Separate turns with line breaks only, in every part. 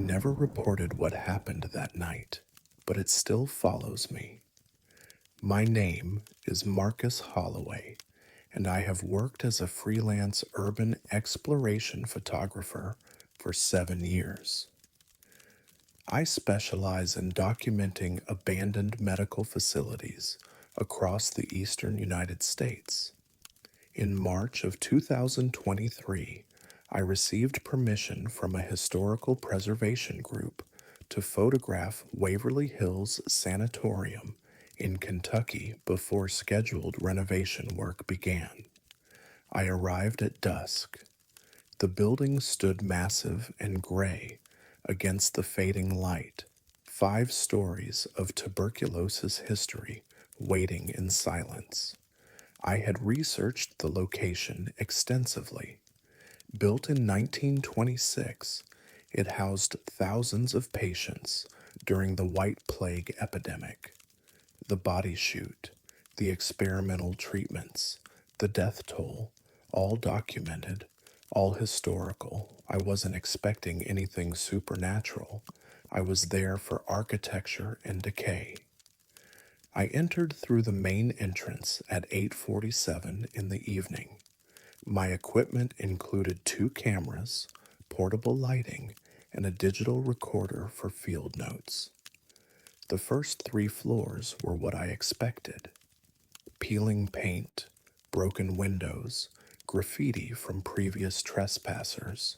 never reported what happened that night, but it still follows me. My name is Marcus Holloway, and I have worked as a freelance urban exploration photographer for 7 years. I specialize in documenting abandoned medical facilities across the eastern United States. In March of 2023, I received permission from a historical preservation group to photograph Waverly Hills Sanatorium in Kentucky before scheduled renovation work began. I arrived at dusk. The building stood massive and gray against the fading light, 5 stories of tuberculosis history waiting in silence. I had researched the location extensively. Built in 1926, it housed thousands of patients during the White Plague epidemic. The body chute, the experimental treatments, the death toll, all documented, all historical. I wasn't expecting anything supernatural. I was there for architecture and decay. I entered through the main entrance at 8:47 in the evening. My equipment included 2 cameras, portable lighting, and a digital recorder for field notes. The first 3 floors were what I expected. Peeling paint, broken windows, graffiti from previous trespassers,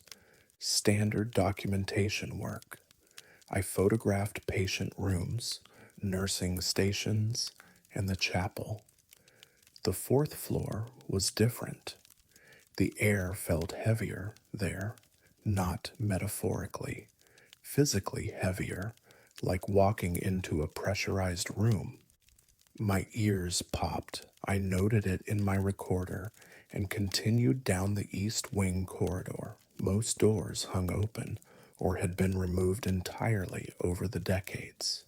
standard documentation work. I photographed patient rooms, nursing stations, and the chapel. The 4th floor was different. The air felt heavier there, not metaphorically, physically heavier, like walking into a pressurized room. My ears popped. I noted it in my recorder and continued down the east wing corridor. Most doors hung open or had been removed entirely over the decades.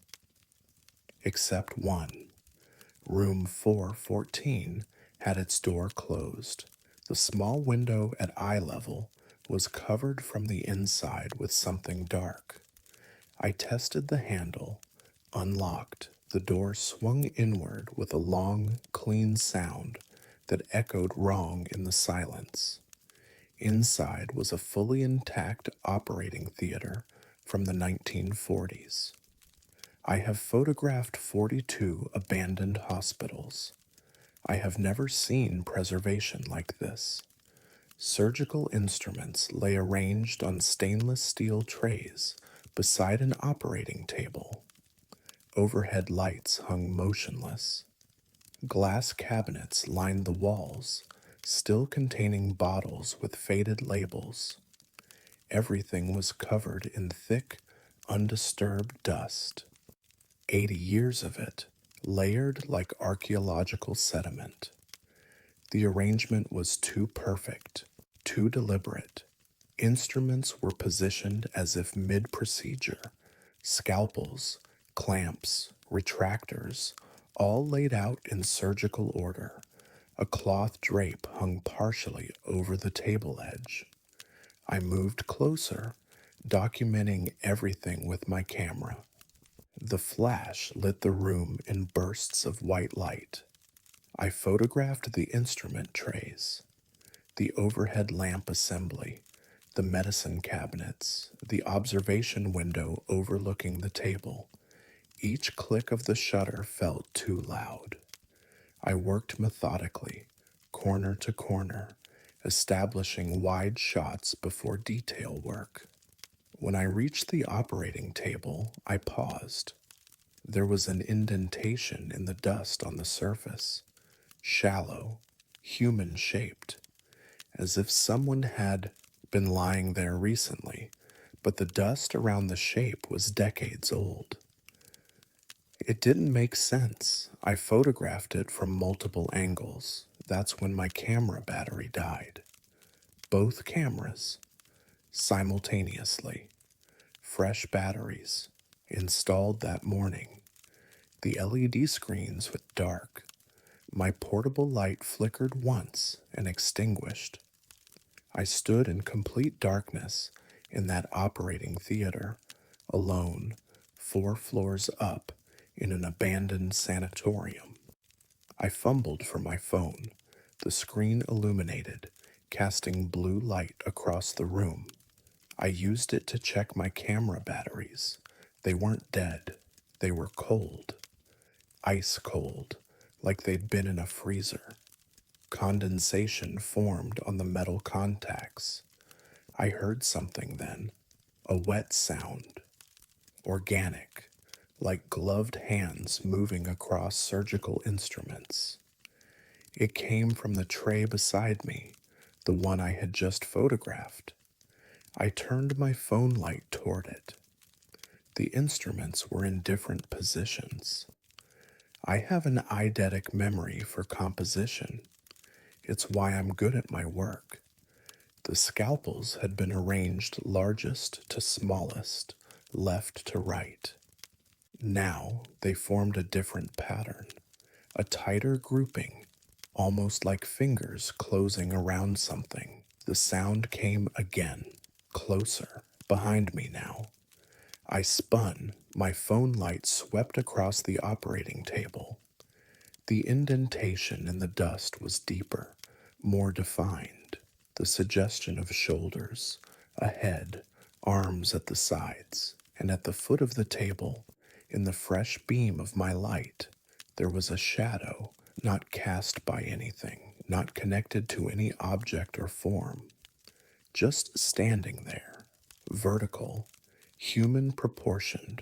Except one. Room 414 had its door closed. The small window at eye level was covered from the inside with something dark. I tested the handle, unlocked. The door swung inward with a long, clean sound that echoed wrong in the silence. Inside was a fully intact operating theater from the 1940s. I have photographed 42 abandoned hospitals. I have never seen preservation like this. Surgical instruments lay arranged on stainless steel trays beside an operating table. Overhead lights hung motionless. Glass cabinets lined the walls, still containing bottles with faded labels. Everything was covered in thick, undisturbed dust. 80 years of it, layered like archaeological sediment. The arrangement was too perfect, too deliberate. Instruments were positioned as if mid-procedure. Scalpels, clamps, retractors, all laid out in surgical order. A cloth drape hung partially over the table edge. I moved closer, documenting everything with my camera. The flash lit the room in bursts of white light. I photographed the instrument trays, the overhead lamp assembly, the medicine cabinets, the observation window overlooking the table. Each click of the shutter felt too loud. I worked methodically, corner to corner, establishing wide shots before detail work. When I reached the operating table, I paused. There was an indentation in the dust on the surface, shallow, human-shaped, as if someone had been lying there recently, but the dust around the shape was decades old. It didn't make sense. I photographed it from multiple angles. That's when my camera battery died. Both cameras, simultaneously. Fresh batteries, installed that morning. The LED screens went dark. My portable light flickered once and extinguished. I stood in complete darkness in that operating theater, alone, 4 floors up, in an abandoned sanatorium. I fumbled for my phone, the screen illuminated, casting blue light across the room. I used it to check my camera batteries. They weren't dead, they were cold, ice cold, like they'd been in a freezer. Condensation formed on the metal contacts. I heard something then, a wet sound, organic, like gloved hands moving across surgical instruments. It came from the tray beside me, the one I had just photographed. I turned my phone light toward it. The instruments were in different positions. I have an eidetic memory for composition. It's why I'm good at my work. The scalpels had been arranged largest to smallest, left to right. Now they formed a different pattern, a tighter grouping, almost like fingers closing around something. The sound came again, closer, behind me now. I spun, my phone light swept across the operating table. The indentation in the dust was deeper, more defined, the suggestion of shoulders, a head, arms at the sides, and at the foot of the table, in the fresh beam of my light, there was a shadow, not cast by anything, not connected to any object or form, just standing there, vertical, human proportioned,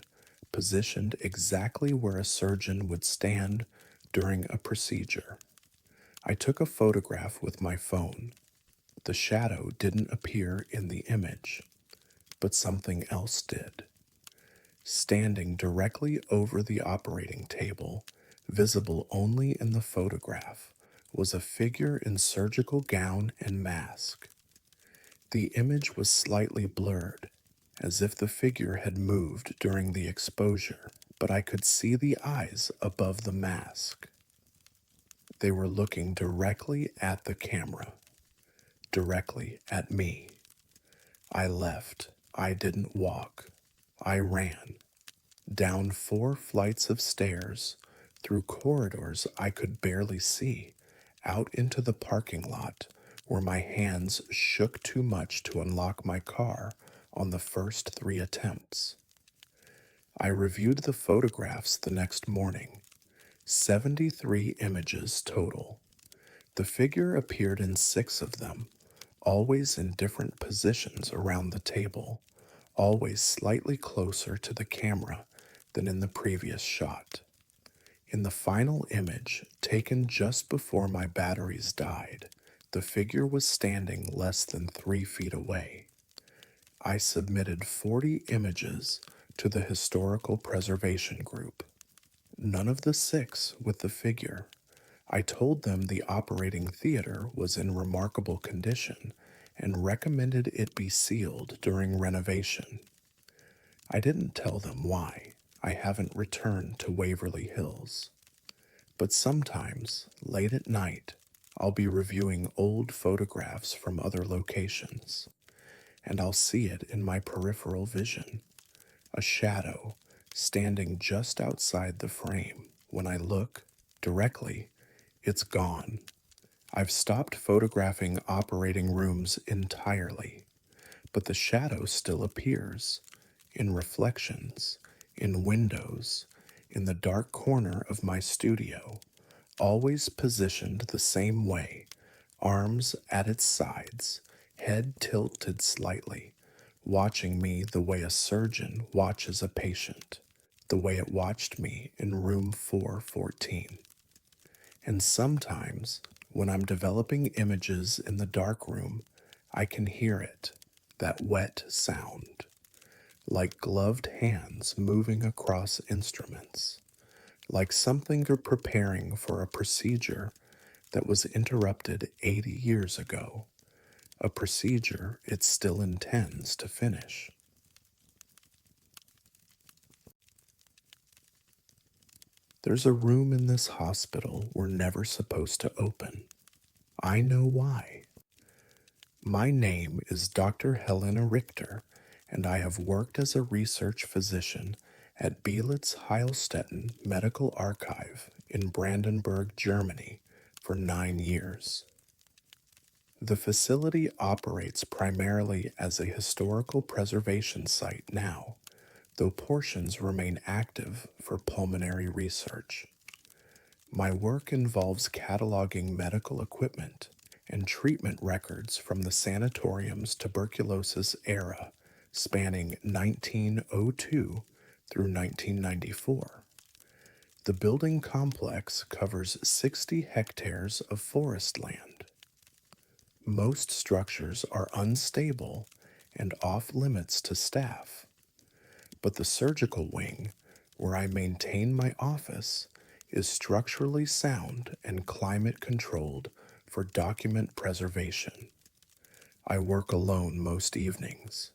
positioned exactly where a surgeon would stand during a procedure. I took a photograph with my phone. The shadow didn't appear in the image, but something else did. Standing directly over the operating table, visible only in the photograph, was a figure in surgical gown and mask. The image was slightly blurred, as if the figure had moved during the exposure, but I could see the eyes above the mask. They were looking directly at the camera, directly at me. I left. I didn't walk. I ran. Down 4 flights of stairs, through corridors I could barely see, out into the parking lot where my hands shook too much to unlock my car on the first 3 attempts. I reviewed the photographs the next morning. 73 images total. The figure appeared in 6 of them, always in different positions around the table, always slightly closer to the camera than in the previous shot. In the final image, taken just before my batteries died, the figure was standing less than 3 feet away. I submitted 40 images to the Historical Preservation Group. None of the 6 with the figure. I told them the operating theater was in remarkable condition and recommended it be sealed during renovation. I didn't tell them why. I haven't returned to Waverly Hills. But sometimes, late at night, I'll be reviewing old photographs from other locations, and I'll see it in my peripheral vision, a shadow standing just outside the frame. When I look directly, it's gone. I've stopped photographing operating rooms entirely, but the shadow still appears in reflections, in windows, in the dark corner of my studio, always positioned the same way, arms at its sides, head tilted slightly, watching me the way a surgeon watches a patient, the way it watched me in room 414. And sometimes, when I'm developing images in the dark room, I can hear it, that wet sound, like gloved hands moving across instruments, like something you're preparing for a procedure that was interrupted 80 years ago, a procedure it still intends to finish. There's a room in this hospital we're never supposed to open. I know why. My name is Dr. Helena Richter, and I have worked as a research physician at Belitz Heilstätten Medical Archive in Brandenburg, Germany, for 9 years. The facility operates primarily as a historical preservation site now, though portions remain active for pulmonary research. My work involves cataloging medical equipment and treatment records from the sanatorium's tuberculosis era, spanning 1902 through 1994. The building complex covers 60 hectares of forest land. Most structures are unstable and off limits to staff, but the surgical wing, where I maintain my office, is structurally sound and climate controlled for document preservation. I work alone most evenings.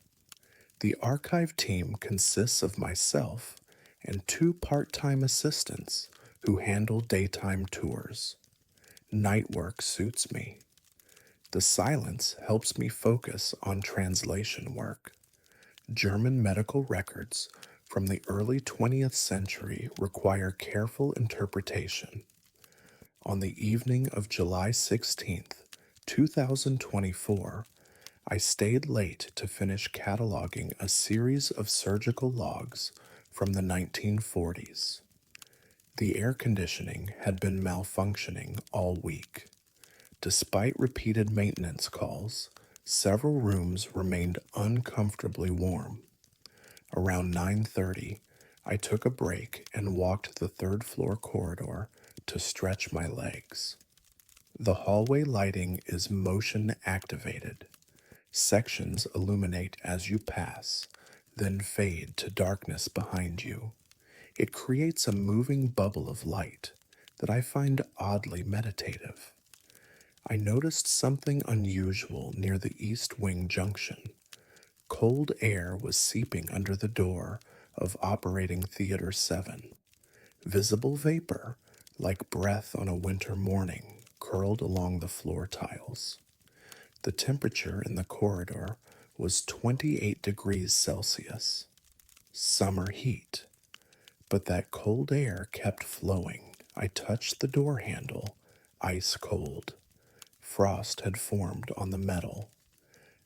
The archive team consists of myself and 2 part-time assistants who handle daytime tours. Night work suits me. The silence helps me focus on translation work. German medical records from the early 20th century require careful interpretation. On the evening of July 16th, 2024, I stayed late to finish cataloging a series of surgical logs from the 1940s. The air conditioning had been malfunctioning all week. Despite repeated maintenance calls, several rooms remained uncomfortably warm. Around 9:30, I took a break and walked the third-floor corridor to stretch my legs. The hallway lighting is motion activated. Sections illuminate as you pass, then fade to darkness behind you. It creates a moving bubble of light that I find oddly meditative. I noticed something unusual near the East Wing junction. Cold air was seeping under the door of Operating Theater 7. Visible vapor, like breath on a winter morning, curled along the floor tiles. The temperature in the corridor was 28 degrees Celsius. Summer heat. But that cold air kept flowing. I touched the door handle, ice cold. Frost had formed on the metal.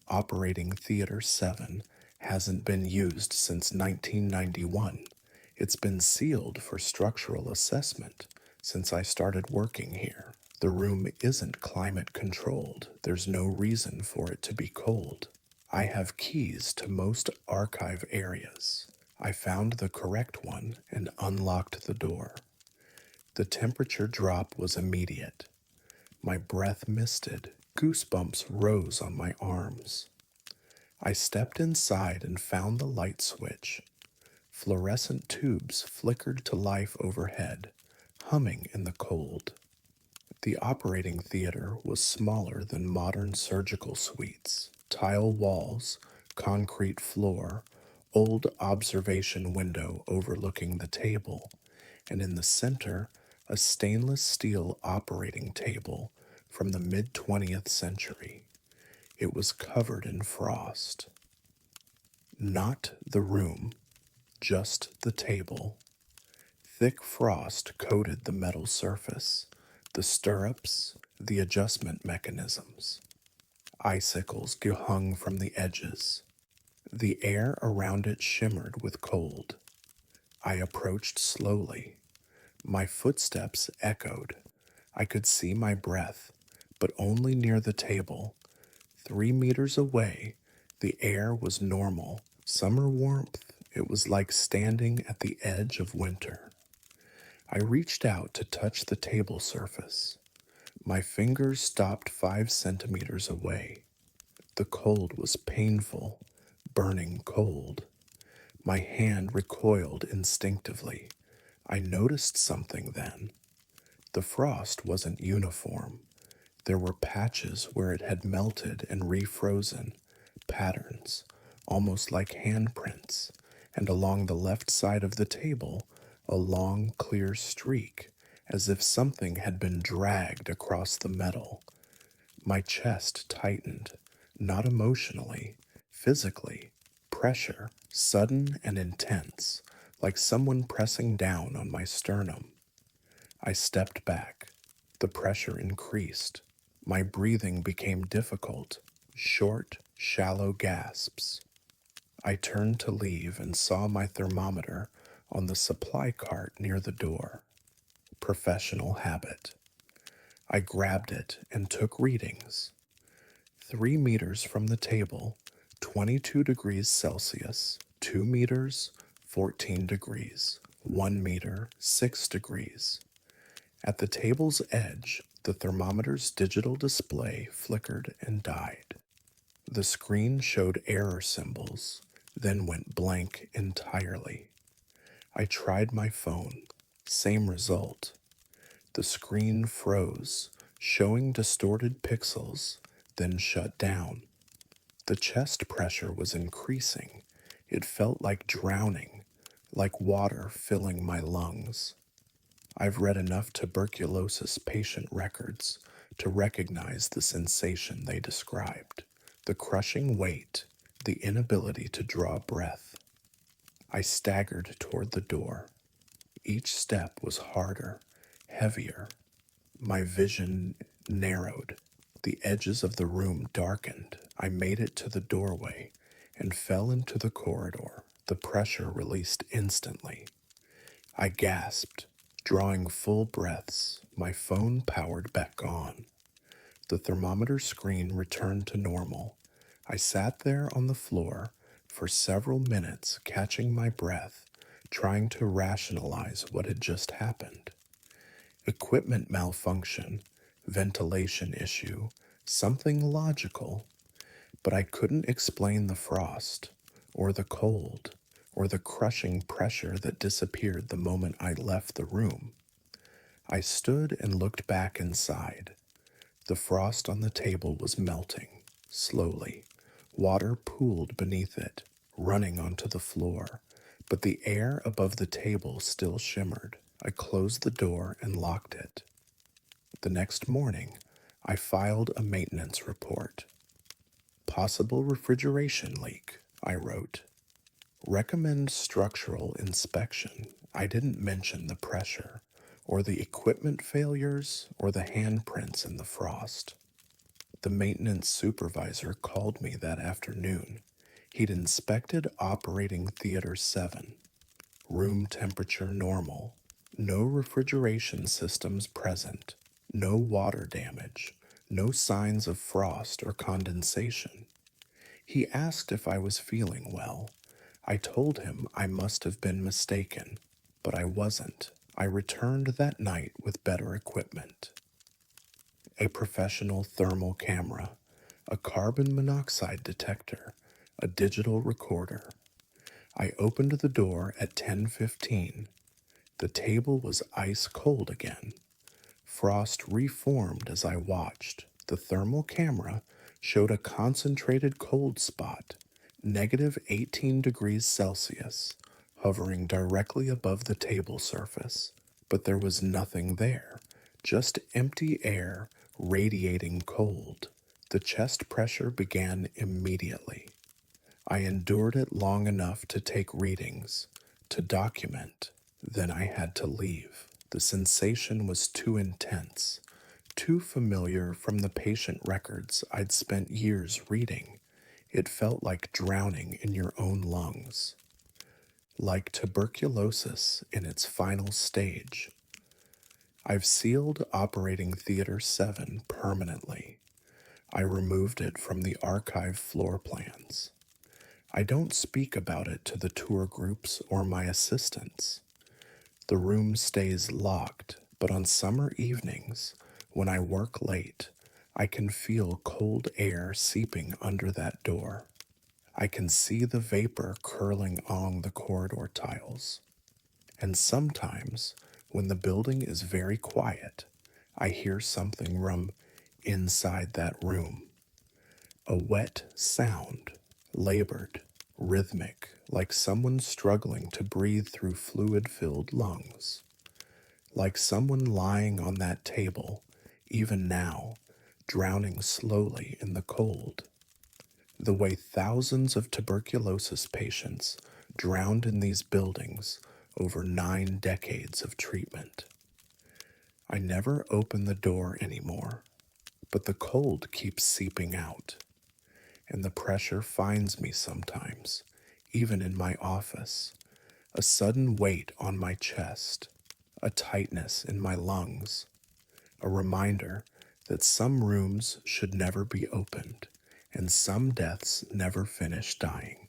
Operating Theater 7 hasn't been used since 1991. It's been sealed for structural assessment since I started working here. The room isn't climate controlled. There's no reason for it to be cold. I have keys to most archive areas. I found the correct one and unlocked the door. The temperature drop was immediate. My breath misted. Goosebumps rose on my arms. I stepped inside and found the light switch. Fluorescent tubes flickered to life overhead, humming in the cold. The operating theater was smaller than modern surgical suites. Tile walls, concrete floor, old observation window overlooking the table, and in the center, a stainless steel operating table from the mid-20th century. It was covered in frost. Not the room, just the table. Thick frost coated the metal surface, the stirrups, the adjustment mechanisms. Icicles hung from the edges. The air around it shimmered with cold. I approached slowly. My footsteps echoed. I could see my breath, but only near the table. 3 meters away, the air was normal. Summer warmth. It was like standing at the edge of winter. I reached out to touch the table surface. My fingers stopped 5 centimeters away. The cold was painful, burning cold. My hand recoiled instinctively. I noticed something then. The frost wasn't uniform. There were patches where it had melted and refrozen, patterns, almost like handprints, and along the left side of the table, a long, clear streak, as if something had been dragged across the metal. My chest tightened, not emotionally, physically, pressure, sudden and intense, like someone pressing down on my sternum. I stepped back. The pressure increased. My breathing became difficult, short, shallow gasps. I turned to leave and saw my thermometer on the supply cart near the door. Professional habit. I grabbed it and took readings. 3 meters from the table, 22 degrees Celsius, 2 meters, 14 degrees, 1 meter, 6 degrees. At the table's edge, the thermometer's digital display flickered and died. The screen showed error symbols, then went blank entirely. I tried my phone. Same result. The screen froze, showing distorted pixels, then shut down. The chest pressure was increasing. It felt like drowning, like water filling my lungs. I've read enough tuberculosis patient records to recognize the sensation they described: the crushing weight, the inability to draw breath. I staggered toward the door. Each step was harder, heavier. My vision narrowed. The edges of the room darkened. I made it to the doorway and fell into the corridor. The pressure released instantly. I gasped, drawing full breaths. My phone powered back on. The thermometer screen returned to normal. I sat there on the floor for several minutes, catching my breath, trying to rationalize what had just happened. Equipment malfunction, ventilation issue, something logical, but I couldn't explain the frost, or the cold, or the crushing pressure that disappeared the moment I left the room. I stood and looked back inside. The frost on the table was melting, slowly. Water pooled beneath it, running onto the floor, but the air above the table still shimmered. I closed the door and locked it. The next morning, I filed a maintenance report. Possible refrigeration leak, I wrote. Recommend structural inspection. I didn't mention the pressure, or the equipment failures, or the handprints in the frost. The maintenance supervisor called me that afternoon. He'd inspected operating theater 7. Room temperature normal. No refrigeration systems present. No water damage. No signs of frost or condensation. He asked if I was feeling well. I told him I must have been mistaken, but I wasn't. I returned that night with better equipment: a professional thermal camera, a carbon monoxide detector, a digital recorder. I opened the door at 10:15. The table was ice cold again. Frost reformed as I watched. The thermal camera showed a concentrated cold spot, negative 18 degrees Celsius, hovering directly above the table surface. But there was nothing there, just empty air radiating cold. The chest pressure began immediately. I endured it long enough to take readings, to document. Then I had to leave. The sensation was too intense, too familiar from the patient records I'd spent years reading. It felt like drowning in your own lungs, like tuberculosis in its final stage. I've sealed Operating Theater 7 permanently. I removed it from the archive floor plans. I don't speak about it to the tour groups or my assistants. The room stays locked, but on summer evenings, when I work late, I can feel cold air seeping under that door. I can see the vapor curling along the corridor tiles. And sometimes, when the building is very quiet, I hear something from inside that room. A wet sound, labored, rhythmic, like someone struggling to breathe through fluid-filled lungs. Like someone lying on that table, even now, drowning slowly in the cold. The way thousands of tuberculosis patients drowned in these buildings over 9 decades of treatment. I never open the door anymore, but the cold keeps seeping out, and the pressure finds me sometimes, even in my office. A sudden weight on my chest, a tightness in my lungs, a reminder that some rooms should never be opened and some deaths never finish dying.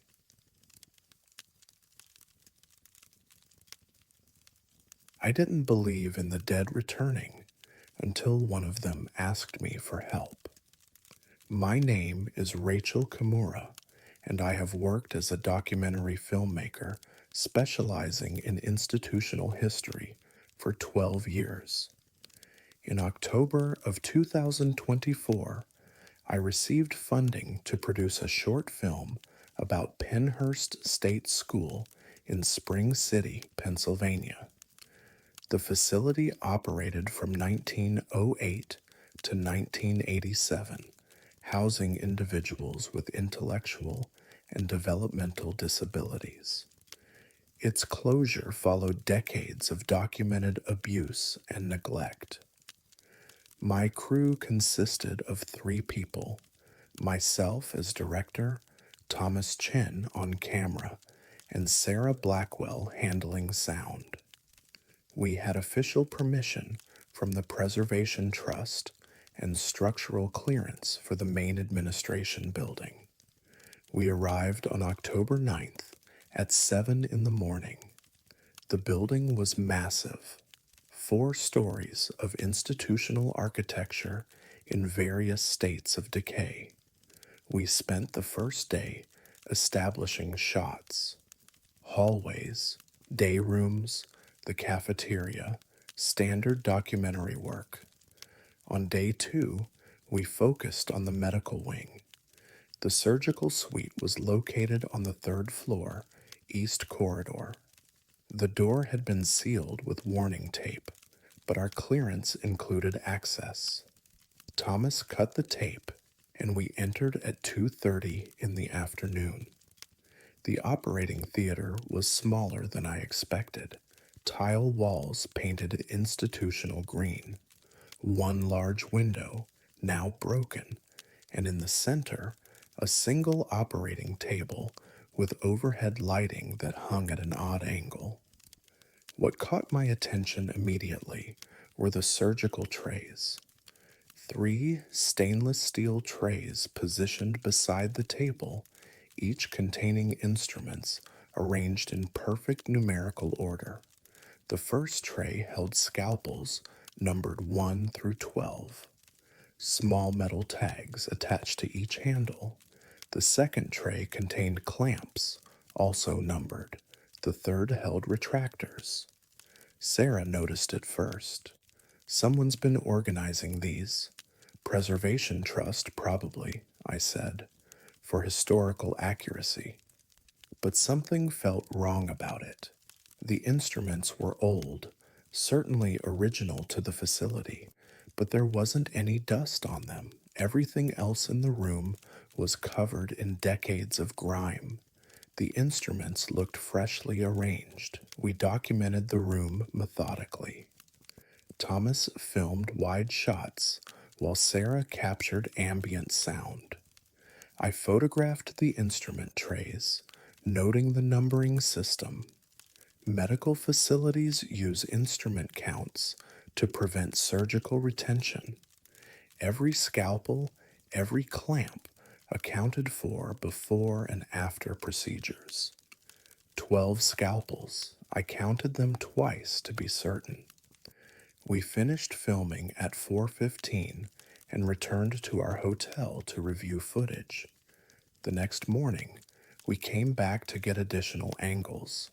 I didn't believe in the dead returning until one of them asked me for help. My name is Rachel Kimura, and I have worked as a documentary filmmaker specializing in institutional history for 12 years. In October of 2024, I received funding to produce a short film about Pennhurst State School in Spring City, Pennsylvania. The facility operated from 1908 to 1987, housing individuals with intellectual and developmental disabilities. Its closure followed decades of documented abuse and neglect. My crew consisted of 3 people: myself as director, Thomas Chen on camera, and Sarah Blackwell handling sound. We had official permission from the Preservation Trust and structural clearance for the main administration building. We arrived on October 9th at 7 in the morning. The building was massive, 4 stories of institutional architecture in various states of decay. We spent the first day establishing shots, hallways, day rooms, the cafeteria, standard documentary work. On day 2, we focused on the medical wing. The surgical suite was located on the 3rd floor, east corridor. The door had been sealed with warning tape, but our clearance included access. Thomas cut the tape, and we entered at 2:30 in the afternoon. The operating theater was smaller than I expected. Tile walls painted institutional green. One large window, now broken, and in the center, a single operating table with overhead lighting that hung at an odd angle. What caught my attention immediately were the surgical trays. 3 stainless steel trays positioned beside the table, each containing instruments arranged in perfect numerical order. The first tray held scalpels numbered 1 through 12, small metal tags attached to each handle. The second tray contained clamps, also numbered. The third held retractors. Sarah noticed it first. Someone's been organizing these. Preservation Trust, probably, I said, for historical accuracy. But something felt wrong about it. The instruments were old, certainly original to the facility, but there wasn't any dust on them. Everything else in the room was covered in decades of grime. The instruments looked freshly arranged. We documented the room methodically. Thomas filmed wide shots while Sarah captured ambient sound. I photographed the instrument trays, noting the numbering system. Medical facilities use instrument counts to prevent surgical retention. Every scalpel, every clamp accounted for before and after procedures. 12 scalpels. I counted them twice to be certain. We finished filming at 4:15 and returned to our hotel to review footage. The next morning, we came back to get additional angles.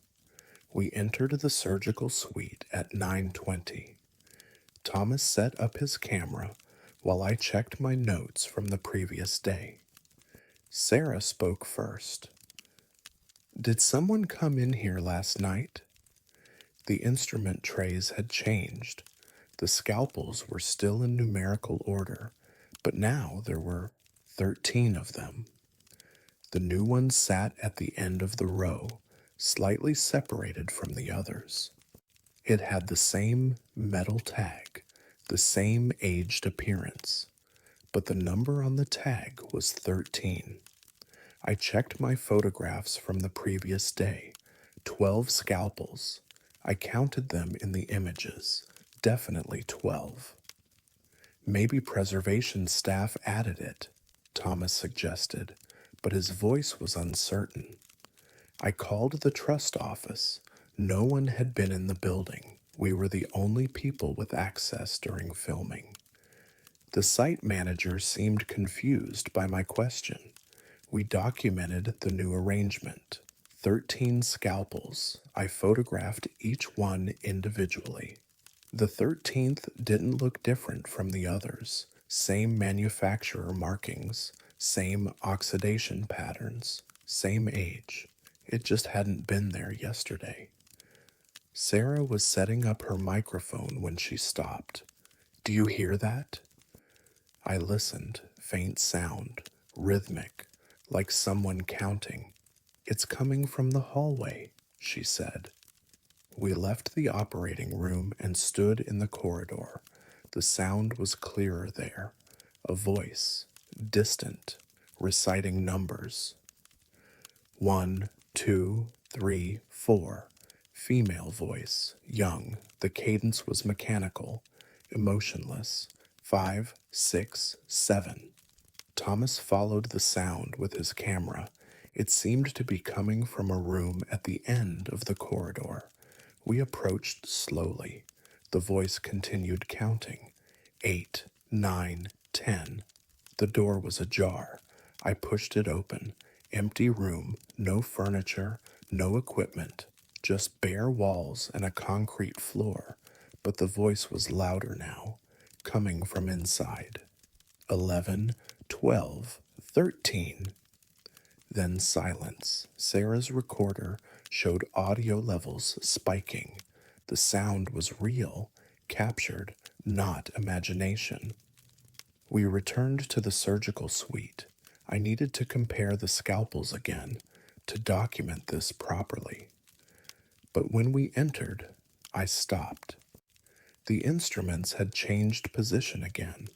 We entered the surgical suite at 9:20. Thomas set up his camera while I checked my notes from the previous day. Sarah spoke first. "Did someone come in here last night?" The instrument trays had changed. The scalpels were still in numerical order, but now there were 13 of them. The new one sat at the end of the row, slightly separated from the others. It had the same metal tag, the same aged appearance, but the number on the tag was 13. I checked my photographs from the previous day. 12 scalpels. I counted them in the images. Definitely 12. Maybe preservation staff added it, Thomas suggested, but his voice was uncertain. I called the trust office. No one had been in the building. We were the only people with access during filming. The site manager seemed confused by my question. We documented the new arrangement. 13 scalpels. I photographed each one individually. The 13th didn't look different from the others. Same manufacturer markings, same oxidation patterns, same age. It just hadn't been there yesterday. Sarah was setting up her microphone when she stopped. Do you hear that? I listened. Faint sound, rhythmic, like someone counting. It's coming from the hallway, she said. We left the operating room and stood in the corridor. The sound was clearer there. A voice, distant, reciting numbers. 1, 2, 3, 4. Female voice, young. The cadence was mechanical, emotionless. 5, 6, 7. Thomas followed the sound with his camera. It seemed to be coming from a room at the end of the corridor. We approached slowly. The voice continued counting. 8, 9, 10. The door was ajar. I pushed it open. Empty room, no furniture, no equipment, just bare walls and a concrete floor. But the voice was louder now, coming from inside. 11, 12, 13. Then silence. Sarah's recorder showed audio levels spiking. The sound was real, captured, not imagination. We returned to the surgical suite. I needed to compare the scalpels again to document this properly. But when we entered, I stopped. The instruments had changed position again.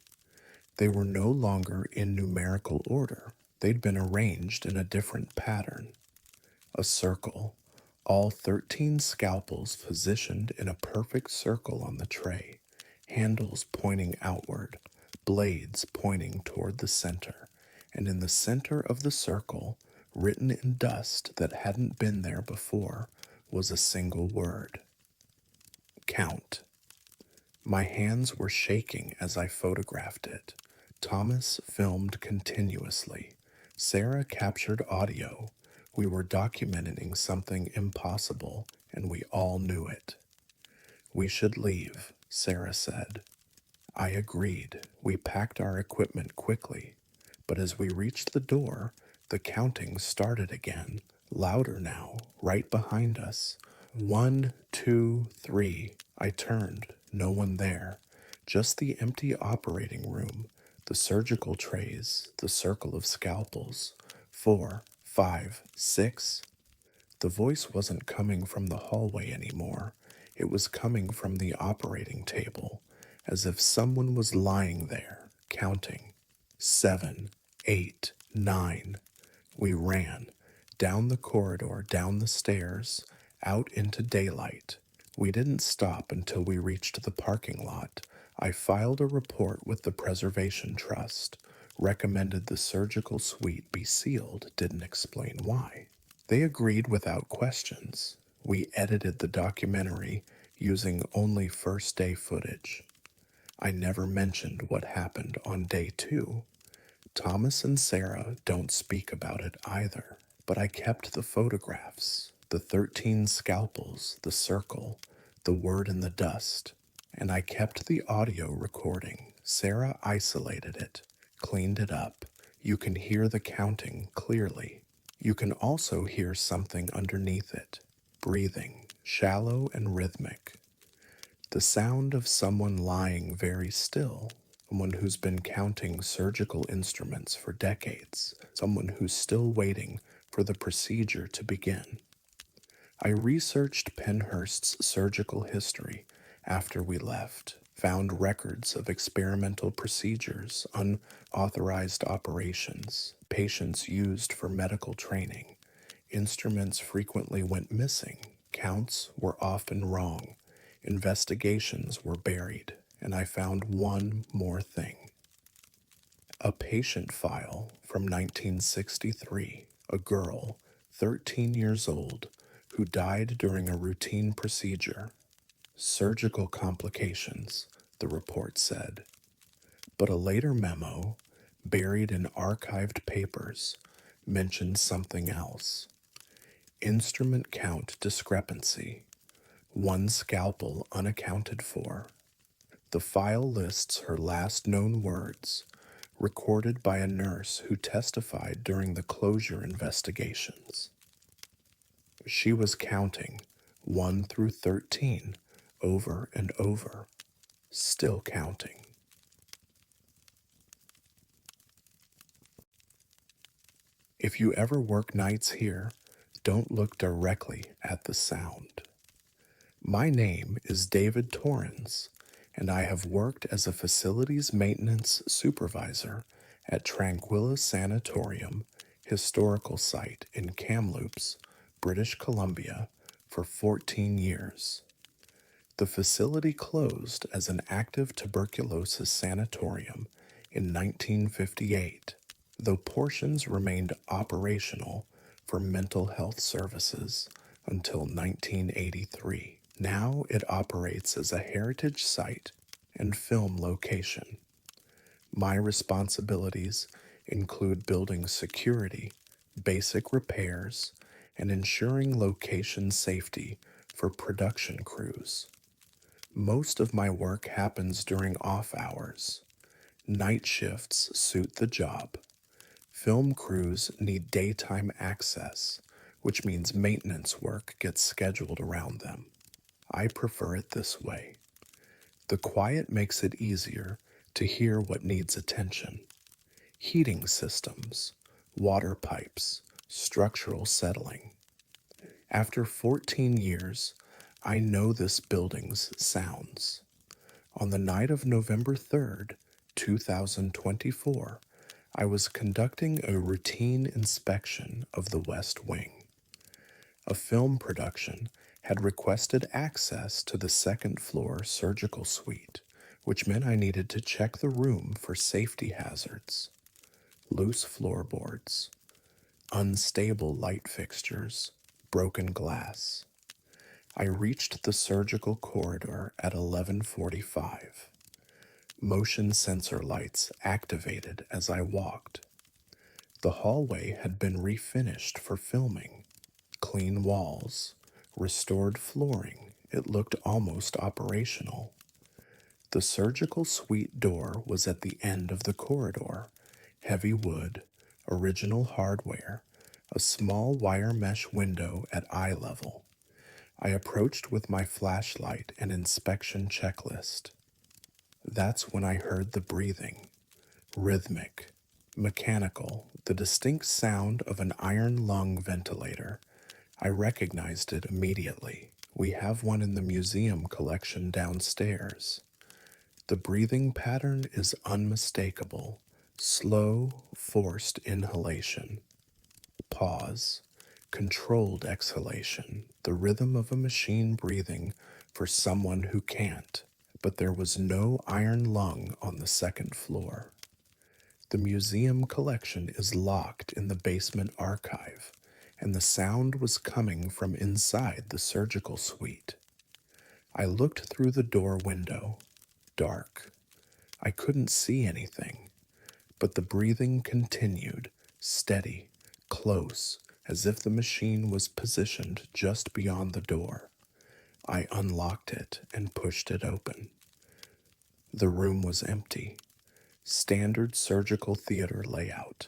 They were no longer in numerical order. They'd been arranged in a different pattern. A circle, all 13 scalpels positioned in a perfect circle on the tray, handles pointing outward, blades pointing toward the center, and in the center of the circle, written in dust that hadn't been there before, was a single word. Count. My hands were shaking as I photographed it. Thomas filmed continuously. Sarah captured audio. We were documenting something impossible, and we all knew it. We should leave, Sarah said. I agreed. We packed our equipment quickly. But as we reached the door, the counting started again, louder now, right behind us. 1, 2, 3. I turned. No one there. Just the empty operating room, the surgical trays, the circle of scalpels. 4, 5, 6. The voice wasn't coming from the hallway anymore. It was coming from the operating table, as if someone was lying there, counting. 7, 8, 9. We ran, down the corridor, down the stairs, out into daylight. We didn't stop until we reached the parking lot. I filed a report with the Preservation Trust, recommended the surgical suite be sealed, didn't explain why. They agreed without questions. We edited the documentary using only first day footage. I never mentioned what happened on day 2. Thomas and Sarah don't speak about it either, but I kept the photographs, the 13 scalpels, the circle, the word in the dust, and I kept the audio recording. Sarah isolated it, cleaned it up. You can hear the counting clearly. You can also hear something underneath it, breathing, shallow and rhythmic. The sound of someone lying very still, someone who's been counting surgical instruments for decades, someone who's still waiting for the procedure to begin. I researched Penhurst's surgical history after we left, found records of experimental procedures, unauthorized operations, patients used for medical training. Instruments frequently went missing, counts were often wrong, investigations were buried, and I found one more thing. A patient file from 1963, a girl, 13 years old, who died during a routine procedure. Surgical complications, the report said. But a later memo, buried in archived papers, mentioned something else. Instrument count discrepancy, one scalpel unaccounted for. The file lists her last known words, recorded by a nurse who testified during the closure investigations. She was counting 1 through 13 over and over, still counting. If you ever work nights here, don't look directly at the sound. My name is David Torrens, and I have worked as a facilities maintenance supervisor at Tranquilla Sanatorium historical site in Kamloops, British Columbia, for 14 years. The facility closed as an active tuberculosis sanatorium in 1958, though portions remained operational for mental health services until 1983. Now it operates as a heritage site and film location. My responsibilities include building security, basic repairs, and ensuring location safety for production crews. Most of my work happens during off hours. Night shifts suit the job. Film crews need daytime access, which means maintenance work gets scheduled around them. I prefer it this way. The quiet makes it easier to hear what needs attention. Heating systems, water pipes, structural settling. After 14 years, I know this building's sounds. On the night of November 3rd, 2024, I was conducting a routine inspection of the West Wing. A film production had requested access to the second floor surgical suite, which meant I needed to check the room for safety hazards. Loose floorboards, unstable light fixtures, broken glass. I reached the surgical corridor at 11:45. Motion sensor lights activated as I walked. The hallway had been refinished for filming. Clean walls, restored flooring. It looked almost operational. The surgical suite door was at the end of the corridor. Heavy wood, original hardware, a small wire mesh window at eye level. I approached with my flashlight and inspection checklist. That's when I heard the breathing. Rhythmic, mechanical, the distinct sound of an iron lung ventilator. I recognized it immediately. We have one in the museum collection downstairs. The breathing pattern is unmistakable. Slow, forced inhalation. Pause. Controlled exhalation. The rhythm of a machine breathing for someone who can't. But there was no iron lung on the second floor. The museum collection is locked in the basement archive, and the sound was coming from inside the surgical suite. I looked through the door window. Dark. I couldn't see anything, but the breathing continued, steady, close, as if the machine was positioned just beyond the door. I unlocked it and pushed it open. The room was empty. Standard surgical theater layout.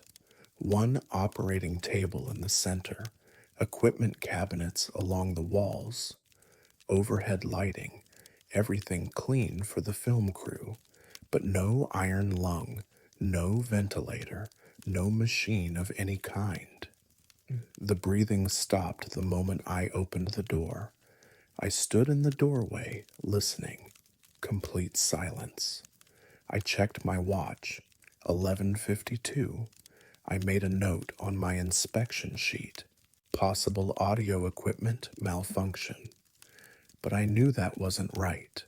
One operating table in the center, equipment cabinets along the walls, overhead lighting, everything clean for the film crew, but no iron lung, no ventilator, no machine of any kind. The breathing stopped the moment I opened the door. I stood in the doorway, listening. Complete silence. I checked my watch. 11:52. I made a note on my inspection sheet. Possible audio equipment malfunction. But I knew that wasn't right.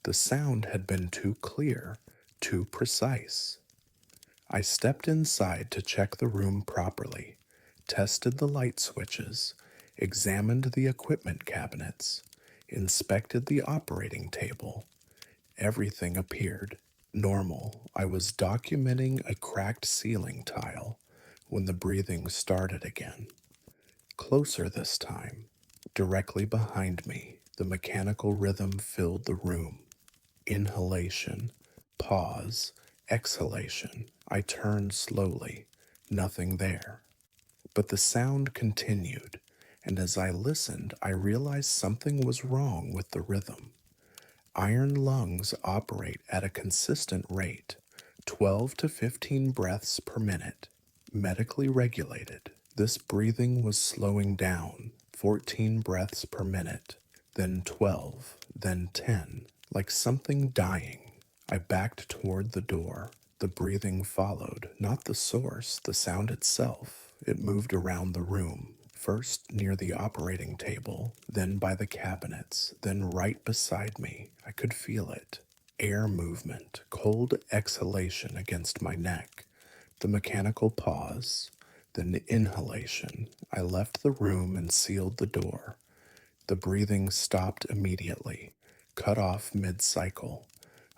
The sound had been too clear, too precise. I stepped inside to check the room properly, tested the light switches, examined the equipment cabinets, inspected the operating table. Everything appeared normal. I was documenting a cracked ceiling tile when the breathing started again. Closer this time. Directly behind me, the mechanical rhythm filled the room. Inhalation, pause, exhalation. I turned slowly. Nothing there. But the sound continued, and as I listened, I realized something was wrong with the rhythm. Iron lungs operate at a consistent rate, 12 to 15 breaths per minute, medically regulated. This breathing was slowing down, 14 breaths per minute, then 12, then 10, like something dying. I backed toward the door. The breathing followed, not the source, the sound itself. It moved around the room, first near the operating table, then by the cabinets, then right beside me. I could feel it. Air movement, cold exhalation against my neck, the mechanical pause, then the inhalation. I left the room and sealed the door. The breathing stopped immediately, cut off mid-cycle.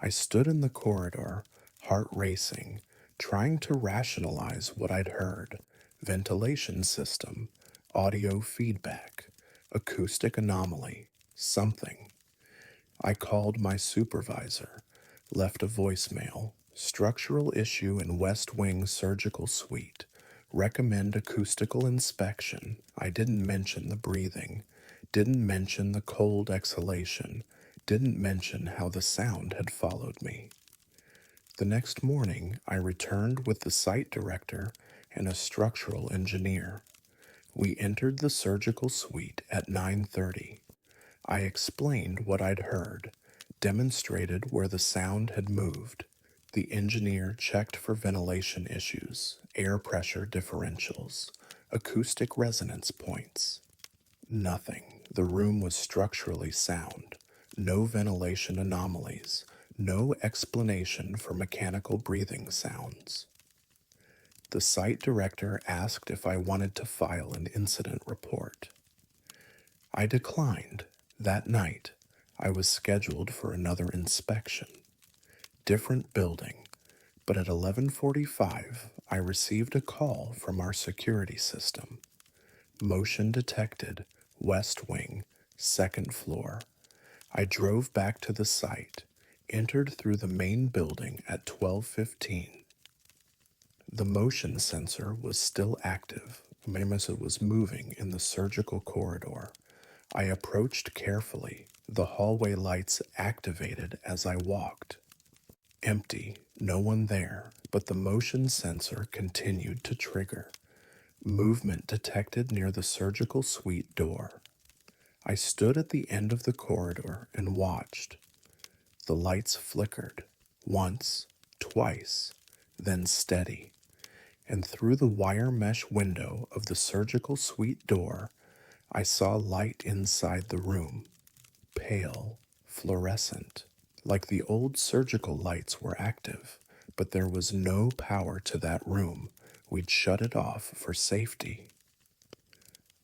I stood in the corridor, heart racing, trying to rationalize what I'd heard. Ventilation system, audio feedback, acoustic anomaly, something. I called my supervisor, left a voicemail. Structural issue in West Wing surgical suite. Recommend acoustical inspection. I didn't mention the breathing, didn't mention the cold exhalation, didn't mention how the sound had followed me. The next morning, I returned with the site director and a structural engineer. We entered the surgical suite at 9:30. I explained what I'd heard, demonstrated where the sound had moved. The engineer checked for ventilation issues, air pressure differentials, acoustic resonance points. Nothing. The room was structurally sound. No ventilation anomalies. No explanation for mechanical breathing sounds. The site director asked if I wanted to file an incident report. I declined. That night, I was scheduled for another inspection. Different building, but at 11:45, I received a call from our security system. Motion detected, West Wing, second floor. I drove back to the site, entered through the main building at 12:15. The motion sensor was still active. It was moving in the surgical corridor. I approached carefully. The hallway lights activated as I walked. Empty, no one there, but the motion sensor continued to trigger. Movement detected near the surgical suite door. I stood at the end of the corridor and watched. The lights flickered, once, twice, then steady, and through the wire mesh window of the surgical suite door, I saw light inside the room, pale, fluorescent, like the old surgical lights were active, but there was no power to that room. We'd shut it off for safety.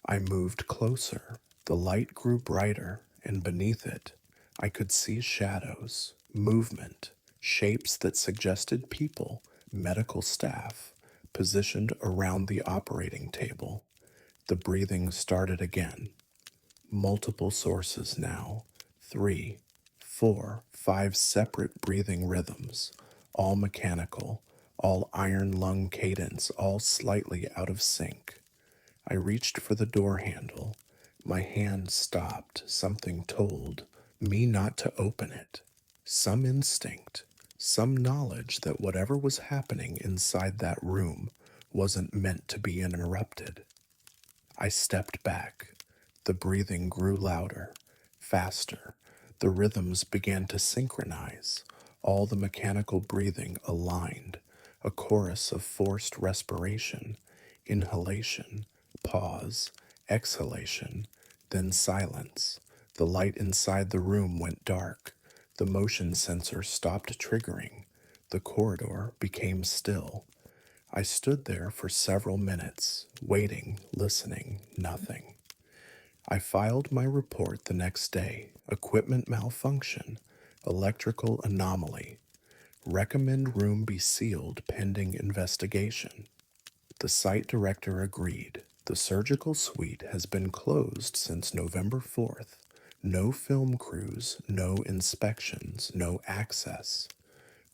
I moved closer. The light grew brighter, and beneath it, I could see shadows, movement, shapes that suggested people, medical staff, positioned around the operating table. The breathing started again. Multiple sources now. 3, 4, 5 separate breathing rhythms, all mechanical, all iron lung cadence, all slightly out of sync. I reached for the door handle. My hand stopped. Something told me not to open it. Some instinct, Some knowledge that whatever was happening inside that room wasn't meant to be interrupted. I stepped back. The breathing grew louder, faster. The rhythms began to synchronize. All the mechanical breathing aligned, a chorus of forced respiration, inhalation, pause, exhalation, then silence. The light inside the room went dark. The motion sensor stopped triggering. The corridor became still. I stood there for several minutes, waiting, listening, nothing. I filed my report the next day. Equipment malfunction, electrical anomaly. Recommend room be sealed pending investigation. The site director agreed. The surgical suite has been closed since November 4th. No film crews, no inspections, no access.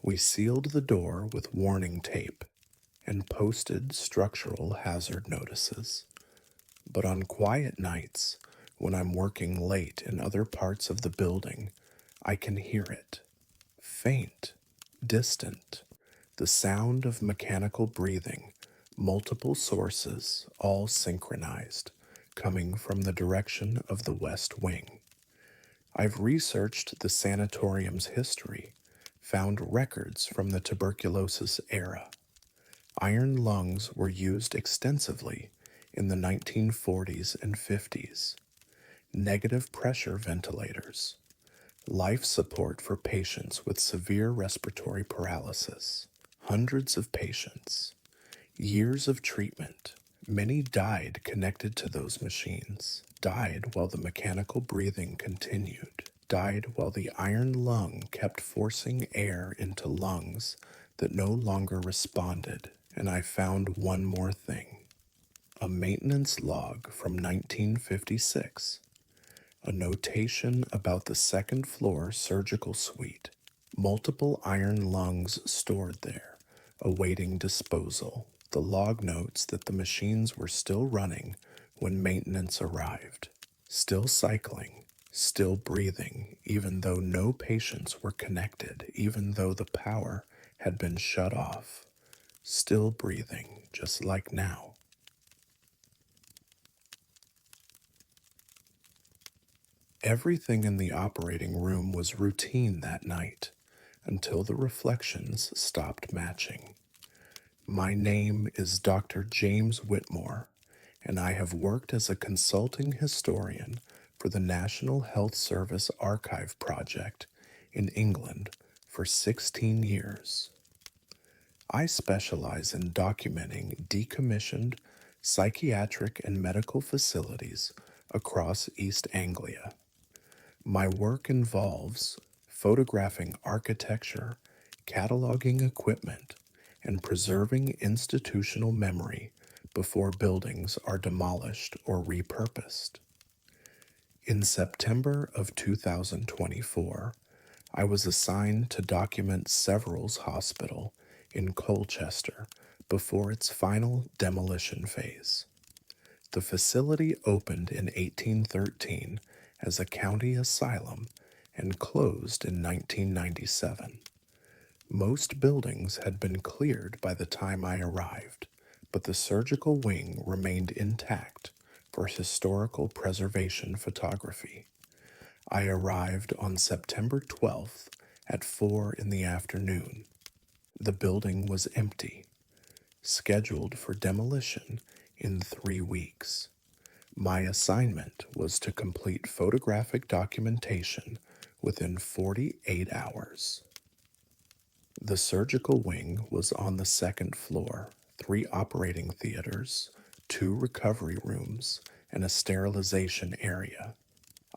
We sealed the door with warning tape and posted structural hazard notices. But on quiet nights, when I'm working late in other parts of the building, I can hear it. Faint, distant, the sound of mechanical breathing, multiple sources, all synchronized, coming from the direction of the West Wing. I've researched the sanatorium's history, found records from the tuberculosis era. Iron lungs were used extensively in the 1940s and 50s. Negative pressure ventilators, life support for patients with severe respiratory paralysis, hundreds of patients, years of treatment. Many died connected to those machines, died while the mechanical breathing continued, died while the iron lung kept forcing air into lungs that no longer responded. And I found one more thing. A maintenance log from 1956. A notation about the second floor surgical suite. Multiple iron lungs stored there, awaiting disposal. The log notes that the machines were still running when maintenance arrived. Still cycling, still breathing, even though no patients were connected, even though the power had been shut off. Still breathing, just like now. Everything in the operating room was routine that night, until the reflections stopped matching. My name is Dr. James Whitmore, and I have worked as a consulting historian for the National Health Service Archive Project in England for 16 years. I specialize in documenting decommissioned psychiatric and medical facilities across East Anglia. My work involves photographing architecture, cataloging equipment, and preserving institutional memory before buildings are demolished or repurposed. In September of 2024, I was assigned to document Severals Hospital in Colchester before its final demolition phase. The facility opened in 1813 as a county asylum and closed in 1997. Most buildings had been cleared by the time I arrived, but the surgical wing remained intact for historical preservation photography. I arrived on September 12th at 4 in the afternoon. The building was empty, scheduled for demolition in 3 weeks. My assignment was to complete photographic documentation within 48 hours. The surgical wing was on the second floor, 3 operating theaters, 2 recovery rooms, and a sterilization area.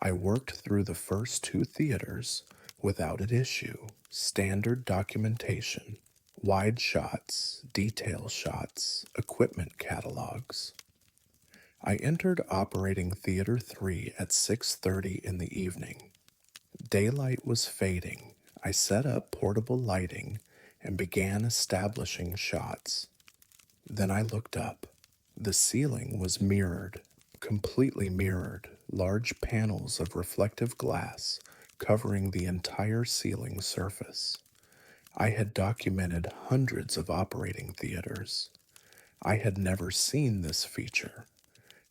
I worked through the first 2 theaters without an issue. Standard documentation, wide shots, detail shots, equipment catalogs. I entered operating theater 3 at 6:30 in the evening. Daylight was fading. I set up portable lighting and began establishing shots. Then I looked up. The ceiling was mirrored, completely mirrored, large panels of reflective glass covering the entire ceiling surface. I had documented hundreds of operating theaters. I had never seen this feature.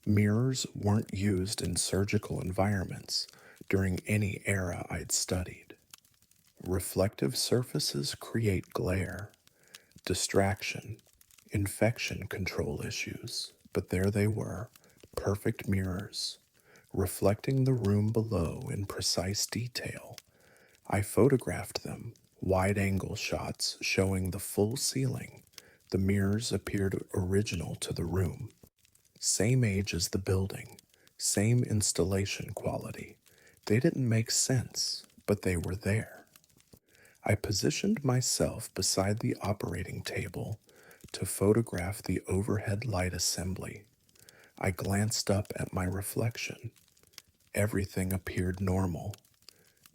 Mirrors weren't used in surgical environments during any era I'd studied. Reflective surfaces create glare, distraction, infection control issues, but there they were, perfect mirrors, reflecting the room below in precise detail. I photographed them, wide angle shots showing the full ceiling. The mirrors appeared original to the room. Same age as the building, same installation quality. They didn't make sense, but they were there. I positioned myself beside the operating table to photograph the overhead light assembly. I glanced up at my reflection. Everything appeared normal.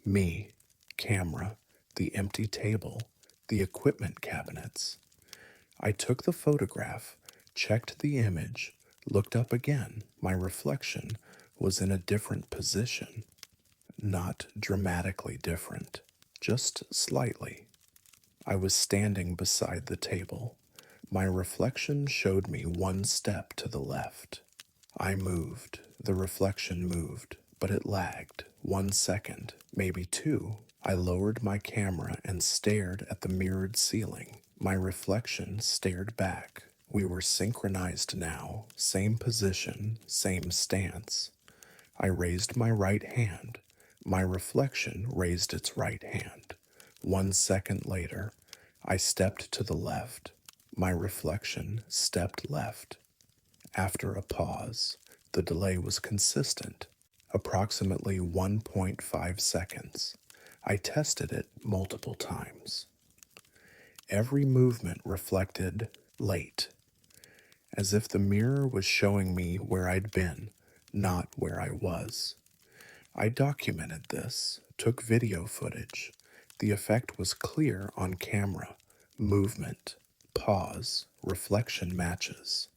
Me, camera, the empty table, the equipment cabinets. I took the photograph, checked the image, looked up again. My reflection was in a different position. Not dramatically different, just slightly. I was standing beside the table. My reflection showed me one step to the left. I moved. The reflection moved, but it lagged. 1 second, maybe two. I lowered my camera and stared at the mirrored ceiling. My reflection stared back. We were synchronized now, same position, same stance. I raised my right hand. My reflection raised its right hand. 1 second later, I stepped to the left. My reflection stepped left. After a pause, the delay was consistent, approximately 1.5 seconds. I tested it multiple times. Every movement reflected late, as if the mirror was showing me where I'd been, not where I was. I documented this, took video footage. The effect was clear on camera. Movement, pause, reflection matches.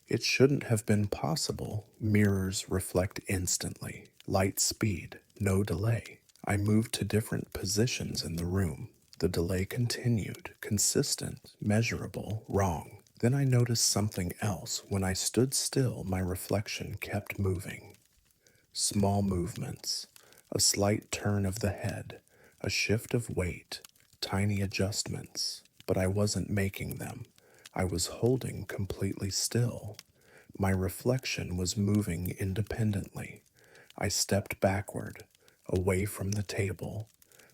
It shouldn't have been possible. Mirrors reflect instantly. Light speed, no delay. I moved to different positions in the room. The delay continued, consistent, measurable, wrong. Then I noticed something else. When I stood still, my reflection kept moving. Small movements, a slight turn of the head, a shift of weight, tiny adjustments, but I wasn't making them. I was holding completely still. My reflection was moving independently. I stepped backward, away from the table.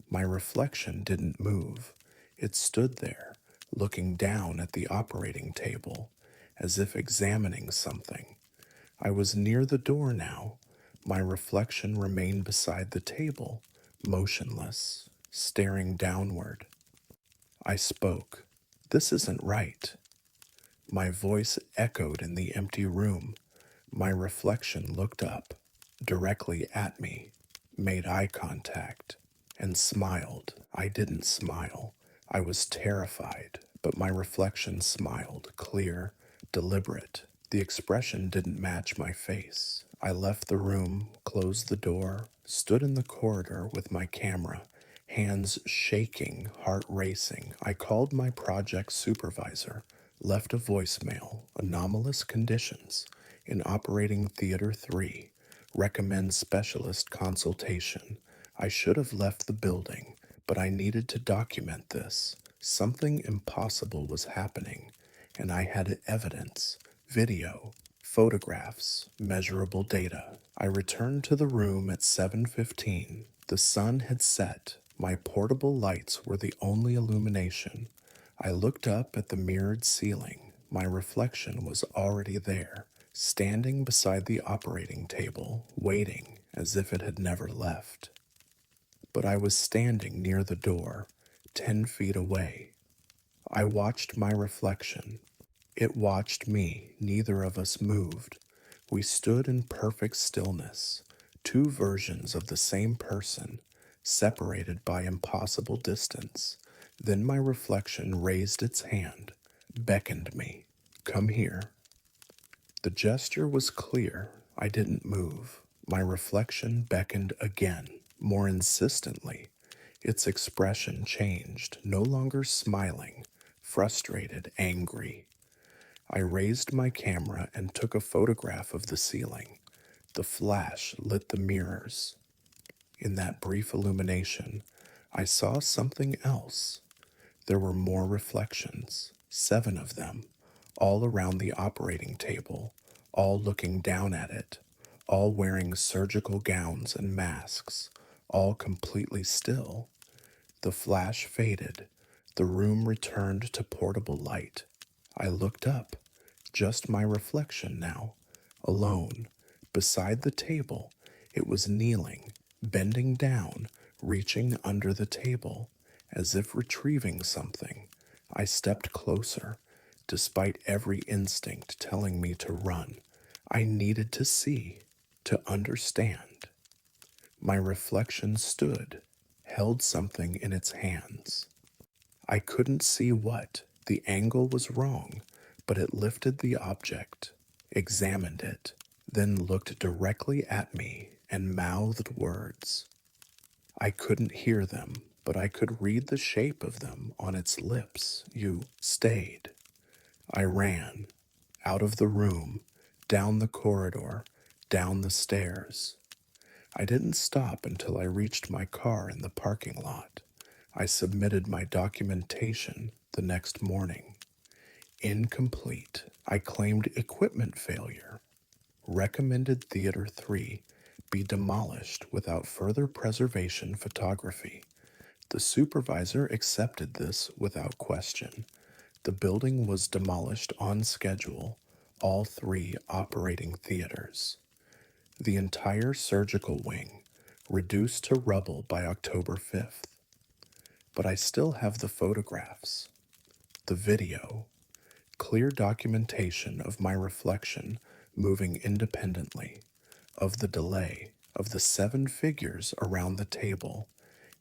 My reflection didn't move. It stood there, looking down at the operating table, as if examining something. I was near the door now. My reflection remained beside the table, motionless, staring downward. I spoke. "This isn't right." My voice echoed in the empty room. My reflection looked up, directly at me, made eye contact, and smiled. I didn't smile. I was terrified, but my reflection smiled, clear, deliberate. The expression didn't match my face. I left the room, closed the door, stood in the corridor with my camera, hands shaking, heart racing. I called my project supervisor, left a voicemail, anomalous conditions, in operating theater 3, recommend specialist consultation. I should have left the building, but I needed to document this. Something impossible was happening, and I had evidence, video, photographs, measurable data. I returned to the room at 7:15. The sun had set. My portable lights were the only illumination. I looked up at the mirrored ceiling. My reflection was already there, standing beside the operating table, waiting as if it had never left. But I was standing near the door, 10 feet away. I watched my reflection. It watched me. Neither of us moved. We stood in perfect stillness, two versions of the same person, separated by impossible distance. Then my reflection raised its hand, beckoned me. "Come here." The gesture was clear. I didn't move. My reflection beckoned again, more insistently. Its expression changed, no longer smiling, frustrated, angry. I raised my camera and took a photograph of the ceiling. The flash lit the mirrors. In that brief illumination, I saw something else. There were more reflections, 7 of them, all around the operating table, all looking down at it, all wearing surgical gowns and masks, all completely still. The flash faded. The room returned to portable light. I looked up, just my reflection now, alone, beside the table. It was kneeling, bending down, reaching under the table, as if retrieving something. I stepped closer, despite every instinct telling me to run. I needed to see, to understand. My reflection stood, held something in its hands. I couldn't see what. The angle was wrong, but it lifted the object, examined it, then looked directly at me and mouthed words. I couldn't hear them, but I could read the shape of them on its lips. You stayed. I ran, out of the room, down the corridor, down the stairs. I didn't stop until I reached my car in the parking lot. I submitted my documentation the next morning. Incomplete. I claimed equipment failure. Recommended Theater 3 be demolished without further preservation photography. The supervisor accepted this without question. The building was demolished on schedule, all 3 operating theaters. The entire surgical wing reduced to rubble by October 5th. But I still have the photographs, the video, clear documentation of my reflection moving independently, of the delay, of the 7 figures around the table,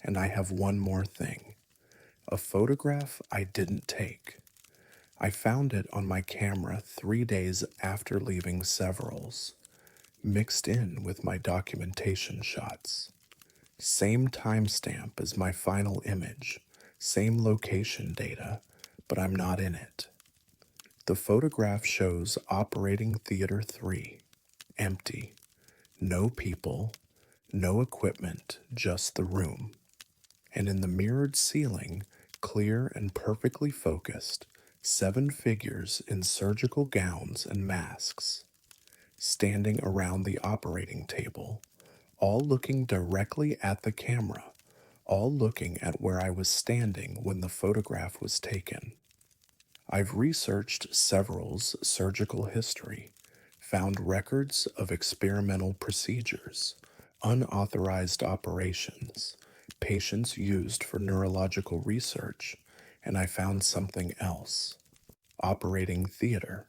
and I have one more thing, a photograph I didn't take. I found it on my camera 3 days after leaving Several's, mixed in with my documentation shots. Same timestamp as my final image, same location data, but I'm not in it. The photograph shows operating Theater 3, empty. No people, no equipment, just the room. And in the mirrored ceiling, clear and perfectly focused, 7 figures in surgical gowns and masks, standing around the operating table, all looking directly at the camera, all looking at where I was standing when the photograph was taken. I've researched Several's surgical history, found records of experimental procedures, unauthorized operations, patients used for neurological research, and I found something else. Operating theater.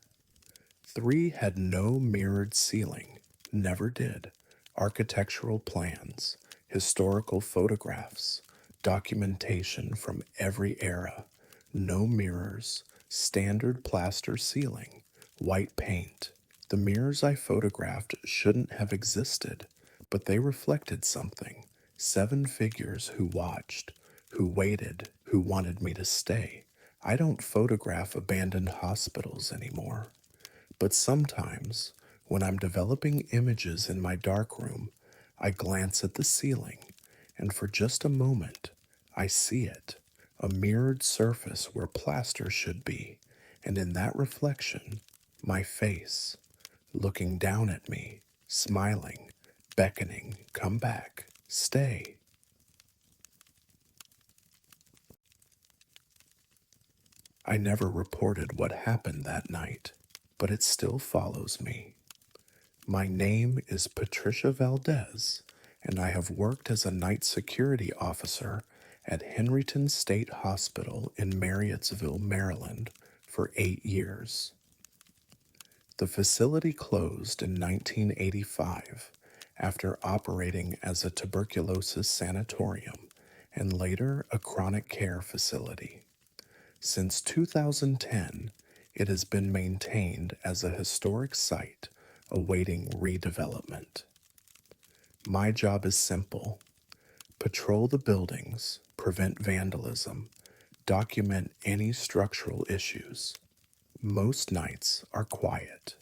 3 had no mirrored ceiling, never did. Architectural plans, historical photographs, documentation from every era, no mirrors, standard plaster ceiling, white paint. The mirrors I photographed shouldn't have existed, but they reflected something. 7 figures who watched, who waited, who wanted me to stay. I don't photograph abandoned hospitals anymore. But sometimes, when I'm developing images in my darkroom, I glance at the ceiling, and for just a moment, I see it, a mirrored surface where plaster should be, and in that reflection, my face, looking down at me, smiling, beckoning, come back, stay. I never reported what happened that night, but it still follows me. My name is Patricia Valdez, and I have worked as a night security officer at Henryton State Hospital in Marriottsville, Maryland, for 8 years. The facility closed in 1985 after operating as a tuberculosis sanatorium and later a chronic care facility. Since 2010, it has been maintained as a historic site awaiting redevelopment. My job is simple: Patrol the buildings, prevent vandalism, document any structural issues. Most nights are quiet.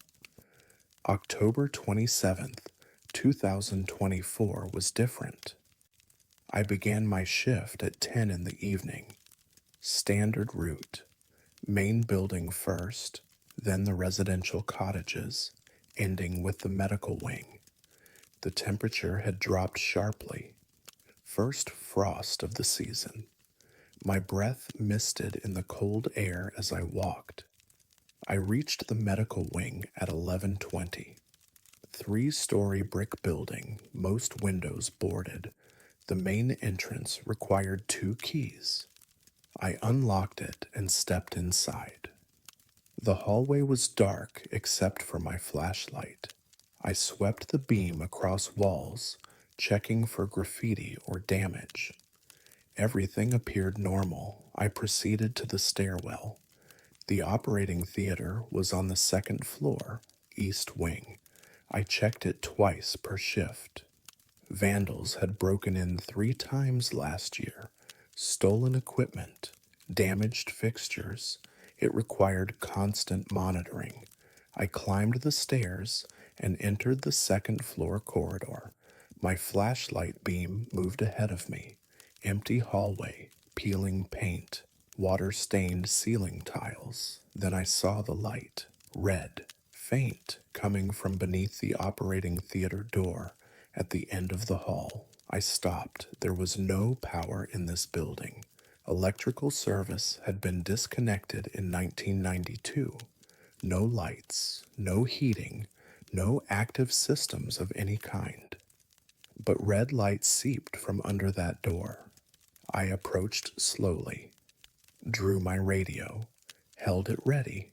October 27th, 2024 was different. I began my shift at 10 in the evening. Standard route. Main building first, then the residential cottages, ending with the medical wing. The temperature had dropped sharply. First frost of the season. My breath misted in the cold air as I walked. I reached the medical wing at 11:20. Three-story brick building, most windows boarded. The main entrance required 2 keys. I unlocked it and stepped inside. The hallway was dark except for my flashlight. I swept the beam across walls, checking for graffiti or damage. Everything appeared normal. I proceeded to the stairwell. The operating theater was on the second floor, east wing. I checked it twice per shift. Vandals had broken in 3 times last year, stolen equipment, damaged fixtures. It required constant monitoring. I climbed the stairs and entered the second floor corridor. My flashlight beam moved ahead of me. Empty hallway, peeling paint, water-stained ceiling tiles. Then I saw the light, red, faint, coming from beneath the operating theater door at the end of the hall. I stopped. There was no power in this building. Electrical service had been disconnected in 1992. No lights, no heating, no active systems of any kind. But red light seeped from under that door. I approached slowly, drew my radio, held it ready.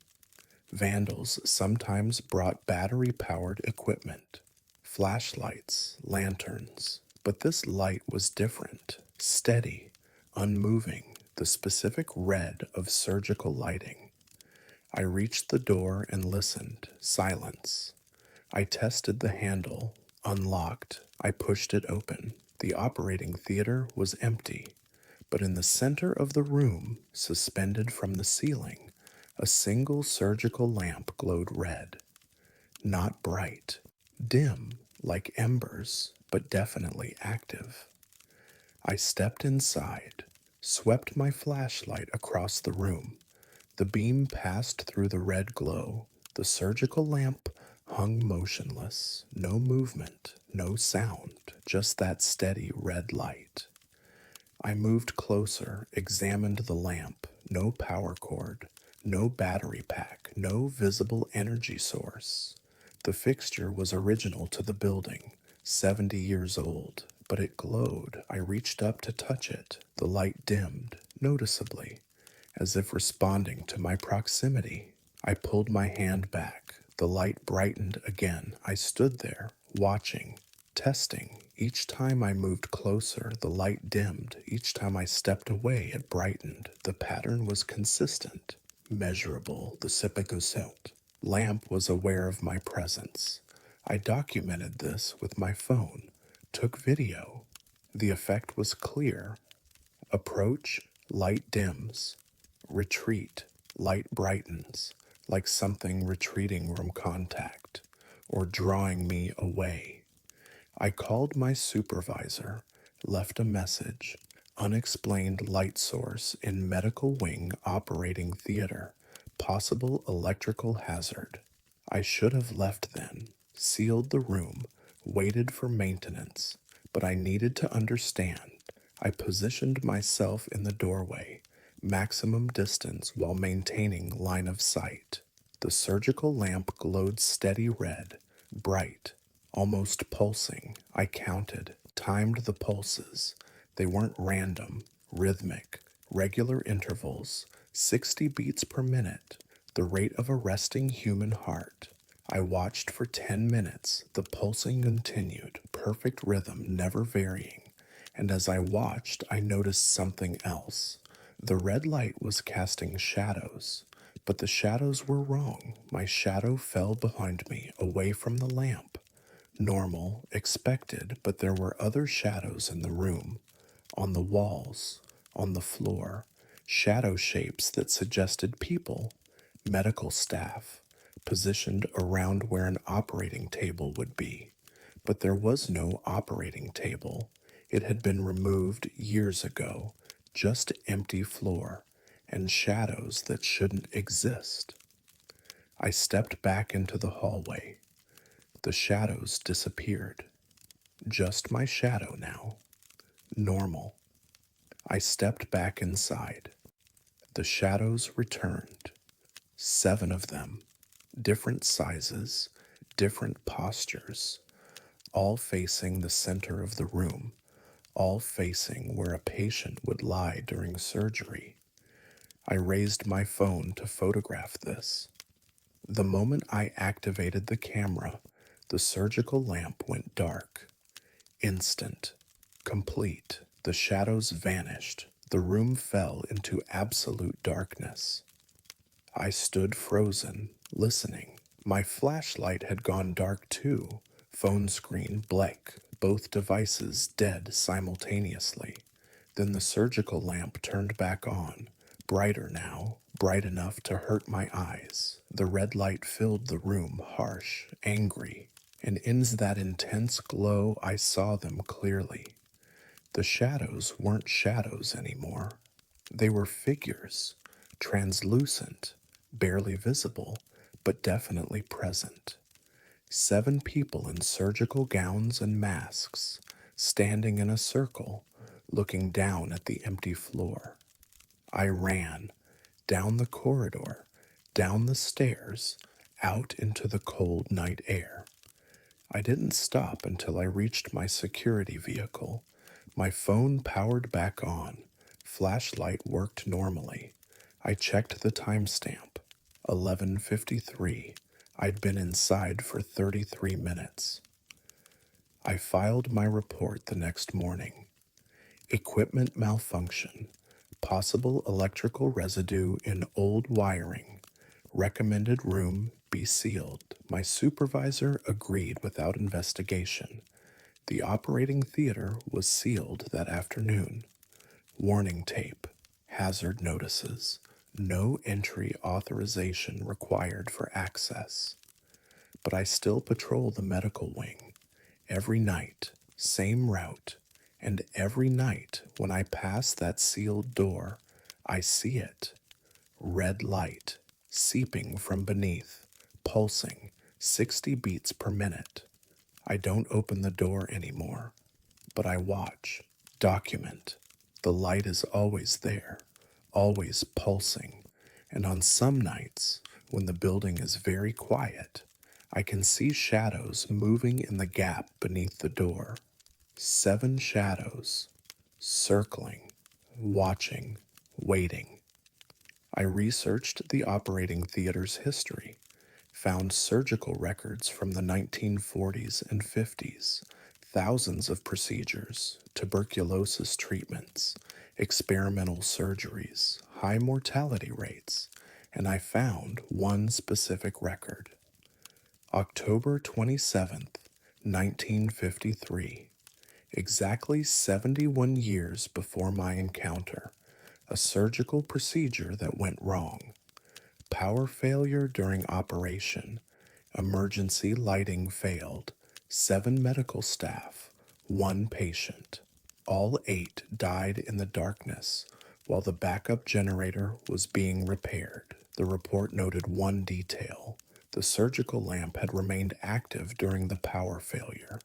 Vandals sometimes brought battery-powered equipment, flashlights, lanterns, but this light was different, steady, unmoving, the specific red of surgical lighting. I reached the door and listened. Silence. I tested the handle, unlocked. I pushed it open. The operating theater was empty, but in the center of the room, suspended from the ceiling, a single surgical lamp glowed red. Not bright, dim, like embers, but definitely active. I stepped inside, swept my flashlight across the room. The beam passed through the red glow. The surgical lamp hung motionless, no movement, no sound, just that steady red light. I moved closer, examined the lamp. No power cord, no battery pack, no visible energy source. The fixture was original to the building, 70 years old, but it glowed. I reached up to touch it. The light dimmed, noticeably, as if responding to my proximity. I pulled my hand back. The light brightened again. I stood there, watching, testing. Each time I moved closer, the light dimmed. Each time I stepped away, it brightened. The pattern was consistent, measurable. The Sipaguselt lamp was aware of my presence. I documented this with my phone, took video. The effect was clear. Approach, light dims. Retreat, light brightens, like something retreating from contact, or drawing me away. I called my supervisor, left a message. Unexplained light source in medical wing operating theater. Possible electrical hazard. I should have left then, sealed the room, waited for maintenance, but I needed to understand. I positioned myself in the doorway, maximum distance while maintaining line of sight. The surgical lamp glowed steady red, bright, almost pulsing. I counted, timed the pulses. They weren't random, rhythmic, regular intervals, 60 beats per minute, the rate of a resting human heart. I watched for 10 minutes. The pulsing continued, perfect rhythm, never varying. And as I watched, I noticed something else. The red light was casting shadows, but the shadows were wrong. My shadow fell behind me, away from the lamp. Normal, expected, but there were other shadows in the room. On the walls, on the floor, shadow shapes that suggested people, medical staff, positioned around where an operating table would be. But there was no operating table. It had been removed years ago, just empty floor and shadows that shouldn't exist. I stepped back into the hallway. The shadows disappeared. Just my shadow now. Normal. I stepped back inside. The shadows returned. 7 of them. Different sizes, different postures, all facing the center of the room, all facing where a patient would lie during surgery. I raised my phone to photograph this. The moment I activated the camera, the surgical lamp went dark. Instant. Complete. The shadows vanished. The room fell into absolute darkness. I stood frozen, listening. My flashlight had gone dark too. Phone screen blank, both devices dead simultaneously. Then the surgical lamp turned back on, brighter now, bright enough to hurt my eyes. The red light filled the room, harsh, angry, and in that intense glow I saw them clearly. The shadows weren't shadows anymore. They were figures, translucent, barely visible, but definitely present. 7 people in surgical gowns and masks, standing in a circle, looking down at the empty floor. I ran, down the corridor, down the stairs, out into the cold night air. I didn't stop until I reached my security vehicle. My phone powered back on. Flashlight worked normally. I checked the timestamp. 11:53. I'd been inside for 33 minutes. I filed my report the next morning. Equipment malfunction. Possible electrical residue in old wiring. Recommended room be sealed. My supervisor agreed without investigation. The operating theater was sealed that afternoon. Warning tape. Hazard notices. No entry authorization required for access. But I still patrol the medical wing. Every night, same route, and every night when I pass that sealed door, I see it. Red light, seeping from beneath, pulsing, 60 beats per minute. I don't open the door anymore, but I watch, document. The light is always there, always pulsing, and on some nights, when the building is very quiet, I can see shadows moving in the gap beneath the door. 7 shadows, circling, watching, waiting. I researched the operating theater's history, found surgical records from the 1940s and 50s, thousands of procedures, tuberculosis treatments, experimental surgeries, high mortality rates, and I found one specific record. October 27th, 1953, exactly 71 years before my encounter, a surgical procedure that went wrong. Power failure during operation. Emergency lighting failed. 7 medical staff. 1 patient. All 8 died in the darkness while the backup generator was being repaired. The report noted one detail. The surgical lamp had remained active during the power failure.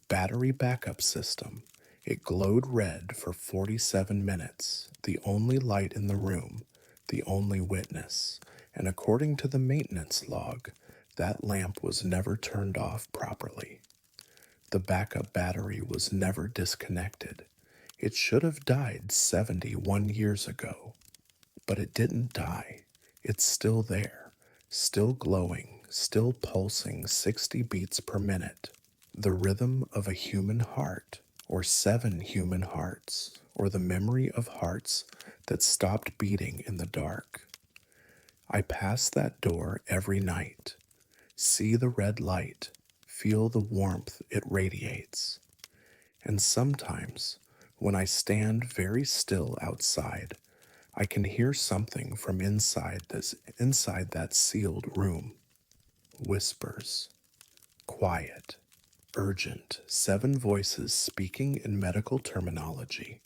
Battery backup system. It glowed red for 47 minutes, the only light in the room, the only witness. And according to the maintenance log, that lamp was never turned off properly. The backup battery was never disconnected. It should have died 71 years ago. But it didn't die. It's still there, still glowing, still pulsing 60 beats per minute. The rhythm of a human heart, or 7 human hearts, or the memory of hearts that stopped beating in the dark. I pass that door every night, see the red light, feel the warmth it radiates. And sometimes, When I stand very still outside, I can hear something from inside that sealed room. Whispers, quiet, urgent, 7 voices speaking in medical terminology,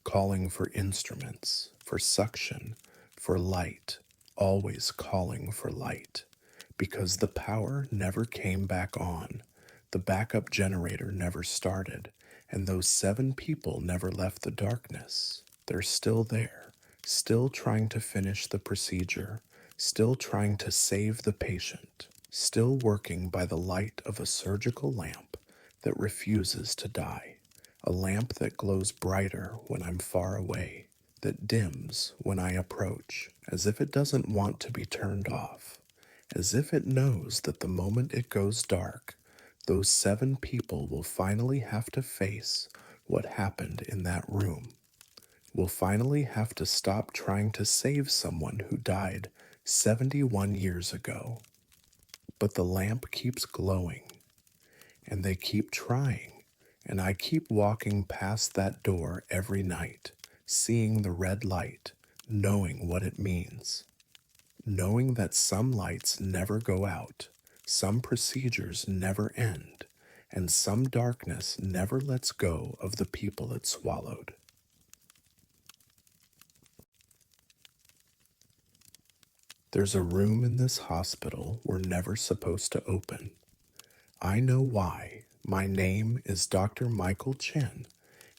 calling for instruments, for suction, for light, always calling for light. Because the power never came back on, the backup generator never started, and those 7 people never left the darkness. They're still there, still trying to finish the procedure, still trying to save the patient, still working by the light of a surgical lamp that refuses to die. A lamp that glows brighter when I'm far away, that dims when I approach, as if it doesn't want to be turned off, as if it knows that the moment it goes dark, those 7 people will finally have to face what happened in that room. Will finally have to stop trying to save someone who died 71 years ago. But the lamp keeps glowing, and they keep trying, and I keep walking past that door every night, seeing the red light, knowing what it means, knowing that some lights never go out, some procedures never end, and some darkness never lets go of the people it swallowed. There's a room in this hospital we're never supposed to open. I know why. My name is Dr. Michael Chen,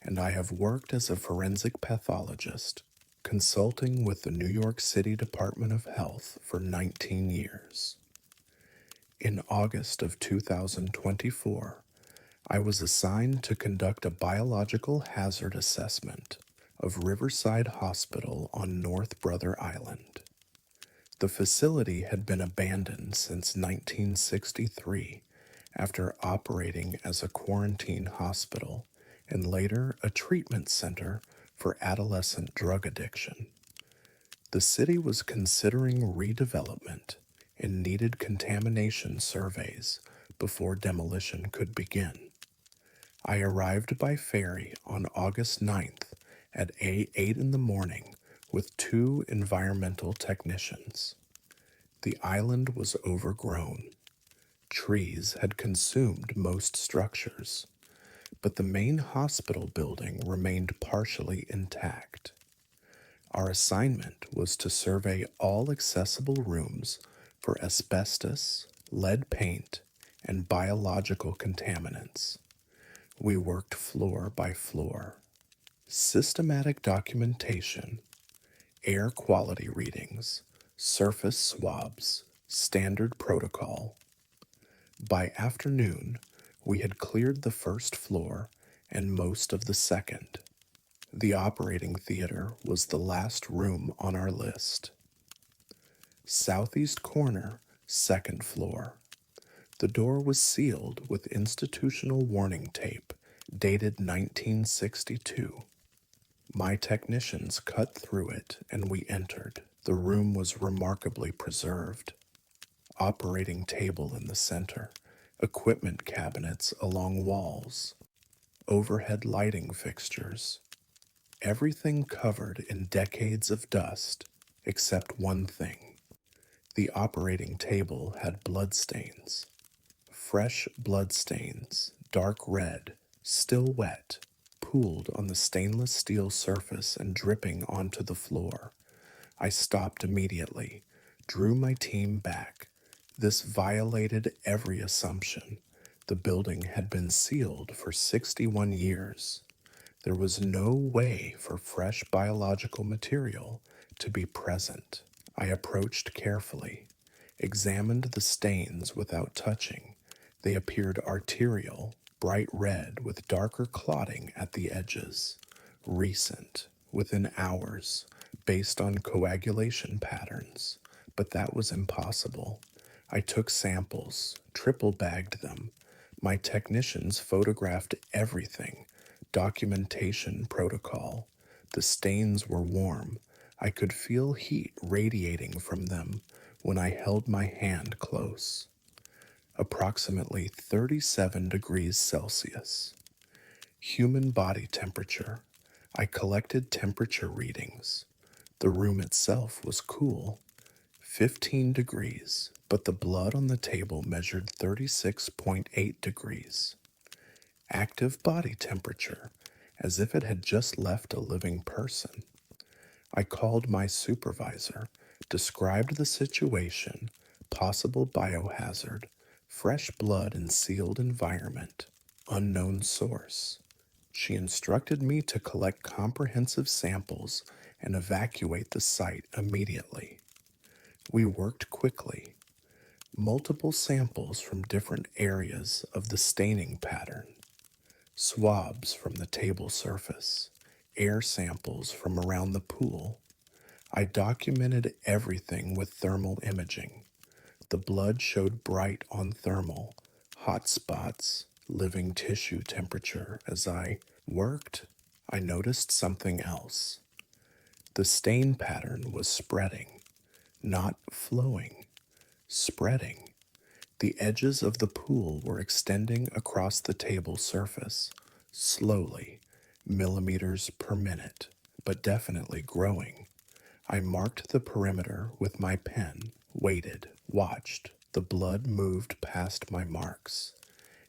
and I have worked as a forensic pathologist, consulting with the New York City Department of Health for 19 years. In August of 2024, I was assigned to conduct a biological hazard assessment of Riverside Hospital on North Brother Island. The facility had been abandoned since 1963 after operating as a quarantine hospital and later a treatment center for adolescent drug addiction. The city was considering redevelopment and needed contamination surveys before demolition could begin. I arrived by ferry on August 9th at 8 in the morning with 2 environmental technicians. The island was overgrown. Trees had consumed most structures, but the main hospital building remained partially intact. Our assignment was to survey all accessible rooms for asbestos, lead paint, and biological contaminants. We worked floor by floor. Systematic documentation, air quality readings, surface swabs, standard protocol. By afternoon, we had cleared the first floor and most of the second. The operating theater was the last room on our list. Southeast corner, second floor. The door was sealed with institutional warning tape dated 1962. My technicians cut through it and we entered. The room was remarkably preserved. Operating table in the center, equipment cabinets along walls, overhead lighting fixtures, everything covered in decades of dust except one thing. The operating table had bloodstains, fresh bloodstains, dark red, still wet, pooled on the stainless steel surface and dripping onto the floor. I stopped immediately, drew my team back. This violated every assumption. The building had been sealed for 61 years. There was no way for fresh biological material to be present. I approached carefully, examined the stains without touching. They appeared arterial, bright red with darker clotting at the edges, recent, within hours, based on coagulation patterns. But that was impossible. I took samples, triple bagged them. My technicians photographed everything. Documentation protocol. The stains were warm. I could feel heat radiating from them when I held my hand close. Approximately 37 degrees Celsius. Human body temperature, I collected temperature readings. The room itself was cool, 15 degrees, but the blood on the table measured 36.8 degrees. Active body temperature, as if it had just left a living person. I called my supervisor, described the situation, possible biohazard, fresh blood in sealed environment, unknown source. She instructed me to collect comprehensive samples and evacuate the site immediately. We worked quickly. Multiple samples from different areas of the staining pattern, swabs from the table surface, air samples from around the pool. I documented everything with thermal imaging. The blood showed bright on thermal, hot spots, living tissue temperature. As I worked, I noticed something else. The stain pattern was spreading, not flowing, spreading. The edges of the pool were extending across the table surface, slowly, millimeters per minute, but definitely growing. I marked the perimeter with my pen, waited, watched. The blood moved past my marks,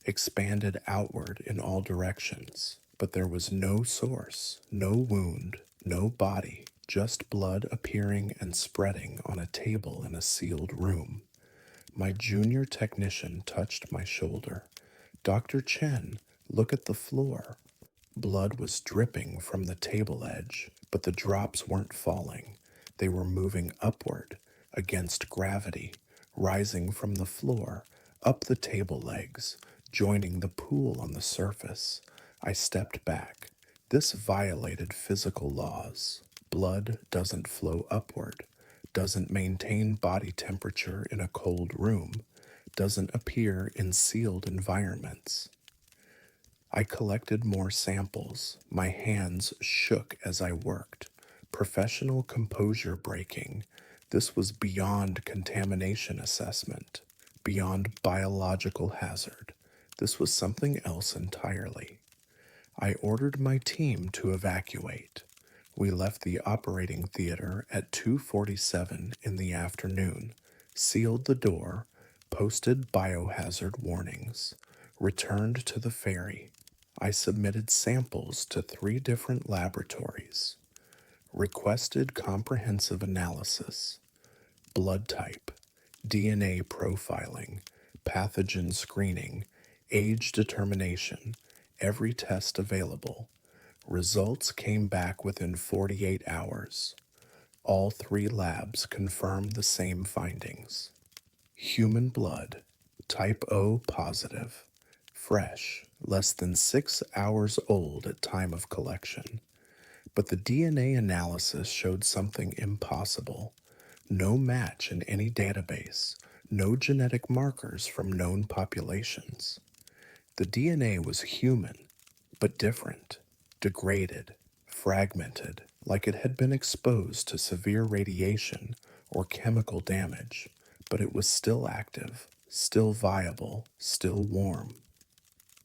expanded outward in all directions, but there was no source, no wound, no body, just blood appearing and spreading on a table in a sealed room. My junior technician touched my shoulder. Dr. Chen, look at the floor. Blood was dripping from the table edge, but the drops weren't falling. They were moving upward, against gravity, rising from the floor, up the table legs, joining the pool on the surface. I stepped back. This violated physical laws. Blood doesn't flow upward, doesn't maintain body temperature in a cold room, doesn't appear in sealed environments. I collected more samples. My hands shook as I worked. Professional composure breaking. This was beyond contamination assessment, beyond biological hazard. This was something else entirely. I ordered my team to evacuate. We left the operating theater at 2:47 in the afternoon, sealed the door, posted biohazard warnings, returned to the ferry. I submitted samples to 3 different laboratories, requested comprehensive analysis, blood type, DNA profiling, pathogen screening, age determination, every test available. Results came back within 48 hours. All 3 labs confirmed the same findings. Human blood, type O positive, fresh, less than 6 hours old at time of collection. But the DNA analysis showed something impossible. No match in any database, no genetic markers from known populations. The DNA was human, but different, degraded, fragmented, like it had been exposed to severe radiation or chemical damage, but it was still active, still viable, still warm.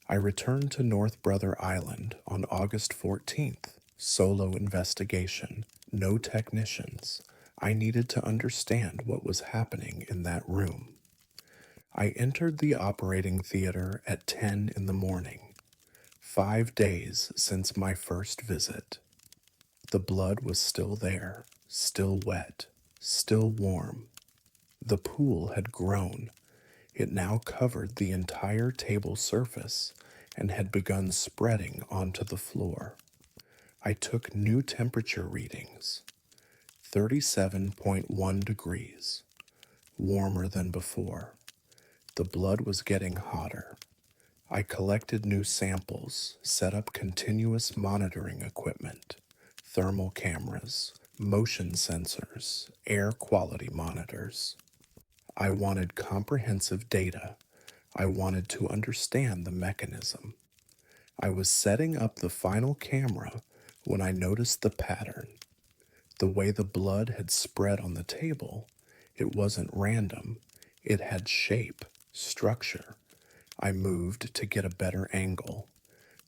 I returned to North Brother Island on August 14th, solo investigation, no technicians. I needed to understand what was happening in that room. I entered the operating theater at 10 in the morning. 5 days since my first visit. The blood was still there, still wet, still warm. The pool had grown. It now covered the entire table surface and had begun spreading onto the floor. I took new temperature readings. 37.1 degrees, warmer than before. The blood was getting hotter. I collected new samples, set up continuous monitoring equipment, thermal cameras, motion sensors, air quality monitors. I wanted comprehensive data. I wanted to understand the mechanism. I was setting up the final camera when I noticed the pattern. The way the blood had spread on the table, it wasn't random. It had shape, structure. I moved to get a better angle.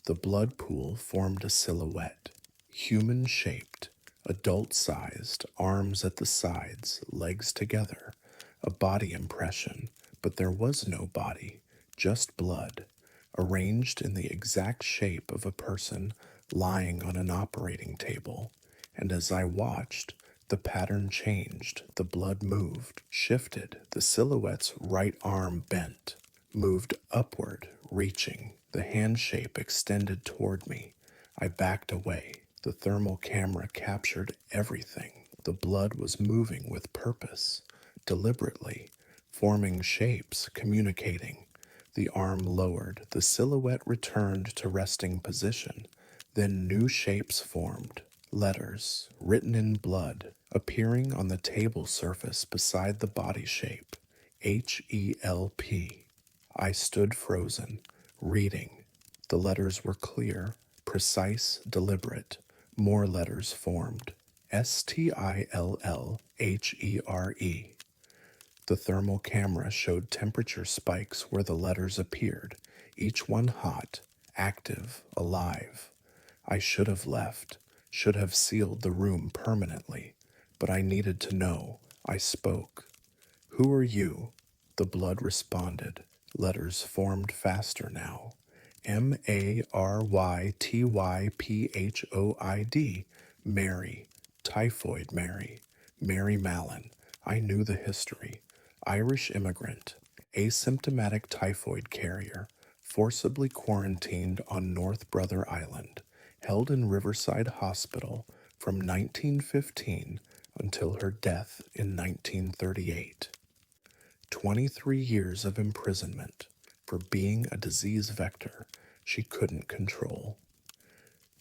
The blood pool formed a silhouette. human shaped, adult sized, arms at the sides, legs together, a body impression, but there was no body, just blood, arranged in the exact shape of a person lying on an operating table. And as I watched, the pattern changed, the blood moved, shifted, the silhouette's right arm bent, moved upward, reaching, the hand shape extended toward me. I backed away. The thermal camera captured everything. The blood was moving with purpose, deliberately, forming shapes, communicating. The arm lowered, the silhouette returned to resting position. Then new shapes formed, letters, written in blood, appearing on the table surface beside the body shape. HELP. I stood frozen, reading. The letters were clear, precise, deliberate. More letters formed. STILLHERE. The thermal camera showed temperature spikes where the letters appeared, each one hot, active, alive. I should have left, should have sealed the room permanently, but I needed to know. I spoke. Who are you? The blood responded. Letters formed faster now. MARYTYPHOID. Mary. Typhoid Mary. Mary Mallon. I knew the history. Irish immigrant. Asymptomatic typhoid carrier. Forcibly quarantined on North Brother Island. Held in Riverside Hospital from 1915 until her death in 1938. 23 years of imprisonment for being a disease vector she couldn't control.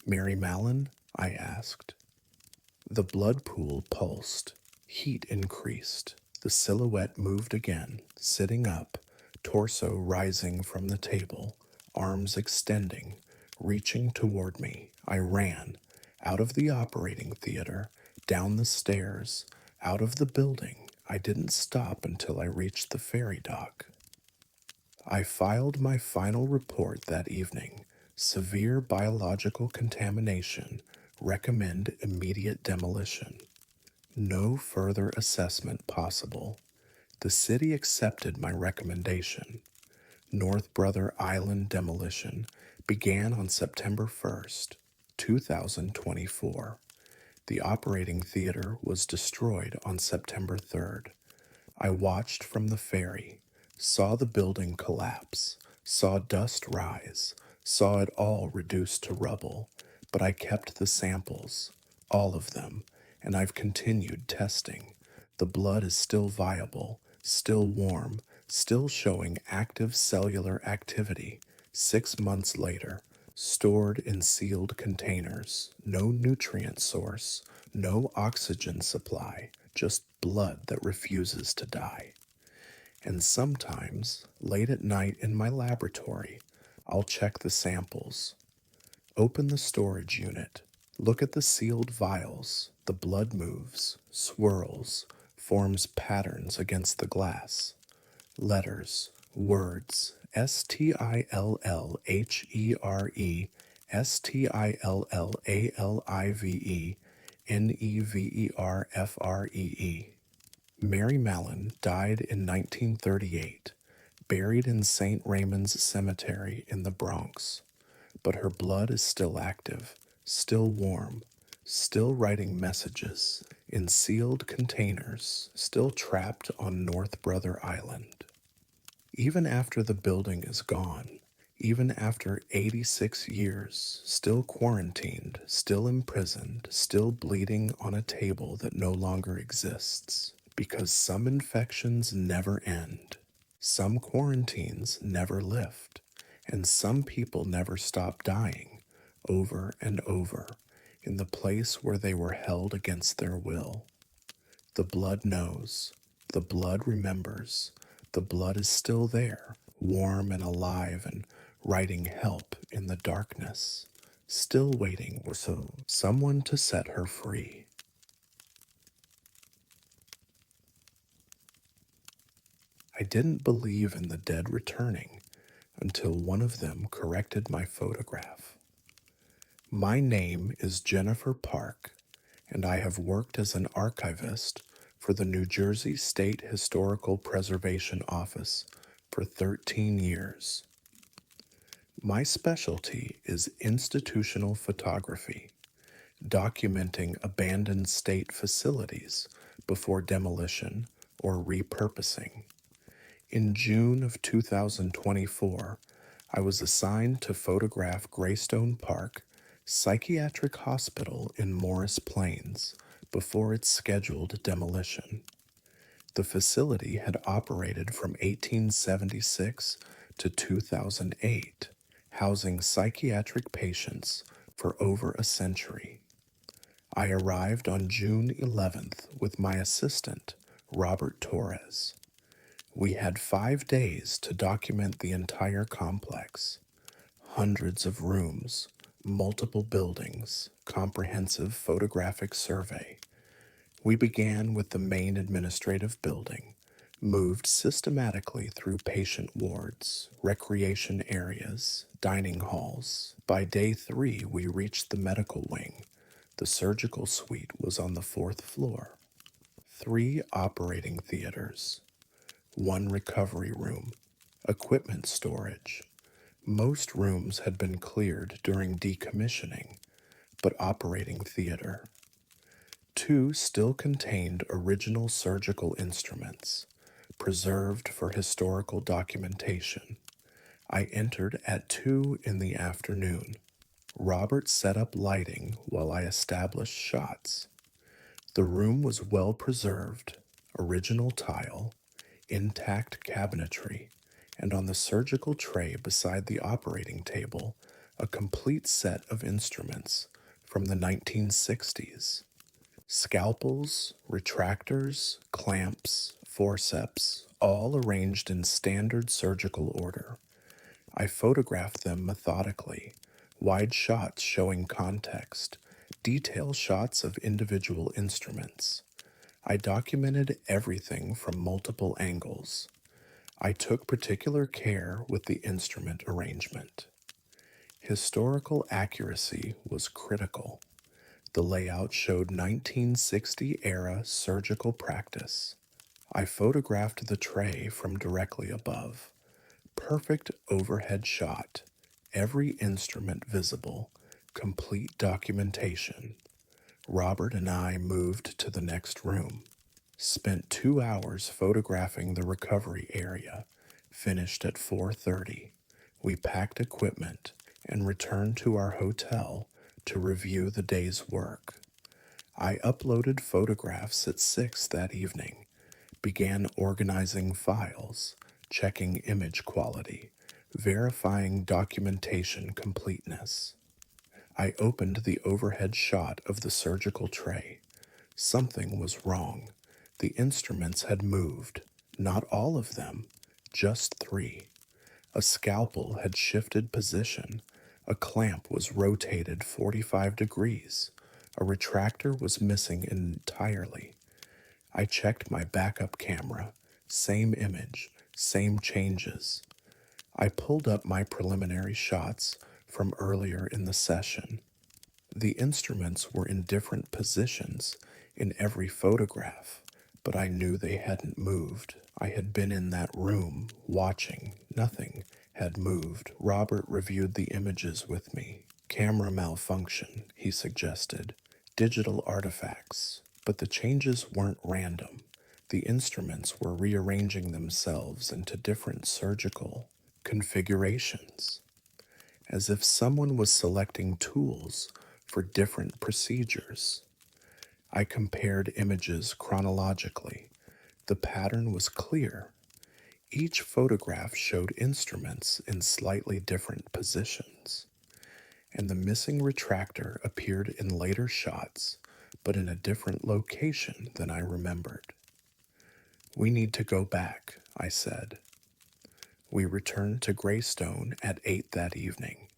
Mary Mallon? I asked. The blood pool pulsed. Heat increased. The silhouette moved again, sitting up, torso rising from the table, arms extending, reaching toward me. I ran, out of the operating theater, down the stairs, out of the building. I didn't stop until I reached the ferry dock. I filed my final report that evening. Severe biological contamination. Recommend immediate demolition. No further assessment possible. The city accepted my recommendation. North Brother Island demolition began on September 1st, 2024. The operating theater was destroyed on September 3rd. I watched from the ferry, saw the building collapse, saw dust rise, saw it all reduced to rubble, but I kept the samples, all of them, and I've continued testing. The blood is still viable, still warm, still showing active cellular activity. 6 months later, stored in sealed containers, no nutrient source, no oxygen supply, just blood that refuses to die. And sometimes, late at night in my laboratory, I'll check the samples. Open the storage unit. Look at the sealed vials. The blood moves, swirls, forms patterns against the glass. Letters, words, STILLHERE, STILLALIVE, NEVERFREE. Mary Mallon died in 1938, buried in St. Raymond's Cemetery in the Bronx. But her blood is still active, still warm, still writing messages in sealed containers, still trapped on North Brother Island. Even after the building is gone, even after 86 years, still quarantined, still imprisoned, still bleeding on a table that no longer exists, because some infections never end, some quarantines never lift, and some people never stop dying, over and over, in the place where they were held against their will. The blood knows, the blood remembers, the blood is still there, warm and alive and writing help in the darkness, still waiting for someone to set her free. I didn't believe in the dead returning until one of them corrected my photograph. My name is Jennifer Park, and I have worked as an archivist for the New Jersey State Historical Preservation Office for 13 years. My specialty is institutional photography, documenting abandoned state facilities before demolition or repurposing. In June of 2024, I was assigned to photograph Greystone Park Psychiatric Hospital in Morris Plains before its scheduled demolition. The facility had operated from 1876 to 2008, housing psychiatric patients for over a century. I arrived on June 11th with my assistant, Robert Torres. We had 5 days to document the entire complex. Hundreds of rooms, multiple buildings, comprehensive photographic survey. We began with the main administrative building, moved systematically through patient wards, recreation areas, dining halls. By day 3, we reached the medical wing. The surgical suite was on the 4th floor. 3 operating theaters, 1 recovery room, equipment storage. Most rooms had been cleared during decommissioning, but operating theater. 2 still contained original surgical instruments, preserved for historical documentation. I entered at 2 in the afternoon. Robert set up lighting while I established shots. The room was well preserved, original tile, intact cabinetry, and on the surgical tray beside the operating table, a complete set of instruments from the 1960s. Scalpels, retractors, clamps, forceps, all arranged in standard surgical order. I photographed them methodically, wide shots showing context, detail shots of individual instruments. I documented everything from multiple angles. I took particular care with the instrument arrangement. Historical accuracy was critical. The layout showed 1960-era surgical practice. I photographed the tray from directly above. Perfect overhead shot, every instrument visible, complete documentation. Robert and I moved to the next room. Spent 2 hours photographing the recovery area. Finished at 4:30. We packed equipment and returned to our hotel to review the day's work. I uploaded photographs at 6 that evening, began organizing files, checking image quality, verifying documentation completeness. I opened the overhead shot of the surgical tray. Something was wrong. The instruments had moved. Not all of them, just 3. A scalpel had shifted position. A clamp was rotated 45 degrees. A retractor was missing entirely. I checked my backup camera. Same image, same changes. I pulled up my preliminary shots from earlier in the session. The instruments were in different positions in every photograph, but I knew they hadn't moved. I had been in that room, watching. Nothing had moved. Robert reviewed the images with me. Camera malfunction, he suggested. Digital artifacts. But the changes weren't random. The instruments were rearranging themselves into different surgical configurations, as if someone was selecting tools for different procedures. I compared images chronologically. The pattern was clear. Each photograph showed instruments in slightly different positions, and the missing retractor appeared in later shots, but in a different location than I remembered. We need to go back, I said. We returned to Greystone at 8 that evening.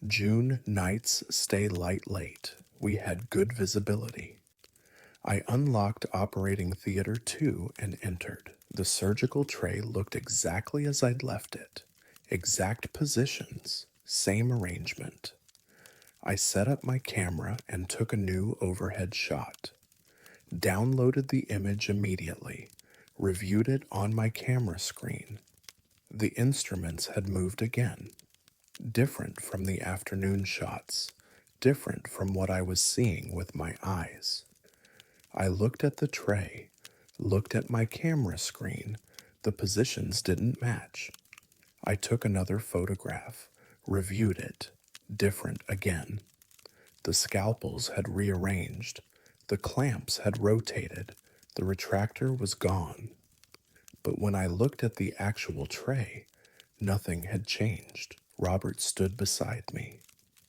June nights stay light late. We had good visibility. I unlocked Operating Theater 2 and entered. The surgical tray looked exactly as I'd left it. Exact positions, same arrangement. I set up my camera and took a new overhead shot. Downloaded the image immediately, reviewed it on my camera screen. The instruments had moved again, different from the afternoon shots, different from what I was seeing with my eyes. I looked at the tray, looked at my camera screen. The positions didn't match. I took another photograph, reviewed it, different again. The scalpels had rearranged, the clamps had rotated, the retractor was gone. But when I looked at the actual tray, nothing had changed. Robert stood beside me.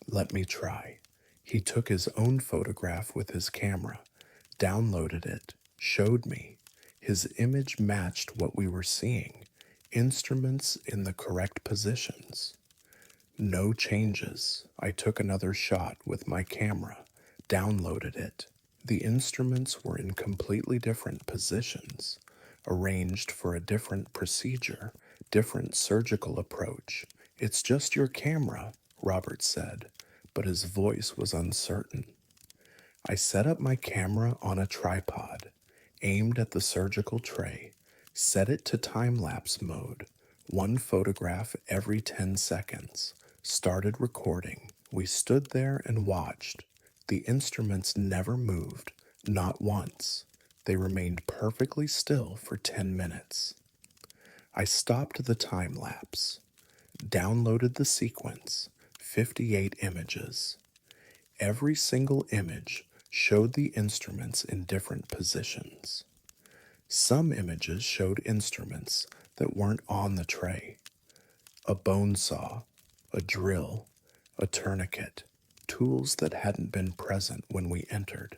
Let me try. He took his own photograph with his camera, downloaded it, showed me. His image matched what we were seeing, instruments in the correct positions. No changes. I took another shot with my camera, downloaded it. The instruments were in completely different positions, arranged for a different procedure, different surgical approach. It's just your camera, Robert said, but his voice was uncertain. I set up my camera on a tripod, aimed at the surgical tray, set it to time-lapse mode, one photograph every 10 seconds, started recording. We stood there and watched. The instruments never moved, not once. They remained perfectly still for 10 minutes. I stopped the time lapse, downloaded the sequence, 58 images. Every single image showed the instruments in different positions. Some images showed instruments that weren't on the tray: a bone saw, a drill, a tourniquet, tools that hadn't been present when we entered.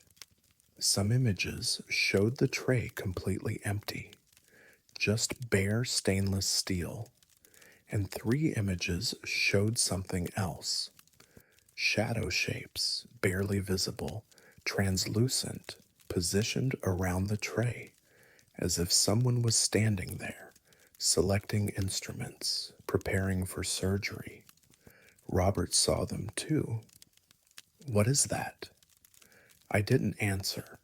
Some images showed the tray completely empty, just bare stainless steel, and 3 images showed something else: shadow shapes, barely visible, translucent, positioned around the tray, as if someone was standing there, selecting instruments, preparing for surgery. Robert saw them too. What is that? I didn't answer.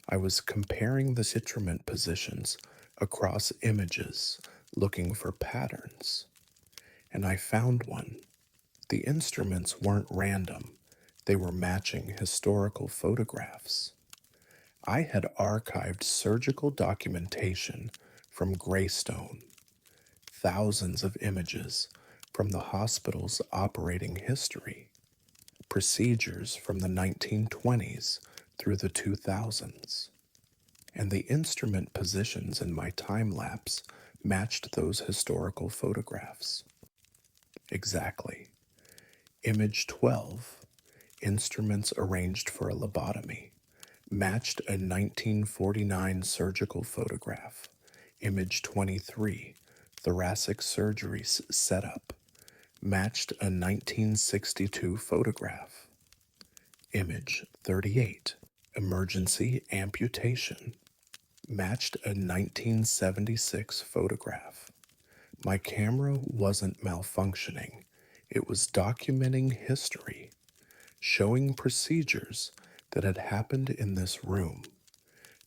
I was comparing the instrument positions across images, looking for patterns. And I found one. The instruments weren't random. They were matching historical photographs. I had archived surgical documentation from Greystone, thousands of images from the hospital's operating history, procedures from the 1920s through the 2000s, and the instrument positions in my time lapse matched those historical photographs. Exactly. Image 12, instruments arranged for a lobotomy, matched a 1949 surgical photograph. Image 23, thoracic surgery setup, matched a 1962 photograph. Image 38, emergency amputation, matched a 1976 photograph. My camera wasn't malfunctioning. It was documenting history, showing procedures that had happened in this room,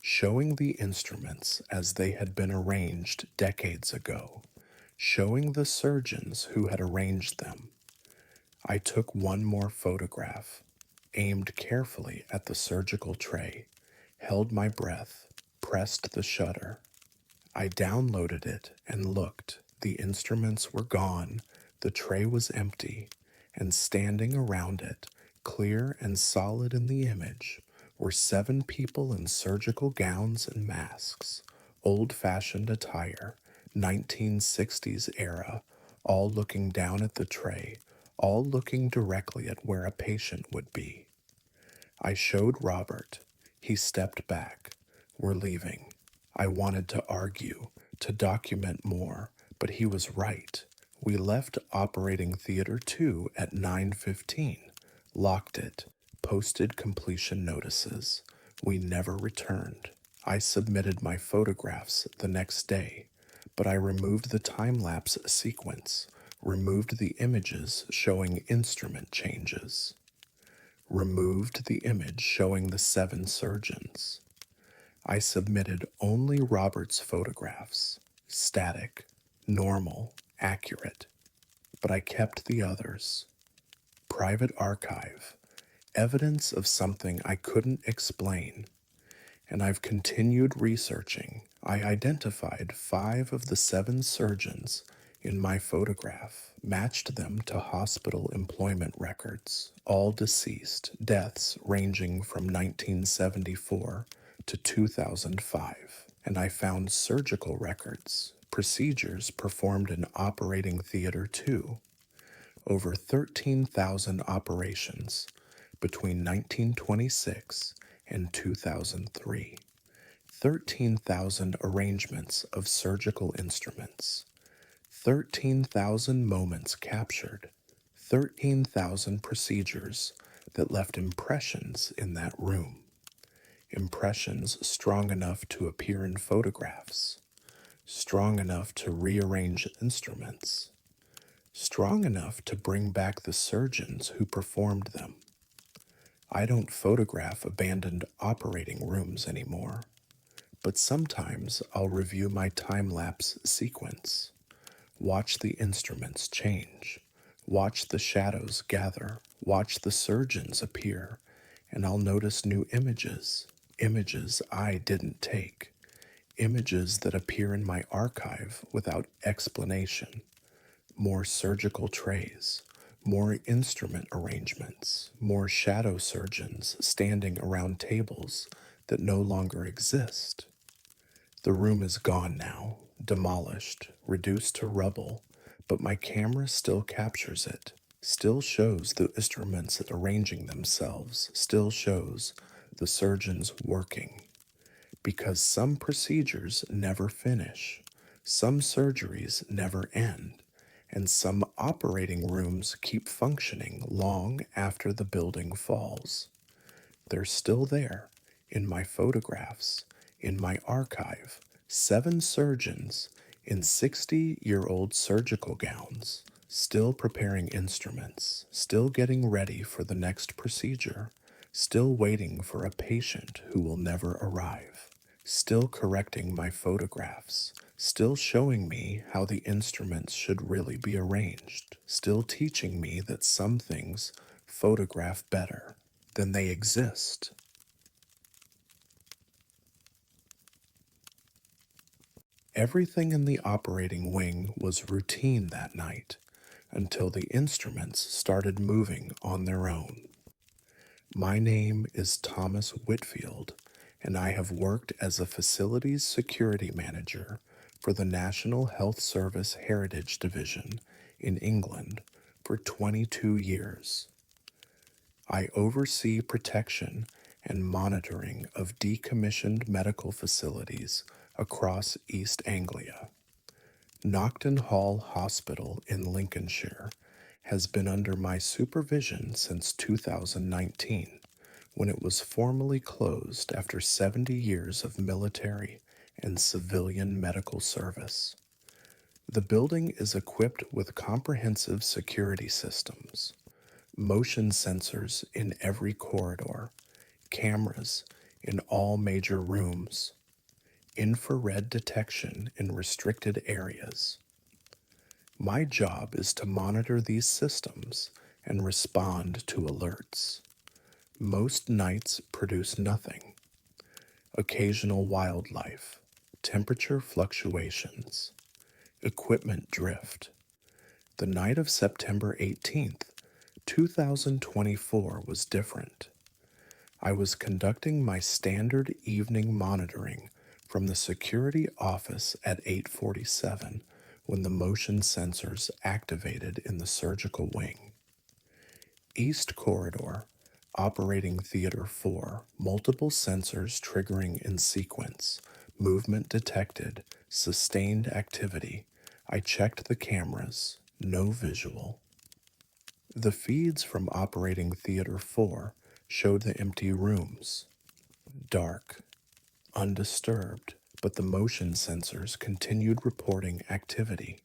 showing the instruments as they had been arranged decades ago, showing the surgeons who had arranged them. I took one more photograph, aimed carefully at the surgical tray, held my breath, pressed the shutter. I downloaded it and looked. The instruments were gone, the tray was empty, and standing around it, clear and solid in the image, were 7 people in surgical gowns and masks, old-fashioned attire, 1960s era, all looking down at the tray, all looking directly at where a patient would be. I showed Robert. He stepped back. We're leaving. I wanted to argue, to document more, but he was right. We left operating theater 2 at 9:15, locked it, posted completion notices. We never returned. I submitted my photographs the next day, but I removed the time-lapse sequence, removed the images showing instrument changes. removed the image showing the 7 surgeons. I submitted only Robert's photographs, static, normal, accurate, but I kept the others. Private archive, evidence of something I couldn't explain, and I've continued researching. I identified 5 of the 7 surgeons in my photograph, matched them to hospital employment records, all deceased, deaths ranging from 1974 to 2005. And I found surgical records, procedures performed in operating theater too, over 13,000 operations between 1926 and 2003, 13,000 arrangements of surgical instruments, 13,000 moments captured, 13,000 procedures that left impressions in that room, impressions strong enough to appear in photographs, strong enough to rearrange instruments, strong enough to bring back the surgeons who performed them. I don't photograph abandoned operating rooms anymore, but sometimes I'll review my time-lapse sequence, watch the instruments change, watch the shadows gather, watch the surgeons appear, and I'll notice new images, images I didn't take, images that appear in my archive without explanation. More surgical trays, more instrument arrangements, more shadow surgeons standing around tables that no longer exist. The room is gone now, demolished, reduced to rubble, but my camera still captures it, still shows the instruments arranging themselves, still shows the surgeons working. Because some procedures never finish, some surgeries never end, and some operating rooms keep functioning long after the building falls. They're still there, in my photographs, in my archive, 7 surgeons in 60-year-old surgical gowns, still preparing instruments, still getting ready for the next procedure, still waiting for a patient who will never arrive, still correcting my photographs, still showing me how the instruments should really be arranged, still teaching me that some things photograph better than they exist. Everything in the operating wing was routine that night until the instruments started moving on their own. My name is Thomas Whitfield, and I have worked as a facilities security manager for the National Health Service Heritage Division in England for 22 years. I oversee protection and monitoring of decommissioned medical facilities across East Anglia. Naughton Hall Hospital in Lincolnshire has been under my supervision since 2019, when it was formally closed after 70 years of military and civilian medical service. The building is equipped with comprehensive security systems, motion sensors in every corridor, cameras in all major rooms, infrared detection in restricted areas. My job is to monitor these systems and respond to alerts. Most nights produce nothing. Occasional wildlife, temperature fluctuations, equipment drift. The night of September 18th, 2024 was different. I was conducting my standard evening monitoring from the security office at 8:47 when the motion sensors activated in the surgical wing. East Corridor, Operating Theater 4, multiple sensors triggering in sequence, movement detected, sustained activity. I checked the cameras, no visual. The feeds from Operating Theater 4 showed the empty rooms, dark, undisturbed, but the motion sensors continued reporting activity.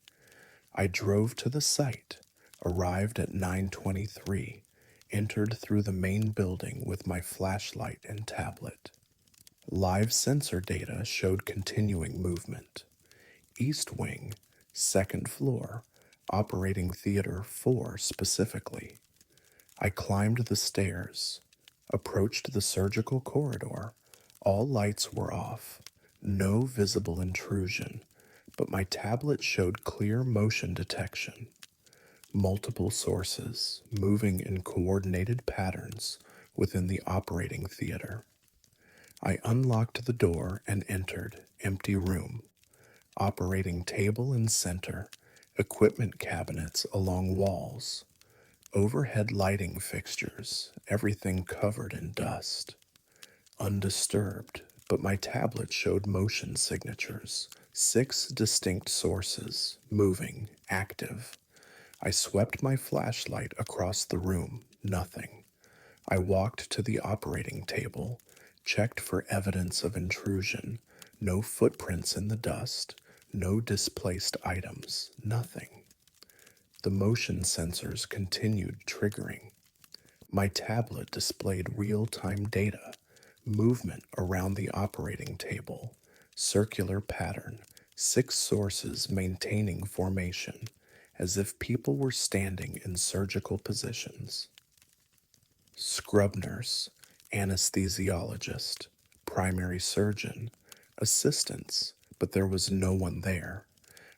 I drove to the site, arrived at 9:23, entered through the main building with my flashlight and tablet. Live sensor data showed continuing movement. East Wing, second floor, operating theater 4 specifically. I climbed the stairs, approached the surgical corridor. All lights were off, no visible intrusion, but my tablet showed clear motion detection. Multiple sources moving in coordinated patterns within the operating theater. I unlocked the door and entered. Empty room. Operating table in center. Equipment cabinets along walls. Overhead lighting fixtures. Everything covered in dust. Undisturbed, but my tablet showed motion signatures. 6 distinct sources. Moving. Active. I swept my flashlight across the room. Nothing. I walked to the operating table, checked for evidence of intrusion. No footprints in the dust, no displaced items, nothing. The motion sensors continued triggering. My tablet displayed real-time data, movement around the operating table, circular pattern, 6 sources maintaining formation, as if people were standing in surgical positions. Scrub nurse, anesthesiologist, primary surgeon, assistants, but there was no one there.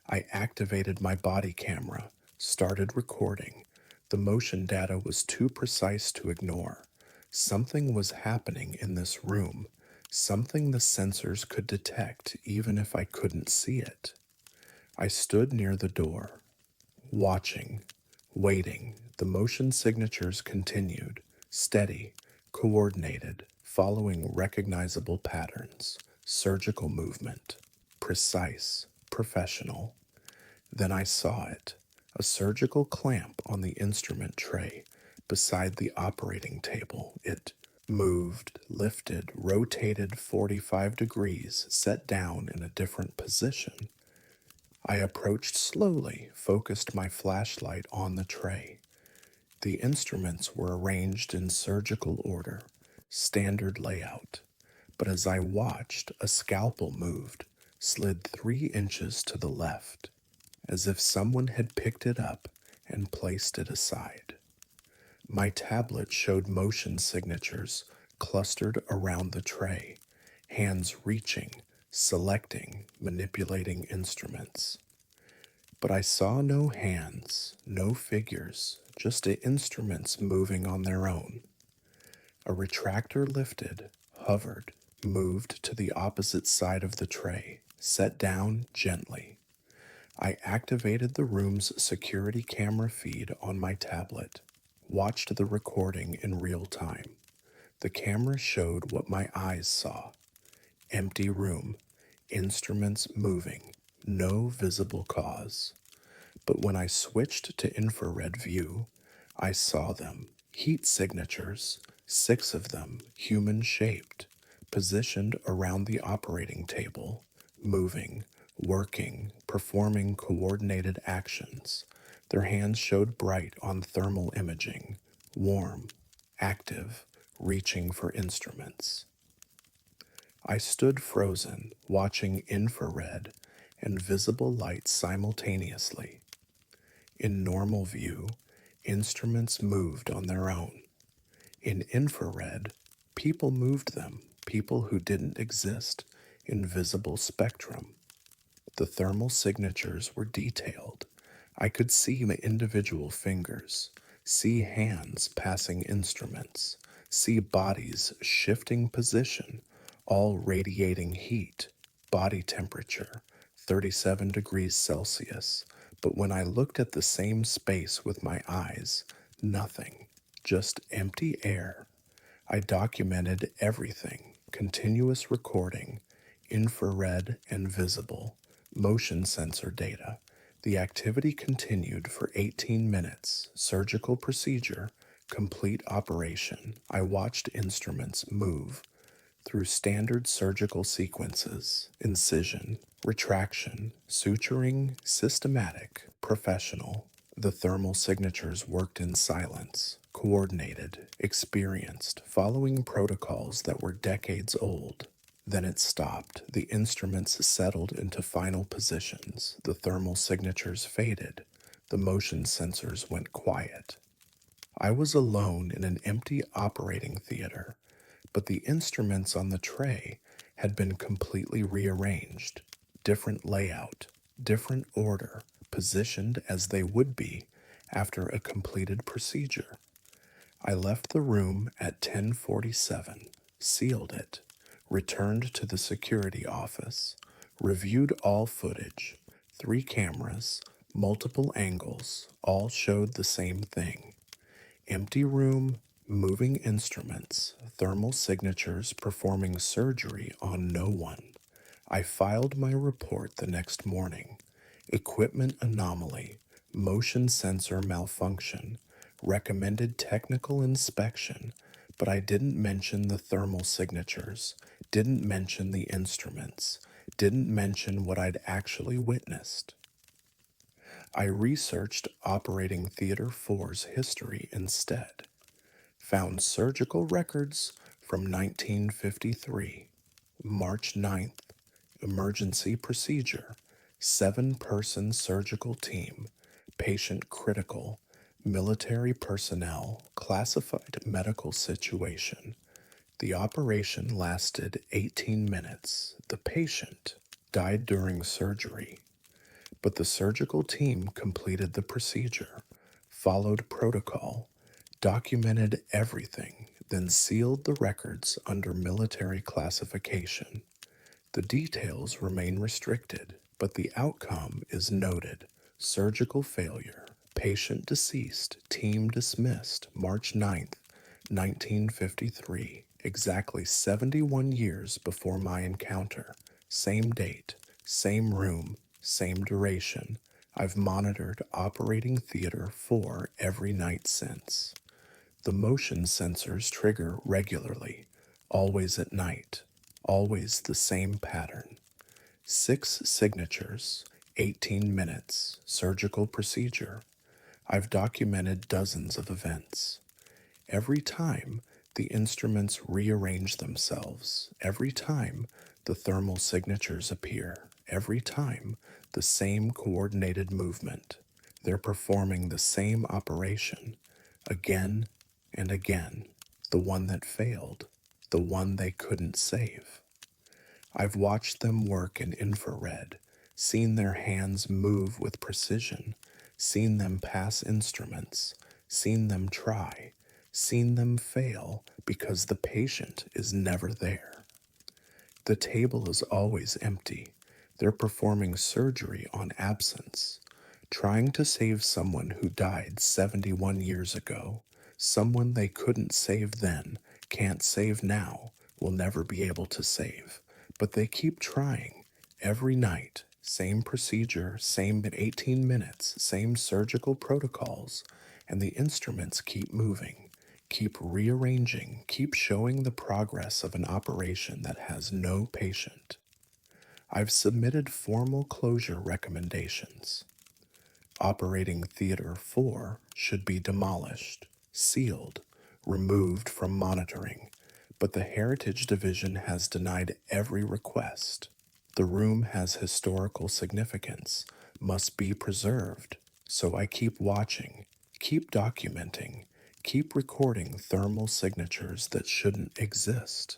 I activated my body camera, started recording. The motion data was too precise to ignore. Something was happening in this room, something the sensors could detect even if I couldn't see it. I stood near the door, watching, waiting. The motion signatures continued, steady, coordinated, following recognizable patterns, surgical movement, precise, professional. Then I saw it, a surgical clamp on the instrument tray beside the operating table. It moved, lifted, rotated 45 degrees, set down in a different position. I approached slowly, focused my flashlight on the tray. The instruments were arranged in surgical order, standard layout. But as I watched, a scalpel moved, slid 3 inches to the left, as if someone had picked it up and placed it aside. My tablet showed motion signatures clustered around the tray, hands reaching, selecting, manipulating instruments. But I saw no hands, no figures, just the instruments moving on their own. A retractor lifted, hovered, moved to the opposite side of the tray, set down gently. I activated the room's security camera feed on my tablet, watched the recording in real time. The camera showed what my eyes saw. Empty room, instruments moving, no visible cause. But when I switched to infrared view, I saw them. Heat signatures, 6 of them, human-shaped, positioned around the operating table, moving, working, performing coordinated actions. Their hands showed bright on thermal imaging, warm, active, reaching for instruments. I stood frozen, watching infrared and visible light simultaneously. In normal view, instruments moved on their own. In infrared, people moved them, people who didn't exist in visible spectrum. The thermal signatures were detailed. I could see my individual fingers, see hands passing instruments, see bodies shifting position, all radiating heat, body temperature, 37 degrees Celsius. But when I looked at the same space with my eyes, nothing, just empty air. I documented everything, continuous recording, infrared and visible, motion sensor data. The activity continued for 18 minutes, surgical procedure, complete operation. I watched instruments move through standard surgical sequences, incision, retraction, suturing, systematic, professional, The thermal signatures worked in silence, coordinated, experienced, following protocols that were decades old. Then it stopped. The instruments settled into final positions. The thermal signatures faded. The motion sensors went quiet. I was alone in an empty operating theater, but the instruments on the tray had been completely rearranged. Different layout, different order, positioned as they would be after a completed procedure. I left the room at 10:47, sealed it, returned to the security office, reviewed all footage. 3 cameras, multiple angles, all showed the same thing. Empty room, moving instruments, thermal signatures performing surgery on no one. I filed my report the next morning. Equipment anomaly, motion sensor malfunction, recommended technical inspection, but I didn't mention the thermal signatures, didn't mention the instruments, didn't mention what I'd actually witnessed. I researched Operating Theater 4's history instead. Found surgical records from 1953, March 9th, emergency procedure, 7-person surgical team, patient critical, military personnel, classified medical situation. The operation lasted 18 minutes. The patient died during surgery, but the surgical team completed the procedure, followed protocol, documented everything, then sealed the records under military classification. The details remain restricted, but the outcome is noted. Surgical failure, patient deceased, team dismissed, March 9th, 1953, exactly 71 years before my encounter. Same date, same room, same duration. I've monitored Operating Theater 4 every night since. The motion sensors trigger regularly, always at night, always the same pattern. 6 signatures, 18 minutes, surgical procedure. I've documented dozens of events. Every time the instruments rearrange themselves, every time the thermal signatures appear, every time the same coordinated movement. They're performing the same operation again and again. The one that failed, the one they couldn't save. I've watched them work in infrared, seen their hands move with precision, seen them pass instruments, seen them try, seen them fail because the patient is never there. The table is always empty. They're performing surgery on absence, trying to save someone who died 71 years ago, someone they couldn't save then, can't save now, will never be able to save. But they keep trying every night. Same procedure, same 18 minutes, same surgical protocols, and the instruments keep moving, keep rearranging, keep showing the progress of an operation that has no patient. I've submitted formal closure recommendations. Operating Theater 4 should be demolished, sealed, removed from monitoring, but the Heritage Division has denied every request. The room has historical significance, must be preserved, so I keep watching, keep documenting, keep recording thermal signatures that shouldn't exist.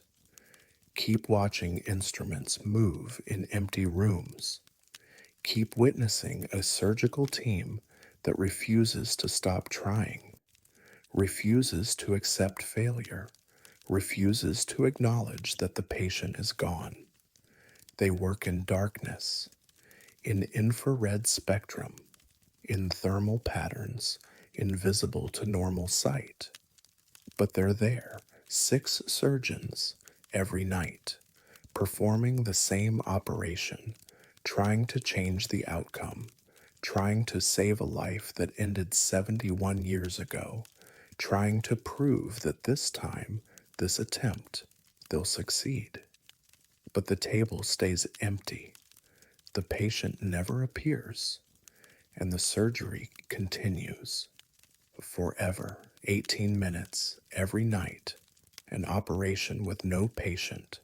Keep watching instruments move in empty rooms. Keep witnessing a surgical team that refuses to stop trying, refuses to accept failure, refuses to acknowledge that the patient is gone. They work in darkness, in infrared spectrum, in thermal patterns, invisible to normal sight. But they're there, 6 surgeons, every night, performing the same operation, trying to change the outcome, trying to save a life that ended 71 years ago, trying to prove that this time, this attempt, they'll succeed. But the table stays empty. The patient never appears. and the surgery continues forever. 18 minutes every night, an operation with no patient,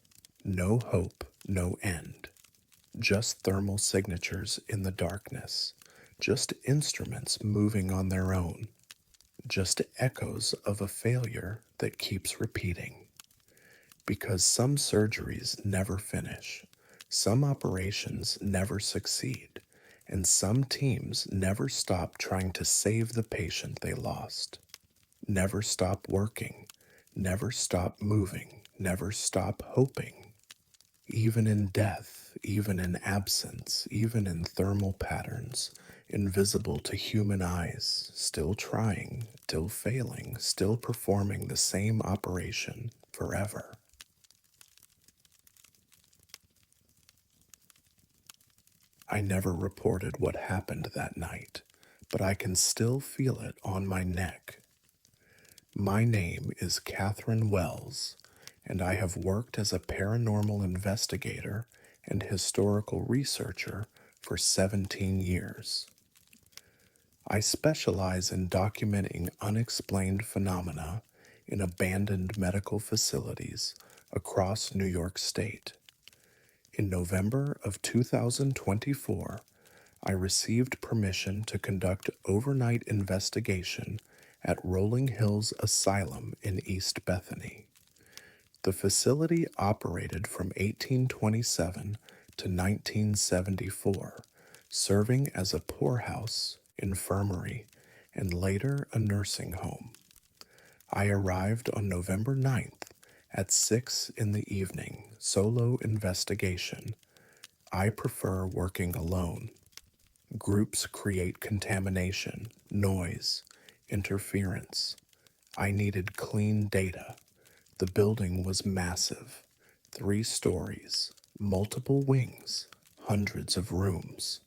no hope, no end. Just thermal signatures in the darkness, just instruments moving on their own, just echoes of a failure that keeps repeating. Because some surgeries never finish, some operations never succeed, and some teams never stop trying to save the patient they lost. Never stop working, never stop moving, never stop hoping. Even in death, even in absence, even in thermal patterns, invisible to human eyes, still trying, still failing, still performing the same operation forever. I never reported what happened that night, but I can still feel it on my neck. My name is Catherine Wells, and I have worked as a paranormal investigator and historical researcher for 17 years. I specialize in documenting unexplained phenomena in abandoned medical facilities across New York State. In November of 2024, I received permission to conduct overnight investigation at Rolling Hills Asylum in East Bethany. The facility operated from 1827 to 1974, serving as a poorhouse, infirmary, and later a nursing home. I arrived on November 9th at 6 in the evening, solo investigation. I prefer working alone. Groups create contamination, noise, interference. I needed clean data. The building was massive, 3 stories, multiple wings, hundreds of rooms.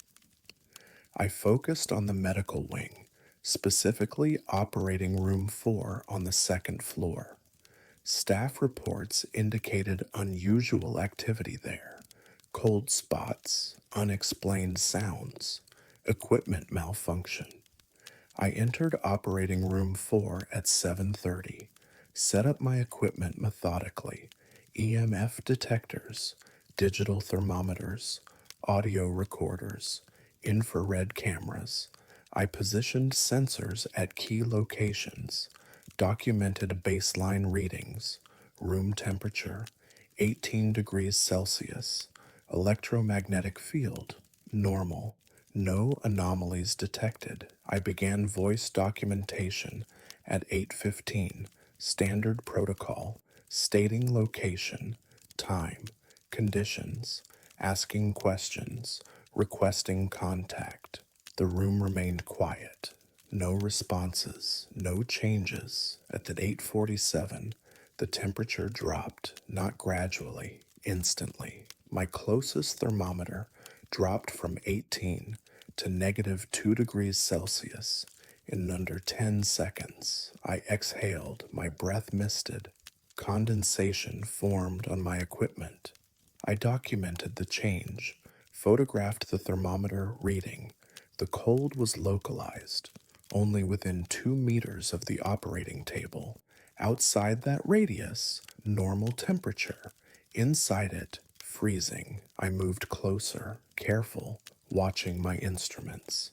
I focused on the medical wing, specifically operating room 4 on the second floor. Staff reports indicated unusual activity there, cold spots, unexplained sounds, equipment malfunction. I entered operating room 4 at 7:30, set up my equipment methodically, EMF detectors, digital thermometers, audio recorders, infrared cameras. I positioned sensors at key locations, documented baseline readings, room temperature, 18 degrees Celsius, electromagnetic field, normal, no anomalies detected. I began voice documentation at 8:15, standard protocol, stating location, time, conditions, asking questions, requesting contact. The room remained quiet. No responses, no changes. At 8:47, the temperature dropped, not gradually, instantly. My closest thermometer dropped from 18 to negative 2 degrees Celsius in under 10 seconds. I exhaled, my breath misted. Condensation formed on my equipment. I documented the change, photographed the thermometer reading. The cold was localized, only within 2 meters of the operating table. Outside that radius, normal temperature. Inside it, freezing. I moved closer, careful, watching my instruments.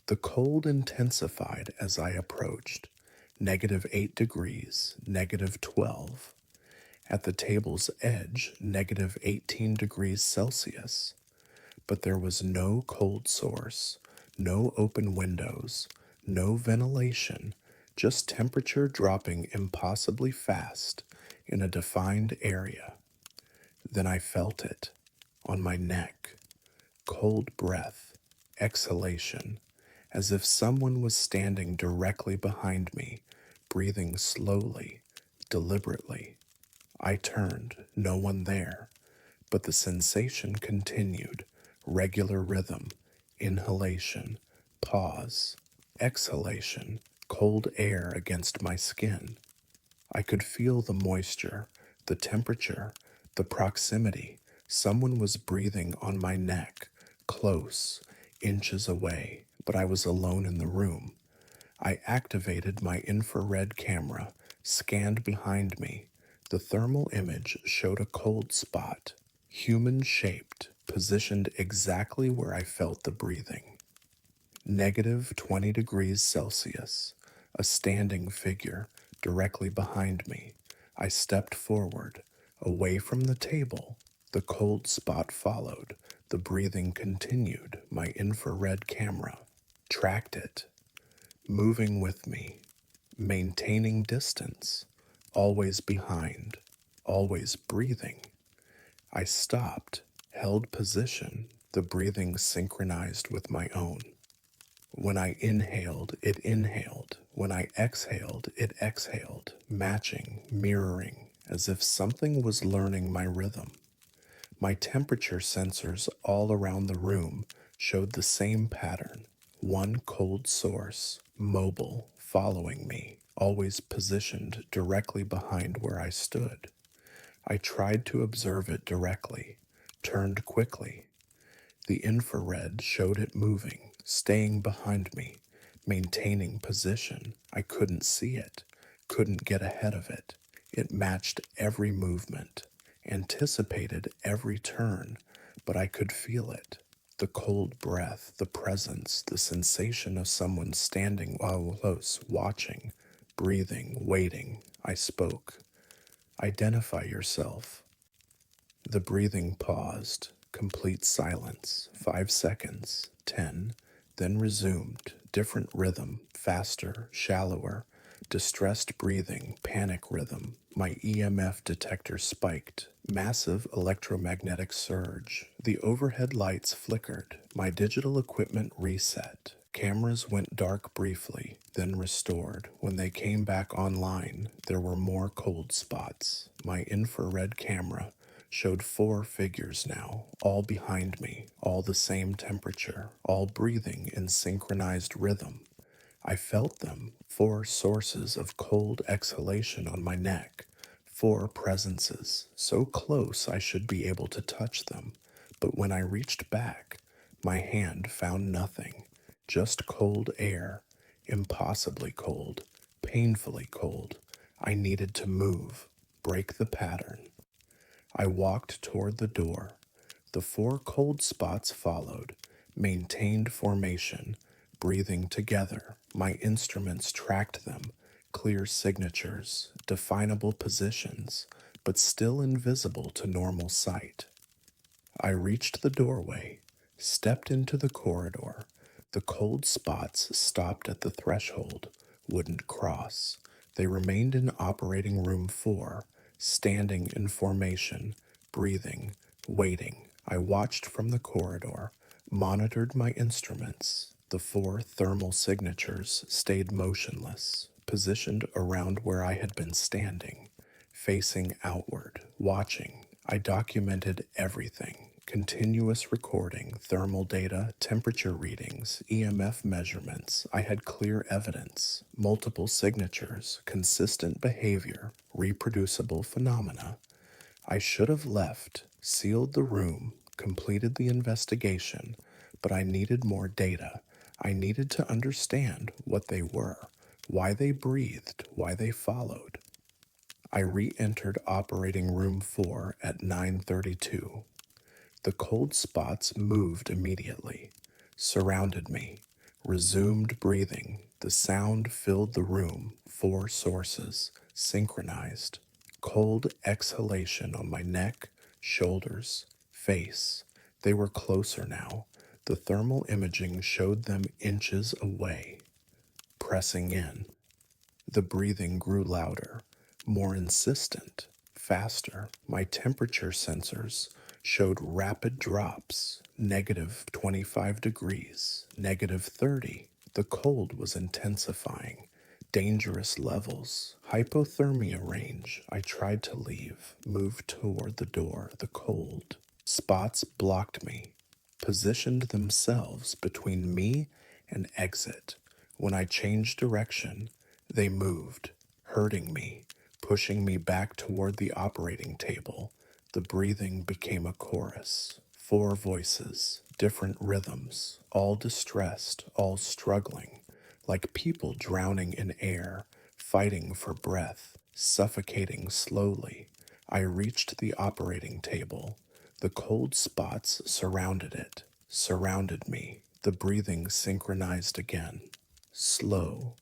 The cold intensified as I approached. Negative 8 degrees, negative 12. At the table's edge, negative 18 degrees Celsius. But there was no cold source, no open windows, no ventilation, just temperature dropping impossibly fast in a defined area. Then I felt it on my neck, cold breath, exhalation, as if someone was standing directly behind me, breathing slowly, deliberately. I turned, no one there, but the sensation continued, regular rhythm, inhalation, pause, exhalation, cold air against my skin. I could feel the moisture, the temperature, the proximity. Someone was breathing on my neck, close, inches away, but I was alone in the room. I activated my infrared camera, scanned behind me. The thermal image showed a cold spot, human-shaped, positioned exactly where I felt the breathing. Negative 20 degrees Celsius, a standing figure directly behind me. I stepped forward, away from the table. The cold spot followed. The breathing continued. My infrared camera tracked it, moving with me, maintaining distance, always behind, always breathing. I stopped, held position, the breathing synchronized with my own. When I inhaled, it inhaled. When I exhaled, it exhaled, matching, mirroring, as if something was learning my rhythm. My temperature sensors all around the room showed the same pattern. One cold source, mobile, following me, always positioned directly behind where I stood. I tried to observe it directly, turned quickly. The infrared showed it moving, staying behind me, maintaining position. I couldn't see it, couldn't get ahead of it. It matched every movement, anticipated every turn, but I could feel it. The cold breath, the presence, the sensation of someone standing while close, watching, breathing, waiting. I spoke. Identify yourself. The breathing paused, complete silence, 5 seconds, 10, then resumed, different rhythm, faster, shallower, distressed breathing, panic rhythm. My EMF detector spiked, massive electromagnetic surge. The overhead lights flickered, my digital equipment reset. Cameras went dark briefly, then restored. When they came back online, there were more cold spots. My infrared camera showed 4 figures now, all behind me, all the same temperature, all breathing in synchronized rhythm. I felt them, 4 sources of cold exhalation on my neck, 4 presences, so close I should be able to touch them. But when I reached back, my hand found nothing, just cold air, impossibly cold, painfully cold. I needed to move, break the pattern. I walked toward the door. The 4 cold spots followed, maintained formation, breathing together. My instruments tracked them, clear signatures, definable positions, but still invisible to normal sight. I reached the doorway, stepped into the corridor. The cold spots stopped at the threshold, wouldn't cross. They remained in operating room 4, standing in formation, breathing, waiting. I watched from the corridor, monitored my instruments. The 4 thermal signatures stayed motionless, positioned around where I had been standing, facing outward, watching. I documented everything. Continuous recording, thermal data, temperature readings, EMF measurements. I had clear evidence, multiple signatures, consistent behavior, reproducible phenomena. I should have left, sealed the room, completed the investigation, but I needed more data. I needed to understand what they were, why they breathed, why they followed. I re-entered operating room 4 at 9:32. The cold spots moved immediately, surrounded me, resumed breathing. The sound filled the room, 4 sources, synchronized. Cold exhalation on my neck, shoulders, face. They were closer now. The thermal imaging showed them inches away, pressing in. The breathing grew louder, more insistent, faster. My temperature sensors showed rapid drops, negative 25 degrees, negative 30. The cold was intensifying. Dangerous levels, hypothermia range. I tried to leave, moved toward the door. The cold spots blocked me, positioned themselves between me and exit. When I changed direction, they moved, hurting me, pushing me back toward the operating table. The breathing became a chorus. 4 voices, different rhythms, all distressed, all struggling, like people drowning in air, fighting for breath, suffocating slowly. I reached the operating table. The cold spots surrounded it, surrounded me. The breathing synchronized again. Slow,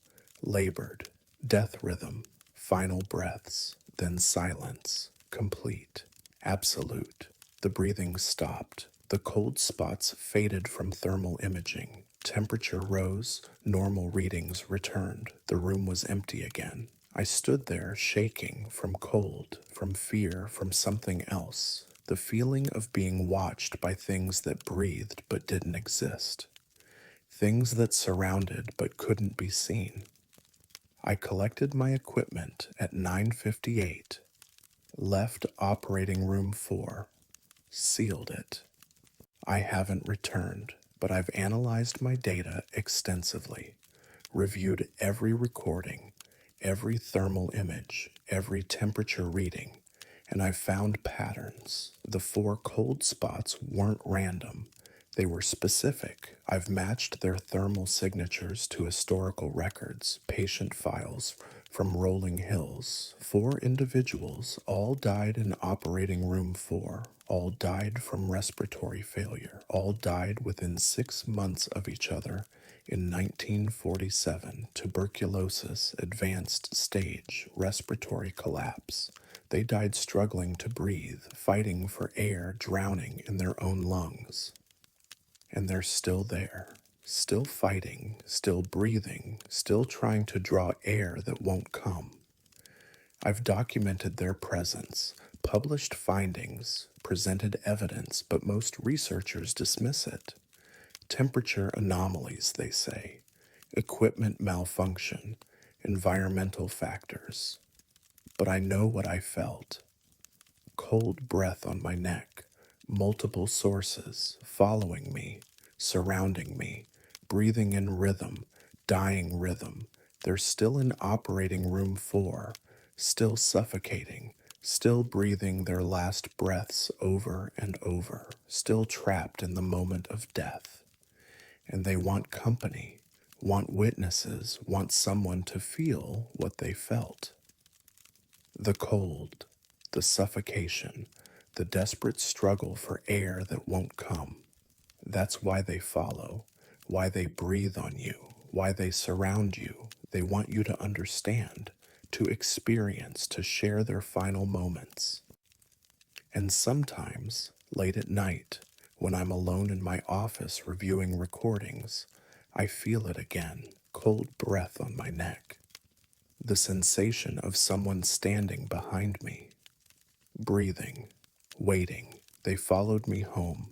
labored, death rhythm, final breaths, then silence, complete, absolute. The breathing stopped. The cold spots faded from thermal imaging. Temperature rose, normal readings returned. The room was empty again. I stood there shaking from cold, from fear, from something else. The feeling of being watched by things that breathed but didn't exist. Things that surrounded but couldn't be seen. I collected my equipment at 9:58, left operating room 4, sealed it. I haven't returned, but I've analyzed my data extensively, reviewed every recording, every thermal image, every temperature reading, and I've found patterns. The 4 cold spots weren't random. They were specific. I've matched their thermal signatures to historical records, patient files from rolling hills. 4 individuals all died in operating room 4, all died from respiratory failure, all died within 6 months of each other in 1947, tuberculosis, advanced stage, respiratory collapse. They died struggling to breathe, fighting for air, drowning in their own lungs. And they're still there, still fighting, still breathing, still trying to draw air that won't come. I've documented their presence, published findings, presented evidence, but most researchers dismiss it. Temperature anomalies, they say, equipment malfunction, environmental factors. But I know what I felt. Cold breath on my neck, multiple sources following me, surrounding me, breathing in rhythm, dying rhythm. They're still in operating room 4, still suffocating, still breathing their last breaths over and over, still trapped in the moment of death. And they want company, want witnesses, want someone to feel what they felt. The cold, the suffocation, the desperate struggle for air that won't come. That's why they follow, why they breathe on you, why they surround you. They want you to understand, to experience, to share their final moments. And sometimes, late at night, when I'm alone in my office reviewing recordings, I feel it again, cold breath on my neck. The sensation of someone standing behind me, breathing, waiting. They followed me home.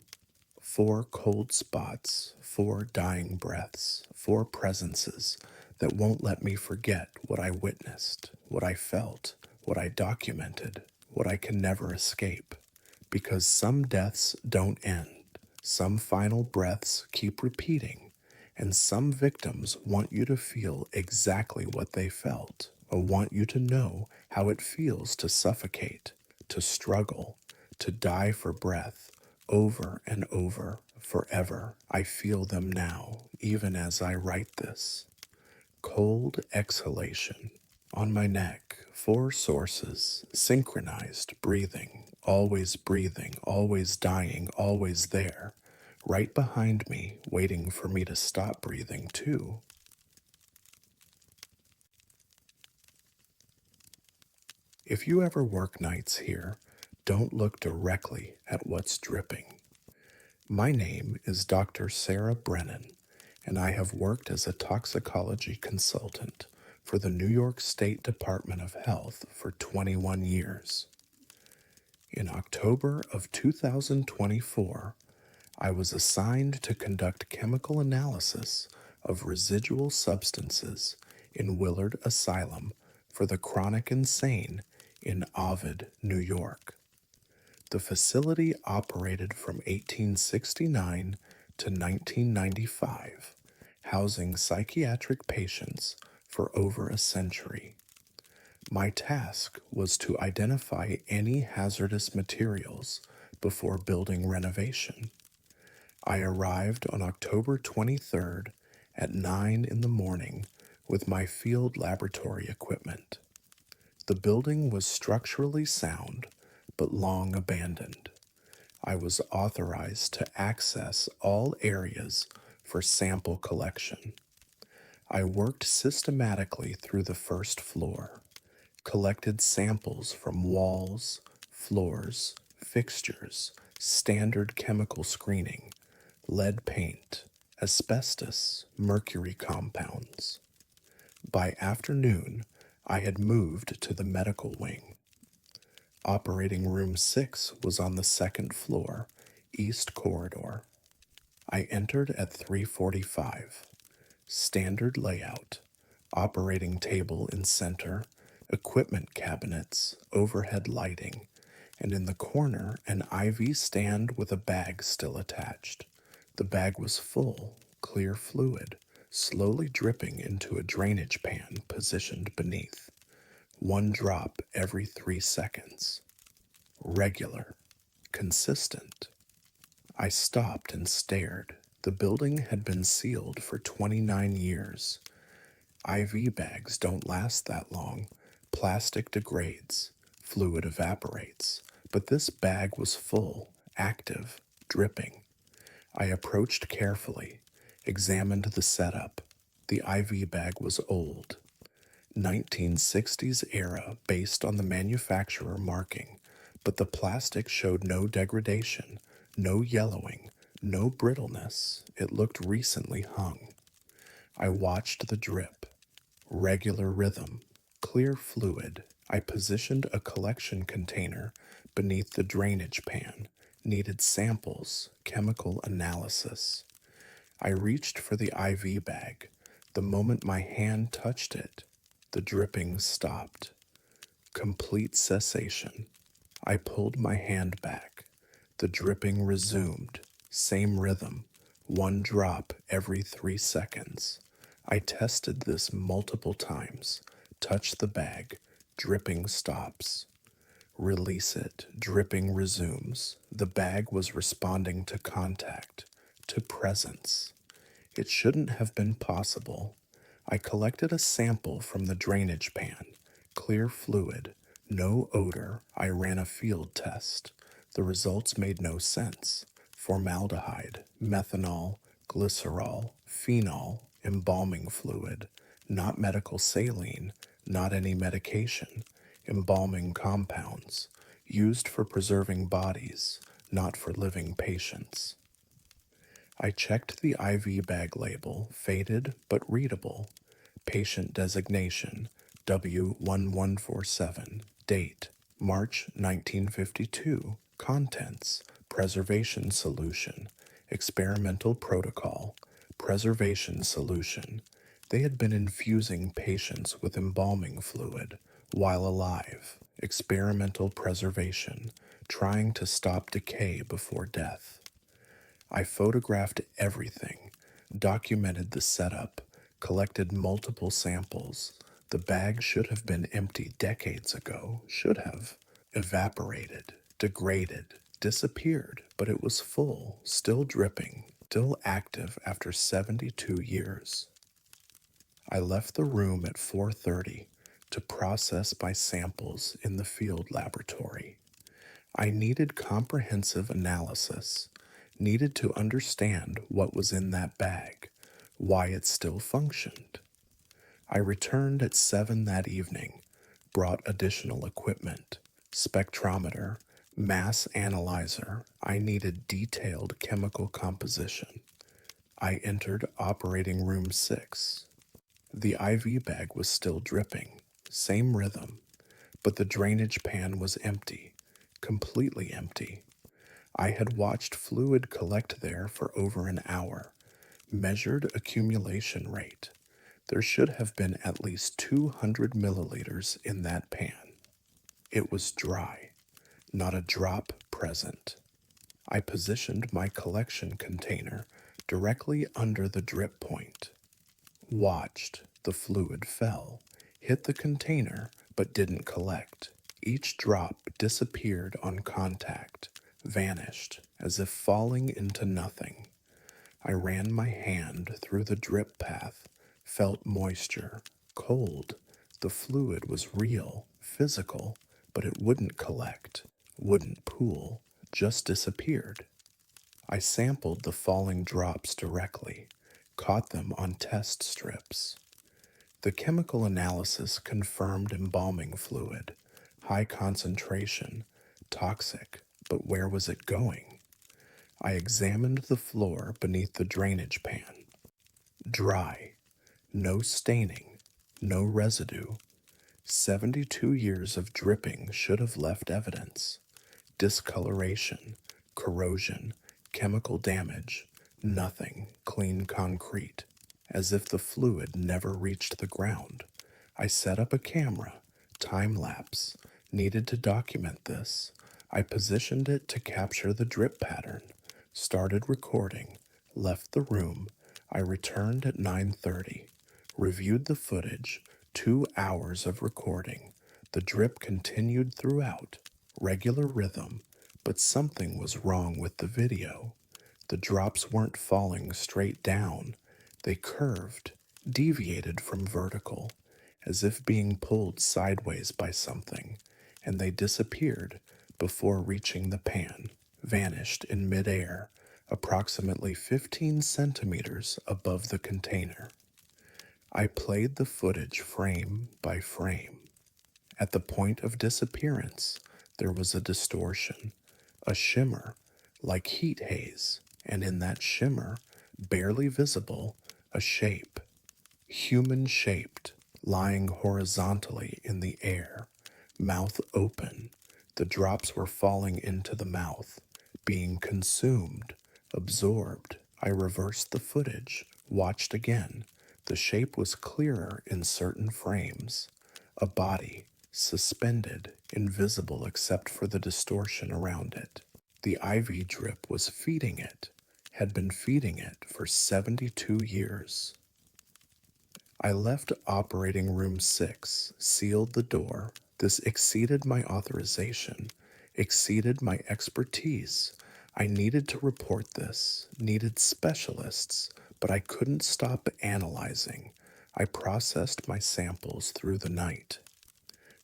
4 cold spots, 4 dying breaths, 4 presences that won't let me forget what I witnessed, what I felt, what I documented, what I can never escape. Because some deaths don't end, some final breaths keep repeating, and some victims want you to feel exactly what they felt, or want you to know how it feels to suffocate, to struggle, to die for breath, over and over, forever. I feel them now, even as I write this. Cold exhalation. On my neck, 4 sources, synchronized breathing, always dying, always there. Right behind me, waiting for me to stop breathing too. If you ever work nights here, don't look directly at what's dripping. My name is Dr. Sarah Brennan, and I have worked as a toxicology consultant for the New York State Department of Health for 21 years. In October of 2024, I was assigned to conduct chemical analysis of residual substances in Willard Asylum for the chronic insane in Ovid, New York. The facility operated from 1869 to 1995, housing psychiatric patients for over a century. My task was to identify any hazardous materials before building renovation. I arrived on October 23rd at 9 in the morning with my field laboratory equipment. The building was structurally sound, but long abandoned. I was authorized to access all areas for sample collection. I worked systematically through the first floor, collected samples from walls, floors, fixtures, standard chemical screening, lead paint, asbestos, mercury compounds. By afternoon, I had moved to the medical wing. Operating room 6 was on the second floor, east corridor. I entered at 3:45. Standard layout, operating table in center, equipment cabinets, overhead lighting, and in the corner an IV stand with a bag still attached. The bag was full, clear fluid, slowly dripping into a drainage pan positioned beneath. One drop every 3 seconds. Regular, consistent. I stopped and stared. The building had been sealed for 29 years. IV bags don't last that long. Plastic degrades, fluid evaporates. But this bag was full, active, dripping. I approached carefully, examined the setup. The IV bag was old, 1960s era based on the manufacturer marking, but the plastic showed no degradation, no yellowing, no brittleness. It looked recently hung. I watched the drip. Regular rhythm, clear fluid. I positioned a collection container beneath the drainage pan, needed samples, chemical analysis. I reached for the IV bag. The moment my hand touched it, the dripping stopped. Complete cessation. I pulled my hand back. The dripping resumed. Same rhythm. One drop every 3 seconds. I tested this multiple times. Touch the bag. Dripping stops. Release it. Dripping resumes. The bag was responding to contact, to presence. It shouldn't have been possible. I collected a sample from the drainage pan. Clear fluid, no odor. I ran a field test. The results made no sense. Formaldehyde, methanol, glycerol, phenol, embalming fluid, not medical saline, not any medication, embalming compounds, used for preserving bodies, not for living patients. I checked the IV bag label, faded but readable. Patient designation, W1147. Date, March 1952. Contents, preservation solution. Experimental protocol, preservation solution. They had been infusing patients with embalming fluid while alive. Experimental preservation, trying to stop decay before death. I photographed everything, documented the setup, collected multiple samples. The bag should have been empty decades ago, should have. Evaporated, degraded, disappeared, but it was full, still dripping, still active after 72 years. I left the room at 4:30 to process my samples in the field laboratory. I needed comprehensive analysis, needed to understand what was in that bag, why it still functioned. I returned at 7 that evening, brought additional equipment, spectrometer, mass analyzer. I needed detailed chemical composition. I entered operating room 6. The IV bag was still dripping, same rhythm, but the drainage pan was empty, completely empty. I had watched fluid collect there for over an hour, measured accumulation rate. There should have been at least 200 milliliters in that pan. It was dry, not a drop present. I positioned my collection container directly under the drip point. Watched. The fluid fell, hit the container, but didn't collect. Each drop disappeared on contact, vanished as if falling into nothing. I ran my hand through the drip path, felt moisture, cold. The fluid was real, physical, but it wouldn't collect, wouldn't pool, just disappeared. I sampled the falling drops directly, caught them on test strips. The chemical analysis confirmed embalming fluid, high concentration, toxic, but where was it going? I examined the floor beneath the drainage pan. Dry, no staining, no residue. 72 years of dripping should have left evidence. Discoloration, corrosion, chemical damage, nothing, clean concrete, as if the fluid never reached the ground. I set up a camera, time lapse, needed to document this. I positioned it to capture the drip pattern, started recording, left the room. I returned at 9:30, reviewed the footage, 2 hours of recording. The drip continued throughout, regular rhythm, but something was wrong with the video. The drops weren't falling straight down, they curved, deviated from vertical, as if being pulled sideways by something, and they disappeared before reaching the pan, vanished in midair, approximately 15 centimeters above the container. I played the footage frame by frame. At the point of disappearance, there was a distortion, a shimmer, like heat haze, and in that shimmer, barely visible, a shape, human shaped, lying horizontally in the air, mouth open. The drops were falling into the mouth, being consumed, absorbed. I reversed the footage, watched again. The shape was clearer in certain frames. A body, suspended, invisible except for the distortion around it. The IV drip was feeding it, had been feeding it for 72 years. I left operating room 6, sealed the door. This exceeded my authorization, exceeded my expertise. I needed to report this, needed specialists, but I couldn't stop analyzing. I processed my samples through the night.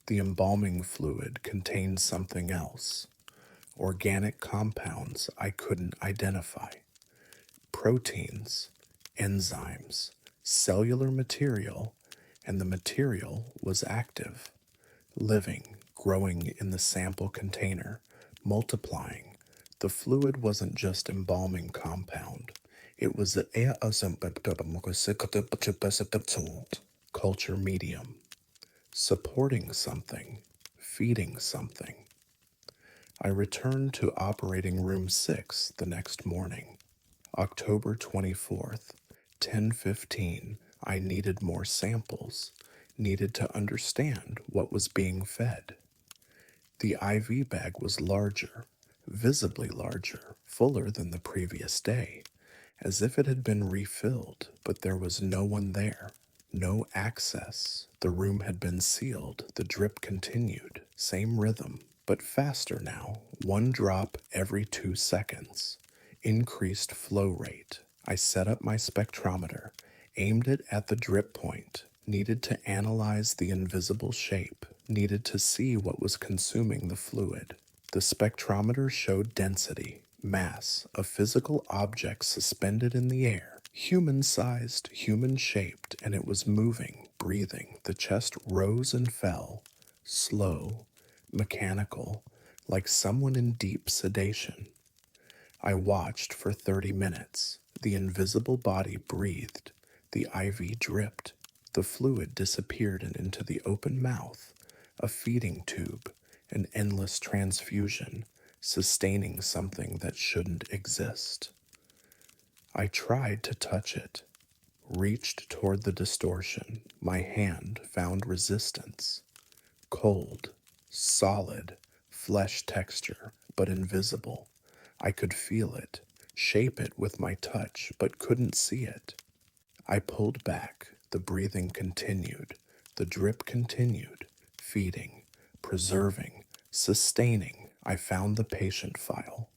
The embalming fluid contained something else. Organic compounds I couldn't identify. Proteins, enzymes, cellular material, and the material was active, living, growing in the sample container, multiplying. The fluid wasn't just embalming compound. It was the culture medium, supporting something, feeding something. I returned to operating room 6 the next morning. October 24th, 10:15. I needed more samples, needed to understand what was being fed. The IV bag was larger, visibly larger, fuller than the previous day, as if it had been refilled, but there was no one there, no access. The room had been sealed, the drip continued, same rhythm, but faster now, 1 drop every 2 seconds. Increased flow rate. I set up my spectrometer, aimed it at the drip point, needed to analyze the invisible shape, needed to see what was consuming the fluid. The spectrometer showed density, mass, a physical object suspended in the air, human-sized, human-shaped, and it was moving, breathing. The chest rose and fell, slow, mechanical, like someone in deep sedation. I watched for 30 minutes. The invisible body breathed. The IV dripped. The fluid disappeared and into the open mouth, a feeding tube, an endless transfusion, sustaining something that shouldn't exist. I tried to touch it, reached toward the distortion. My hand found resistance. Cold, solid, flesh texture, but invisible. I could feel it, shape it with my touch, but couldn't see it. I pulled back. The breathing continued. The drip continued, feeding, preserving, sustaining. I found the patient file.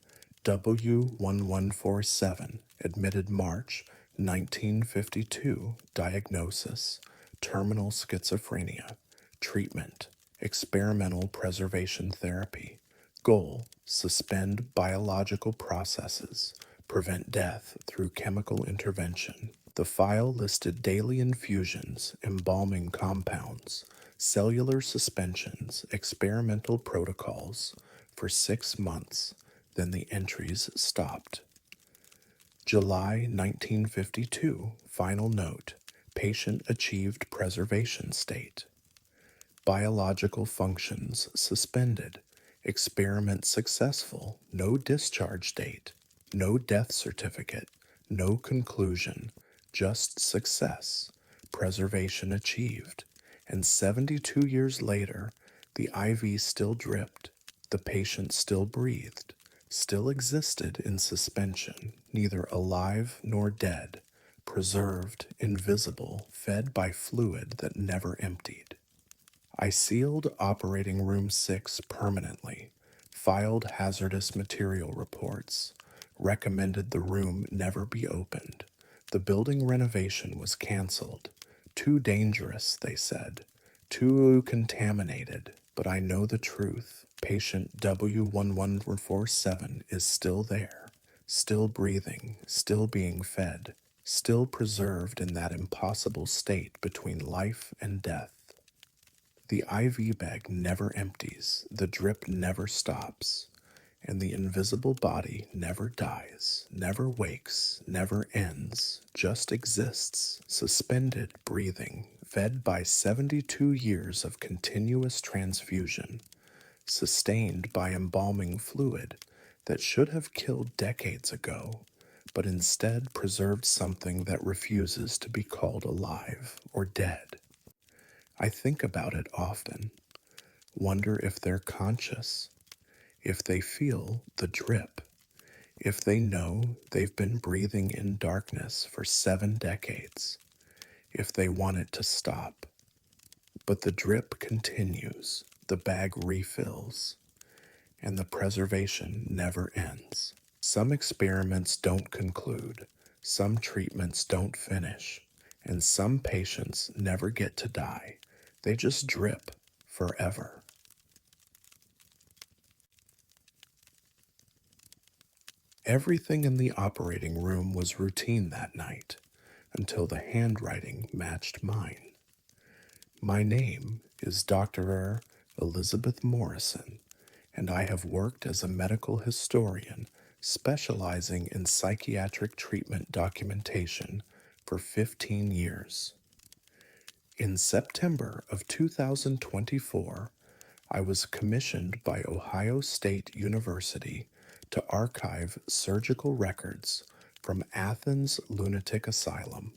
W1147, admitted March 1952, diagnosis, terminal schizophrenia, treatment, experimental preservation therapy, goal, suspend biological processes, prevent death through chemical intervention. The file listed daily infusions, embalming compounds, cellular suspensions, experimental protocols for 6 months. Then the entries stopped. July 1952, final note. Patient achieved preservation state. Biological functions suspended. Experiment successful. No discharge date. No death certificate. No conclusion. Just success. Preservation achieved. And 72 years later, the IV still dripped. The patient still breathed. Still existed in suspension, neither alive nor dead. Preserved, invisible, fed by fluid that never emptied. I sealed Operating Room 6 permanently, filed hazardous material reports, recommended the room never be opened. The building renovation was canceled. Too dangerous, they said. Too contaminated. But I know the truth. Patient W1147 is still there, still breathing, still being fed, still preserved in that impossible state between life and death. The IV bag never empties, the drip never stops, and the invisible body never dies, never wakes, never ends, just exists, suspended, breathing, fed by 72 years of continuous transfusion, sustained by embalming fluid that should have killed decades ago, but instead preserved something that refuses to be called alive or dead. I think about it often, wonder if they're conscious, if they feel the drip, if they know they've been breathing in darkness for 7 decades, if they want it to stop. But the drip continues, the bag refills, and the preservation never ends. Some experiments don't conclude, some treatments don't finish, and some patients never get to die. They just drip forever. Everything in the operating room was routine that night, until the handwriting matched mine. My name is Dr. Elizabeth Morrison, and I have worked as a medical historian specializing in psychiatric treatment documentation for 15 years. In September of 2024, I was commissioned by Ohio State University to archive surgical records from Athens Lunatic Asylum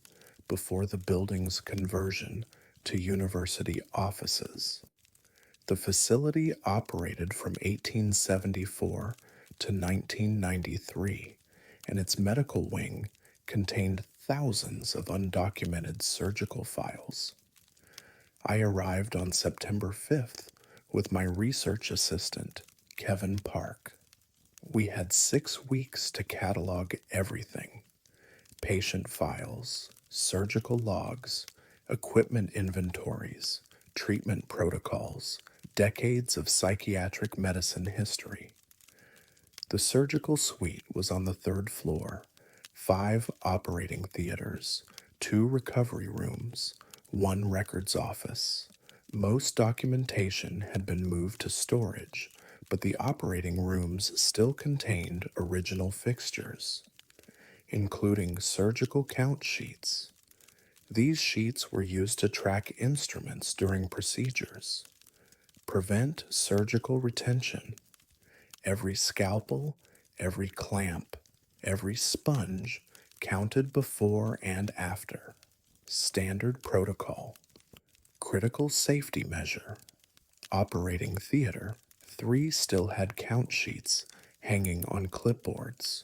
before the building's conversion to university offices. The facility operated from 1874 to 1993, and its medical wing contained thousands of undocumented surgical files. I arrived on September 5th with my research assistant, Kevin Park. We had 6 weeks to catalog everything: patient files, surgical logs, equipment inventories, treatment protocols, decades of psychiatric medicine history. The surgical suite was on the 3rd floor, 5 operating theaters, 2 recovery rooms, 1 records office. Most documentation had been moved to storage, but the operating rooms still contained original fixtures, including surgical count sheets. These sheets were used to track instruments during procedures, prevent surgical retention. Every scalpel, every clamp, every sponge counted before and after. Standard protocol. Critical safety measure. Operating theater. 3 still had count sheets hanging on clipboards.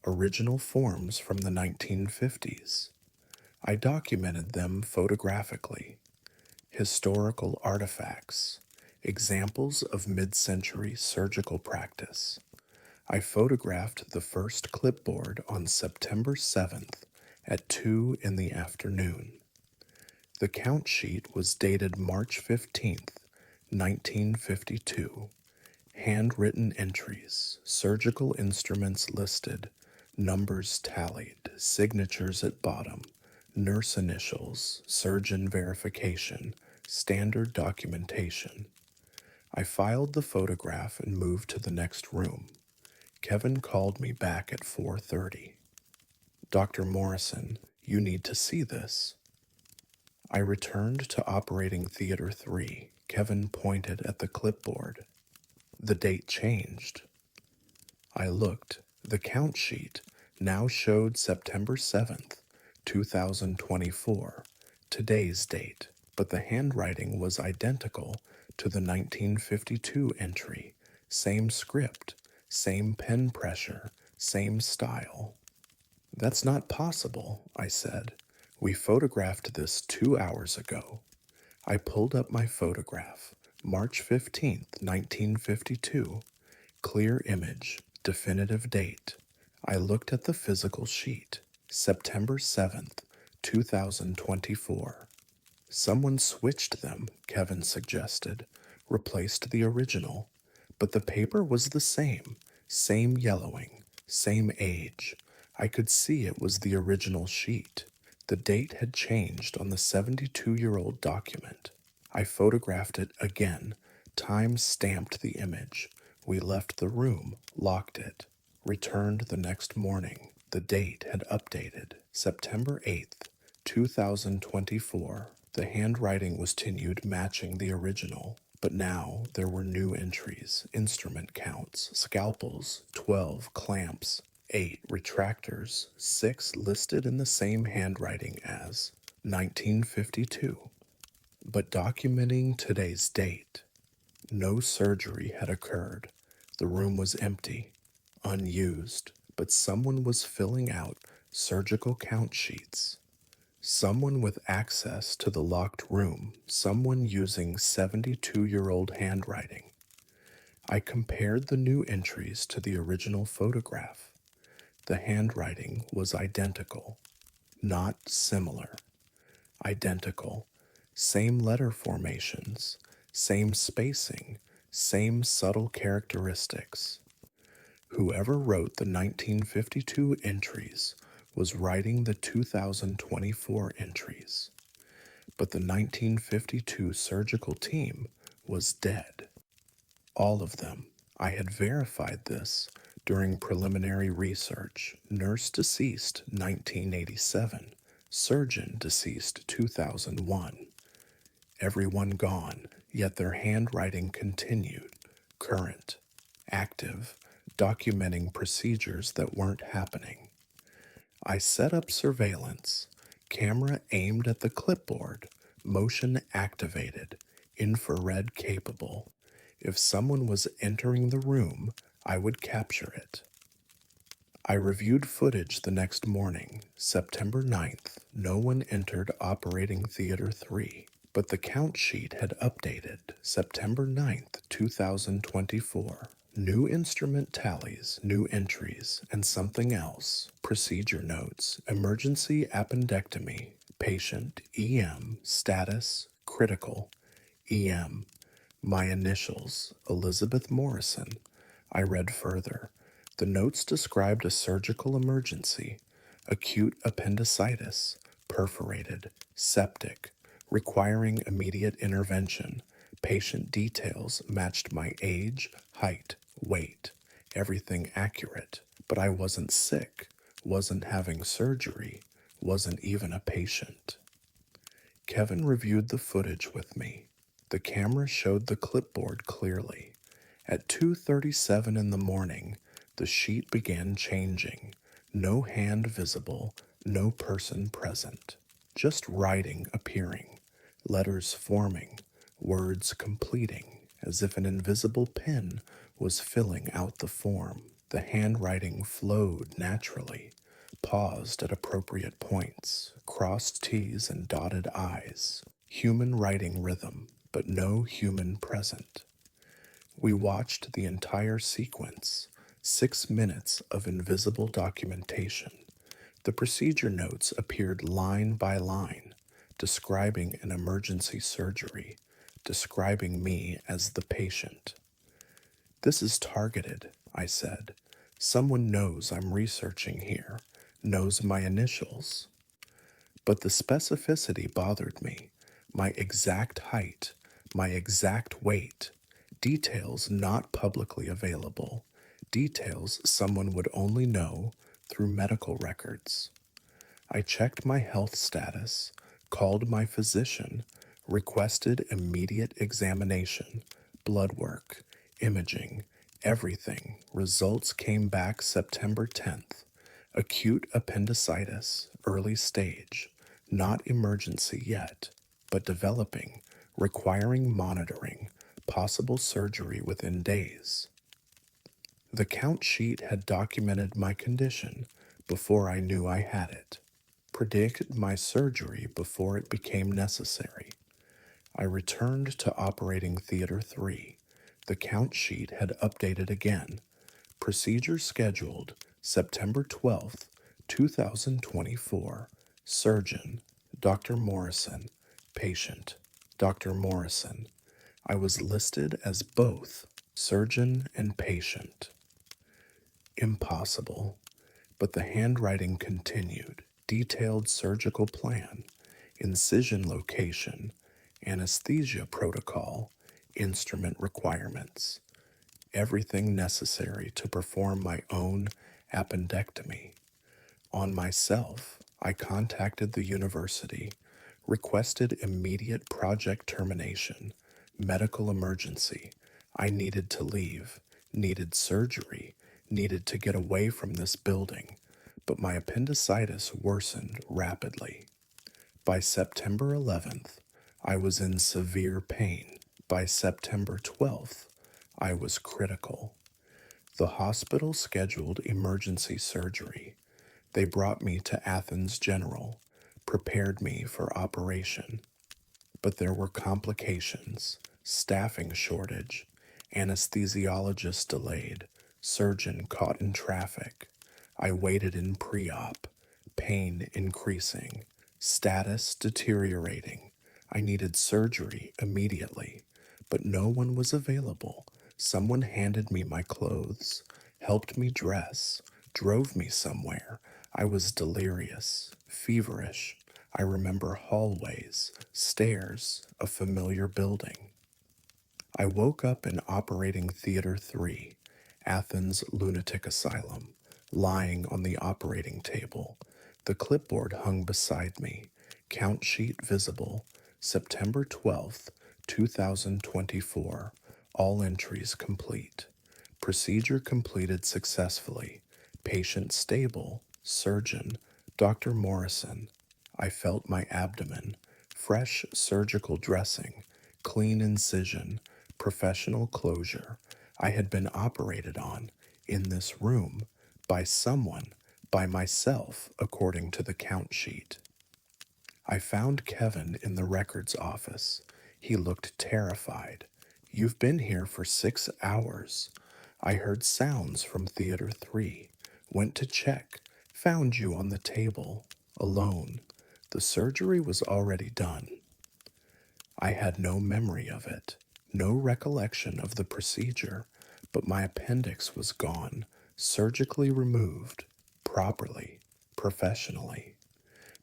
Original forms from the 1950s. I documented them photographically. Historical artifacts. Examples of mid-century surgical practice. I photographed the first clipboard on September 7th at 2 in the afternoon. The count sheet was dated March 15th, 1952. Handwritten entries, surgical instruments listed, numbers tallied, signatures at bottom, nurse initials, surgeon verification, standard documentation. I filed the photograph and moved to the next room. Kevin called me back at 4:30. Dr. Morrison, you need to see this. I returned to operating theater 3. Kevin pointed at the clipboard. The date changed. I looked. The count sheet now showed September 7th, 2024, today's date, but the handwriting was identical to the 1952 entry. Same script, same pen pressure, same style. That's not possible, I said. We photographed this 2 hours ago. I pulled up my photograph, March 15th, 1952. Clear image, definitive date. I looked at the physical sheet, September 7th, 2024. Someone switched them, Kevin suggested, replaced the original, but the paper was the same yellowing, same age. I could see it was the original sheet. The date had changed on the 72-year-old document. I photographed it again, time stamped the image. We left the room, locked it, returned the next morning. The date had updated, September 8th, 2024. The handwriting was continued matching the original, but now there were new entries, instrument counts, scalpels, 12 clamps, 8 retractors, 6 listed in the same handwriting as 1952. But documenting today's date, no surgery had occurred. The room was empty, unused, but someone was filling out surgical count sheets. Someone with access to the locked room, someone using 72-year-old handwriting. I compared the new entries to the original photograph. The handwriting was identical, not similar. Identical. Same letter formations, same spacing, same subtle characteristics. Whoever wrote the 1952 entries was writing the 2024 entries, but the 1952 surgical team was dead. All of them. I had verified this during preliminary research. Nurse deceased 1987, surgeon deceased 2001. Everyone gone, yet their handwriting continued, current, active, documenting procedures that weren't happening. I set up surveillance, camera aimed at the clipboard, motion activated, infrared capable. If someone was entering the room, I would capture it. I reviewed footage the next morning, September 9th. No one entered operating theater 3, but the count sheet had updated, September 9th, 2024. New instrument tallies, new entries, and something else. Procedure notes, emergency appendectomy, patient, EM, status, critical, EM. My initials, Elizabeth Morrison. I read further. The notes described a surgical emergency, acute appendicitis, perforated, septic, requiring immediate intervention. Patient details matched my age, height, weight, everything accurate. But I wasn't sick, wasn't having surgery, wasn't even a patient. Kevin reviewed the footage with me. The camera showed the clipboard clearly. At 2:37 in the morning, the sheet began changing. No hand visible, no person present. Just writing appearing, letters forming, words completing, as if an invisible pen was filling out the form. The handwriting flowed naturally, paused at appropriate points, crossed T's and dotted I's. Human writing rhythm, but no human present. We watched the entire sequence, 6 minutes of invisible documentation. The procedure notes appeared line by line, describing an emergency surgery, describing me as the patient. This is targeted, I said. Someone knows I'm researching here, knows my initials. But the specificity bothered me. My exact height, my exact weight, details not publicly available, details someone would only know through medical records. I checked my health status, called my physician, requested immediate examination, blood work, imaging, everything. Results came back September 10th. Acute appendicitis, early stage, not emergency yet, but developing, requiring monitoring, possible surgery within days. The count sheet had documented my condition before I knew I had it, predicted my surgery before it became necessary. I returned to operating theater 3. The count sheet had updated again. Procedure scheduled September 12th, 2024. Surgeon, Dr. Morrison. Patient, Dr. Morrison. I was listed as both surgeon and patient. Impossible. But the handwriting continued. Detailed surgical plan, incision location, anesthesia protocol, instrument requirements, everything necessary to perform my own appendectomy. On myself, I contacted the university, requested immediate project termination, medical emergency. I needed to leave, needed surgery, needed to get away from this building, but my appendicitis worsened rapidly. By September 11th, I was in severe pain. By September 12th, I was critical. The hospital scheduled emergency surgery. They brought me to Athens General, prepared me for operation. But there were complications, staffing shortage, anesthesiologist delayed, surgeon caught in traffic. I waited in pre-op, pain increasing, status deteriorating. I needed surgery immediately, but no one was available. Someone handed me my clothes, helped me dress, drove me somewhere. I was delirious, feverish. I remember hallways, stairs, a familiar building. I woke up in operating theater 3, Athens Lunatic Asylum, lying on the operating table. The clipboard hung beside me, count sheet visible, September 12th, 2024, all entries complete. Procedure completed successfully. Patient stable. Surgeon, Dr. Morrison. I felt my abdomen. Fresh surgical dressing. Clean incision. Professional closure. I had been operated on, in this room, by someone, by myself, according to the count sheet. I found Kevin in the records office. He looked terrified. You've been here for 6 hours. I heard sounds from Theater 3. Went to check. Found you on the table, alone. The surgery was already done. I had no memory of it, no recollection of the procedure, but my appendix was gone, surgically removed, properly, professionally.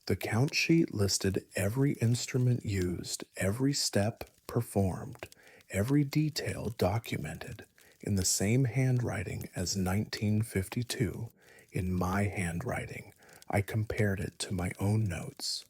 The count sheet listed every instrument used, every step performed, every detail documented, in the same handwriting as 1952, in my handwriting. I compared it to my own notes.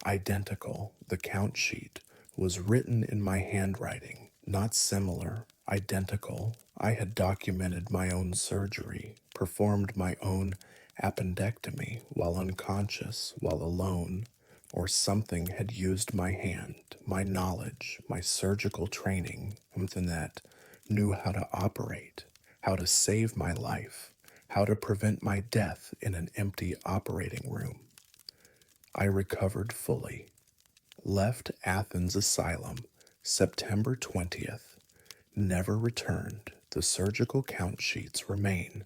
Identical, the count sheet, was written in my handwriting, not similar, identical. I had documented my own surgery, performed my own appendectomy while unconscious, while alone, or something had used my hand, my knowledge, my surgical training, something that knew how to operate, how to save my life, how to prevent my death in an empty operating room. I recovered fully, left Athens Asylum, September 20th. Never returned. The surgical count sheets remain.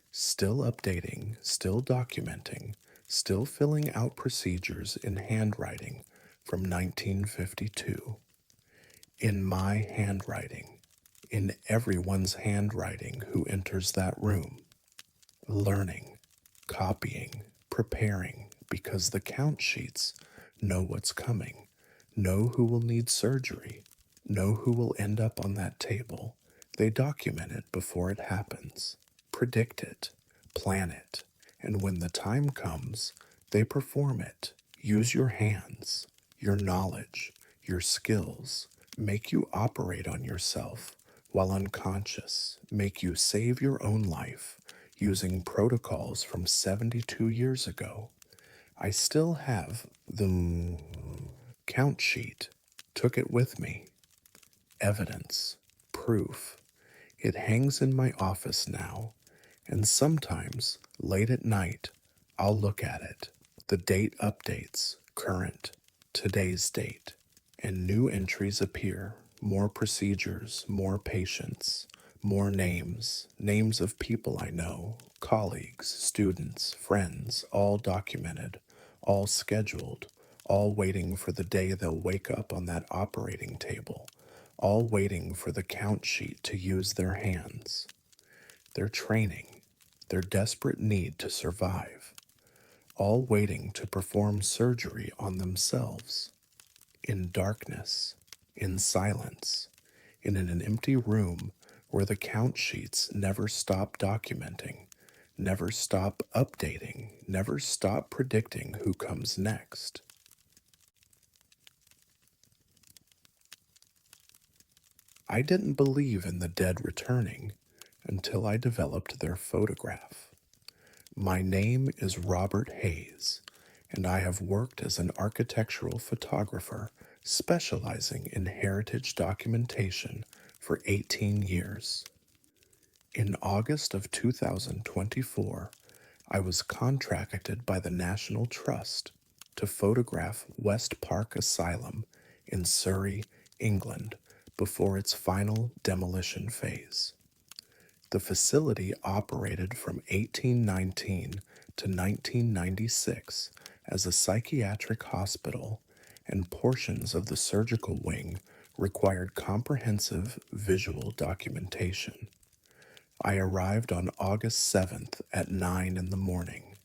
Still updating, still documenting, still filling out procedures in handwriting from 1952. In my handwriting. In everyone's handwriting who enters that room. Learning, copying, preparing, because the count sheets know what's coming, know who will need surgery, know who will end up on that table. They document it before it happens, predict it, plan it, and when the time comes, they perform it. Use your hands, your knowledge, your skills, make you operate on yourself while unconscious, make you save your own life using protocols from 72 years ago. I still have the count sheet. Took it with me. Evidence, proof. It hangs in my office now, and sometimes, late at night, I'll look at it. The date updates, current, today's date, and new entries appear. More procedures, more patients, more names, names of people I know, colleagues, students, friends, all documented, all scheduled, all waiting for the day they'll wake up on that operating table, all waiting for the count sheet to use their hands. Their training, their desperate need to survive, all waiting to perform surgery on themselves, in darkness, in silence, in an empty room where the count sheets never stop documenting, never stop updating, never stop predicting who comes next. I didn't believe in the dead returning until I developed their photograph. My name is Robert Hayes, and I have worked as an architectural photographer specializing in heritage documentation for 18 years. In August of 2024, I was contracted by the National Trust to photograph West Park Asylum in Surrey, England, before its final demolition phase. The facility operated from 1819 to 1996 as a psychiatric hospital, and portions of the surgical wing required comprehensive visual documentation. I arrived on August 7th at 9 in the morning.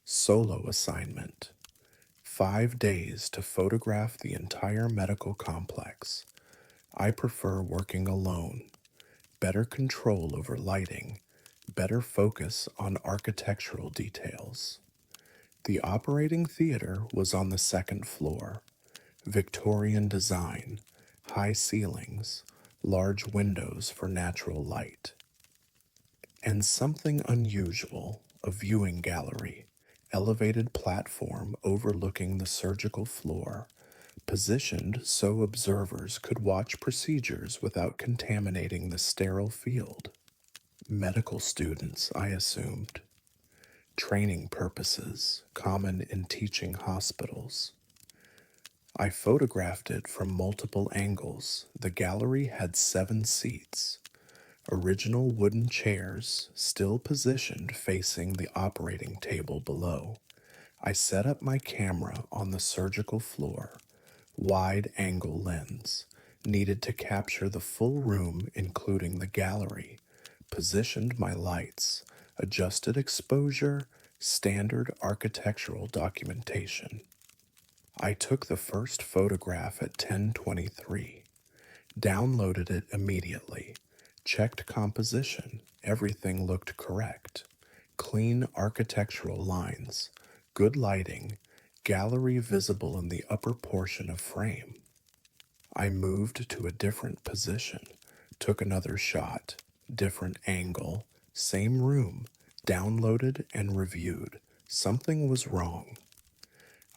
Solo assignment. 5 days to photograph the entire medical complex. I prefer working alone. Better control over lighting, better focus on architectural details. The operating theater was on the second floor. Victorian design, high ceilings, large windows for natural light. And something unusual, a viewing gallery, elevated platform overlooking the surgical floor, positioned so observers could watch procedures without contaminating the sterile field. Medical students, I assumed. Training purposes, common in teaching hospitals. I photographed it from multiple angles. The gallery had 7 seats. Original wooden chairs, still positioned facing the operating table below. I set up my camera on the surgical floor. Wide angle lens, needed to capture the full room including the gallery. Positioned my lights, adjusted exposure, standard architectural documentation. I took the first photograph at 10:23, downloaded it immediately, checked composition, everything looked correct. Clean architectural lines, good lighting, gallery visible in the upper portion of frame. I moved to a different position, took another shot, different angle, same room, downloaded and reviewed. Something was wrong.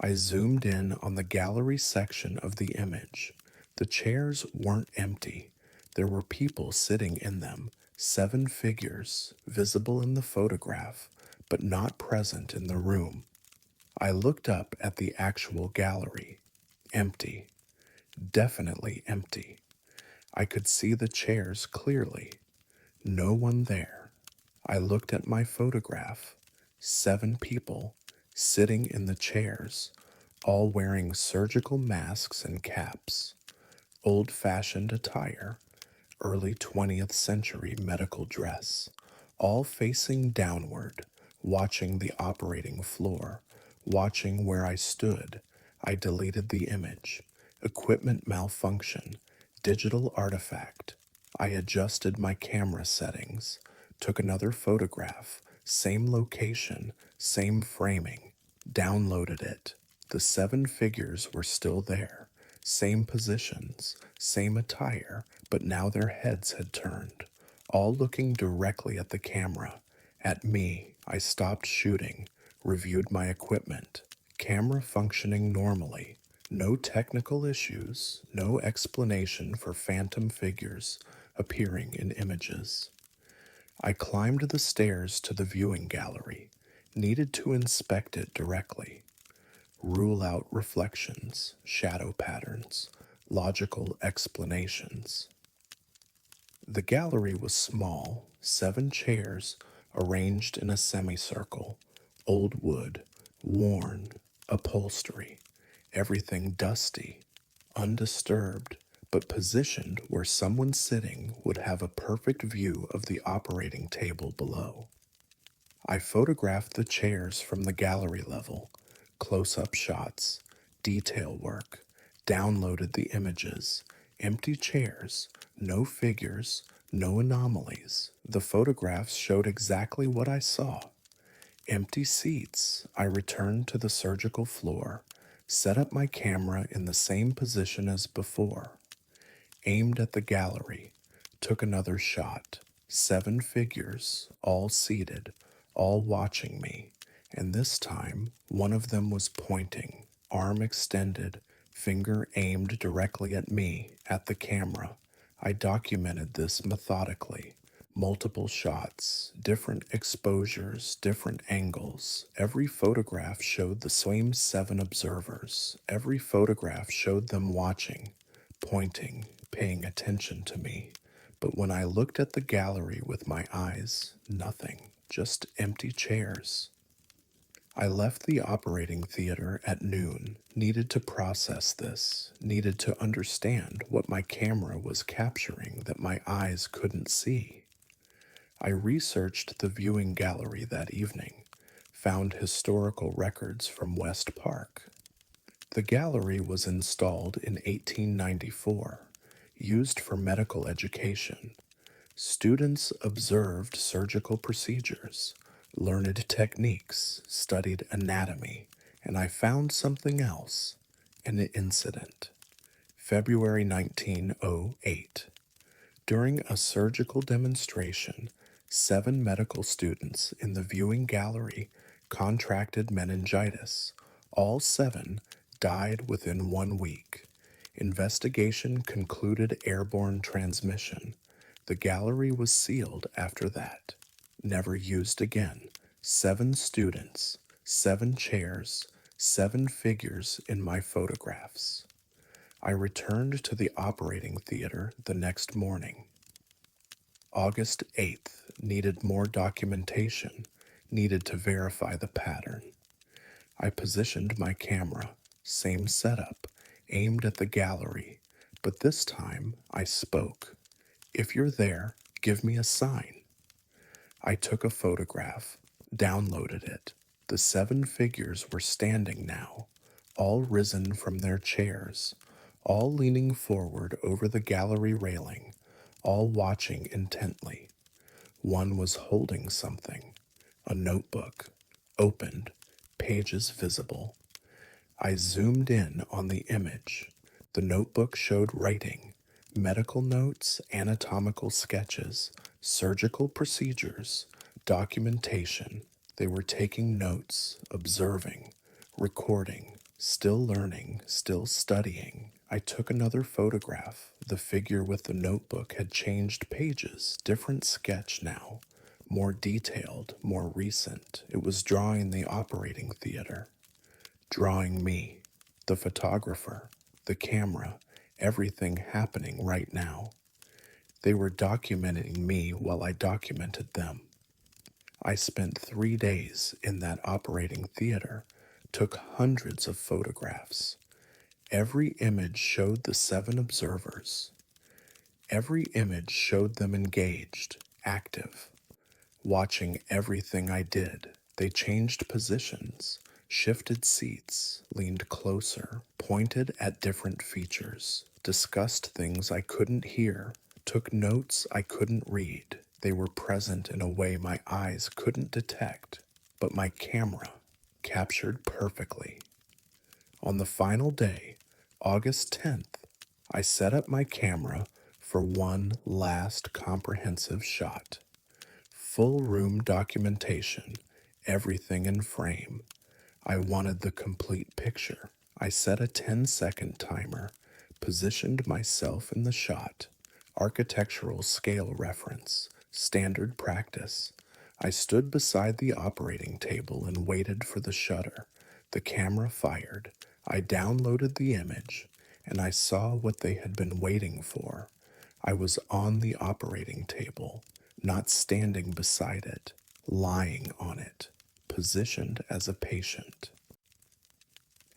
I zoomed in on the gallery section of the image. The chairs weren't empty. There were people sitting in them, 7 figures, visible in the photograph, but not present in the room. I looked up at the actual gallery. Empty. definitely empty. I could see the chairs clearly. No one there. I looked at my photograph. 7 people sitting in the chairs, all wearing surgical masks and caps, old fashioned attire, early 20th century medical dress, all facing downward, watching the operating floor, watching where I stood. I deleted the image. Equipment malfunction, digital artifact. I adjusted my camera settings, took another photograph, same location, same framing, downloaded it. The 7 figures were still there, same positions, same attire, but now their heads had turned, all looking directly at the camera. At me. I stopped shooting, reviewed my equipment, camera functioning normally. No technical issues, no explanation for phantom figures appearing in images. I climbed the stairs to the viewing gallery, needed to inspect it directly, rule out reflections, shadow patterns, logical explanations. The gallery was small, 7 chairs arranged in a semicircle, old wood, worn, upholstery, everything dusty, undisturbed, but positioned where someone sitting would have a perfect view of the operating table below. I photographed the chairs from the gallery level, close up shots, detail work, downloaded the images, empty chairs, no figures, no anomalies. The photographs showed exactly what I saw. Empty seats. I returned to the surgical floor, set up my camera in the same position as before, aimed at the gallery, took another shot. 7 figures, all seated, all watching me, and this time one of them was pointing, arm extended, finger aimed directly at me, at the camera. I documented this methodically. Multiple shots, different exposures, different angles. Every photograph showed the same 7 observers. Every photograph showed them watching, pointing, paying attention to me. But when I looked at the gallery with my eyes, nothing, just empty chairs. I left the operating theater at noon, needed to process this, needed to understand what my camera was capturing that my eyes couldn't see. I researched the viewing gallery that evening, found historical records from West Park. The gallery was installed in 1894, used for medical education. Students observed surgical procedures, learned techniques, studied anatomy, and I found something else, an incident. February 1908. During a surgical demonstration, 7 medical students in the viewing gallery contracted meningitis. All 7 died within 1 week. Investigation concluded airborne transmission. The gallery was sealed after that. Never used again. 7 students, 7 chairs, 7 figures in my photographs. I returned to the operating theater the next morning. August 8th, needed more documentation, needed to verify the pattern. I positioned my camera, same setup, aimed at the gallery, but this time I spoke. If you're there, give me a sign. I took a photograph, downloaded it. The 7 figures were standing now, all risen from their chairs, all leaning forward over the gallery railing, all watching intently. One was holding something, a notebook, opened, pages visible. I zoomed in on the image. The notebook showed writing, medical notes, anatomical sketches, surgical procedures, documentation. They were taking notes, observing, recording, still learning, still studying. I took another photograph. The figure with the notebook had changed pages, different sketch now, more detailed, more recent. It was drawing the operating theater, drawing me, the photographer, the camera, everything happening right now. They were documenting me while I documented them. I spent 3 days in that operating theater, took hundreds of photographs. Every image showed the 7 observers. Every image showed them engaged, active, watching everything I did. They changed positions, shifted seats, leaned closer, pointed at different features, discussed things I couldn't hear, took notes I couldn't read. They were present in a way my eyes couldn't detect, but my camera captured perfectly. On the final day, August 10th, I set up my camera for one last comprehensive shot. Full room documentation, everything in frame. I wanted the complete picture. I set a 10-second timer, positioned myself in the shot, architectural scale reference, standard practice. I stood beside the operating table and waited for the shutter. The camera fired. I downloaded the image, and I saw what they had been waiting for. I was on the operating table, not standing beside it, lying on it, positioned as a patient.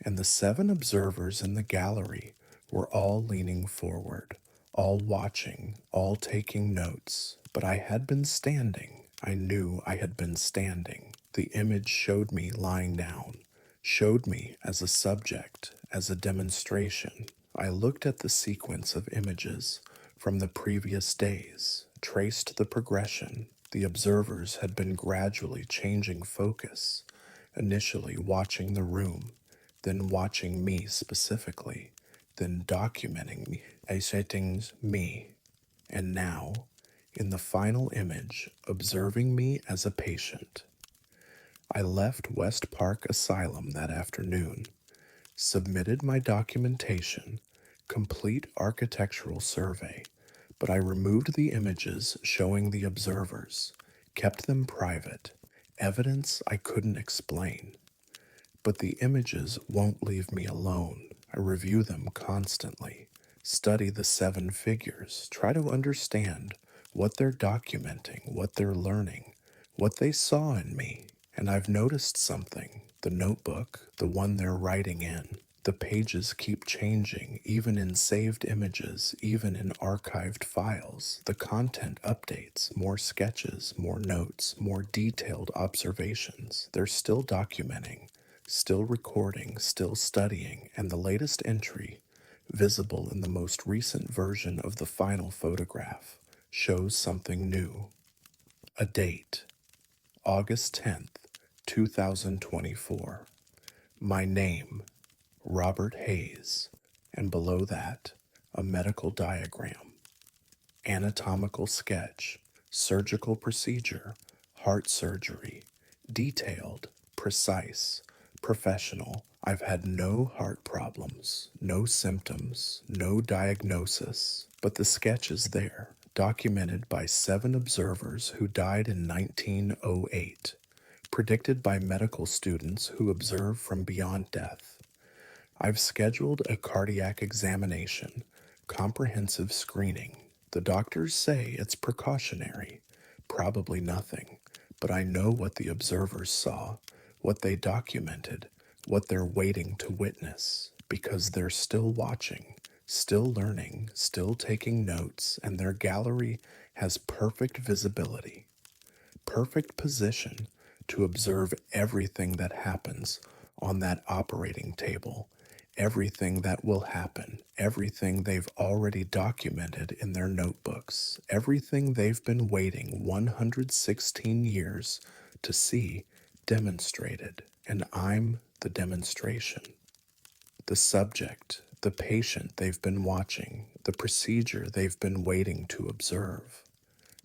And the 7 observers in the gallery were all leaning forward, all watching, all taking notes. But I had been standing. I knew I had been standing. The image showed me lying down, showed me as a subject, as a demonstration. I looked at the sequence of images from the previous days, traced the progression. The observers had been gradually changing focus, initially watching the room, then watching me specifically, then documenting me, isolating me, and now, in the final image, observing me as a patient. I left West Park Asylum that afternoon, submitted my documentation, complete architectural survey, but I removed the images showing the observers, kept them private, evidence I couldn't explain. But the images won't leave me alone. I review them constantly, study the 7 figures, try to understand what they're documenting, what they're learning, what they saw in me. And I've noticed something. The notebook, the one they're writing in, the pages keep changing, even in saved images, even in archived files. The content updates, more sketches, more notes, more detailed observations. They're still documenting, still recording, still studying, and the latest entry, visible in the most recent version of the final photograph, shows something new. A date, August 10th, 2024. My name, Robert Hayes, and below that, a medical diagram, anatomical sketch, surgical procedure, heart surgery, detailed, precise, professional. I've had no heart problems, no symptoms, no diagnosis, but the sketch is there, documented by 7 observers who died in 1908, predicted by medical students who observe from beyond death. I've scheduled a cardiac examination, comprehensive screening. The doctors say it's precautionary, probably nothing, but I know what the observers saw, what they documented, what they're waiting to witness, because they're still watching, still learning, still taking notes, and their gallery has perfect visibility, perfect position to observe everything that happens on that operating table, everything that will happen, everything they've already documented in their notebooks, everything they've been waiting 116 years to see demonstrated. And I'm the demonstration. The subject, the patient they've been watching, the procedure they've been waiting to observe.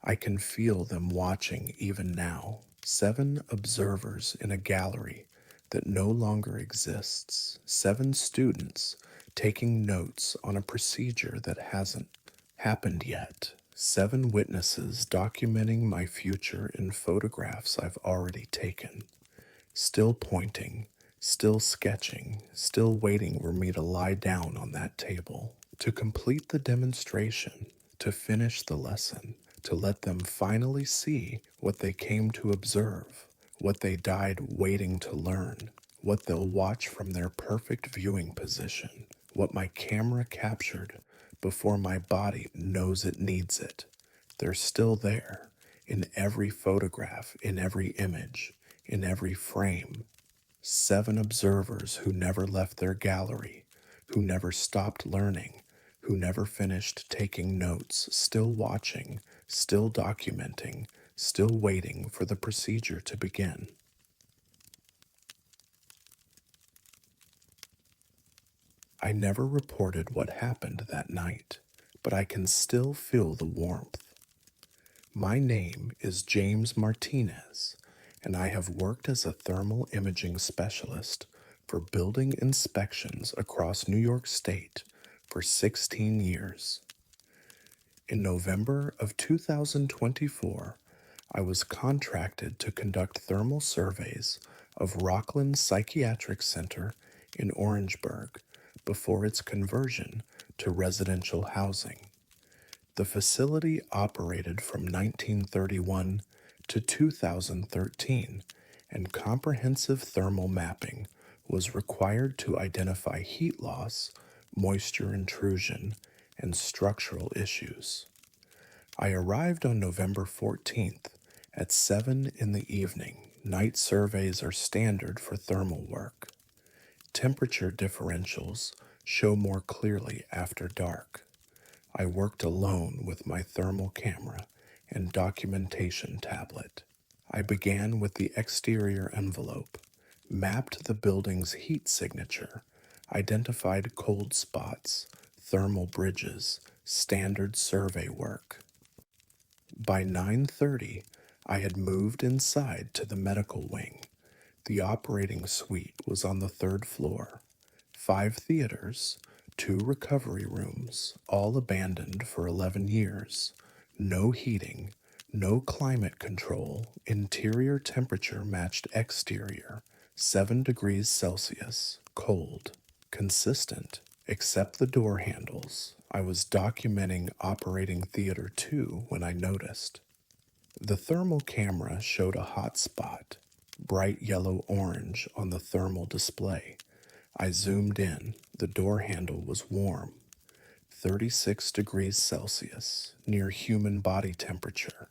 I can feel them watching even now. 7 observers in a gallery that no longer exists. 7 students taking notes on a procedure that hasn't happened yet. 7 witnesses documenting my future in photographs I've already taken. Still pointing, still sketching, still waiting for me to lie down on that table. To complete the demonstration, to finish the lesson, to let them finally see what they came to observe, what they died waiting to learn, what they'll watch from their perfect viewing position, what my camera captured before my body knows it needs it. They're still there, in every photograph, in every image, in every frame. 7 observers who never left their gallery, who never stopped learning, who never finished taking notes, still watching, still documenting, still waiting for the procedure to begin. I never reported what happened that night, but I can still feel the warmth. My name is James Martinez, and I have worked as a thermal imaging specialist for building inspections across New York State for 16 years. In November of 2024, I was contracted to conduct thermal surveys of Rockland Psychiatric Center in Orangeburg before its conversion to residential housing. The facility operated from 1931 to 2013, and comprehensive thermal mapping was required to identify heat loss, moisture intrusion, and structural issues. I arrived on November 14th at 7 in the evening. Night surveys are standard for thermal work. Temperature differentials show more clearly after dark. I worked alone with my thermal camera and documentation tablet. I began with the exterior envelope, mapped the building's heat signature, identified cold spots, thermal bridges, standard survey work. By 9:30, I had moved inside to the medical wing. The operating suite was on the 3rd floor. 5 theaters, 2 recovery rooms, all abandoned for 11 years. No heating, no climate control. Interior temperature matched exterior, 7 degrees Celsius, cold, consistent, except the door handles. I was documenting operating theater 2 when I noticed. The thermal camera showed a hot spot, bright yellow-orange on the thermal display. I zoomed in. The door handle was warm, 36 degrees Celsius, near human body temperature.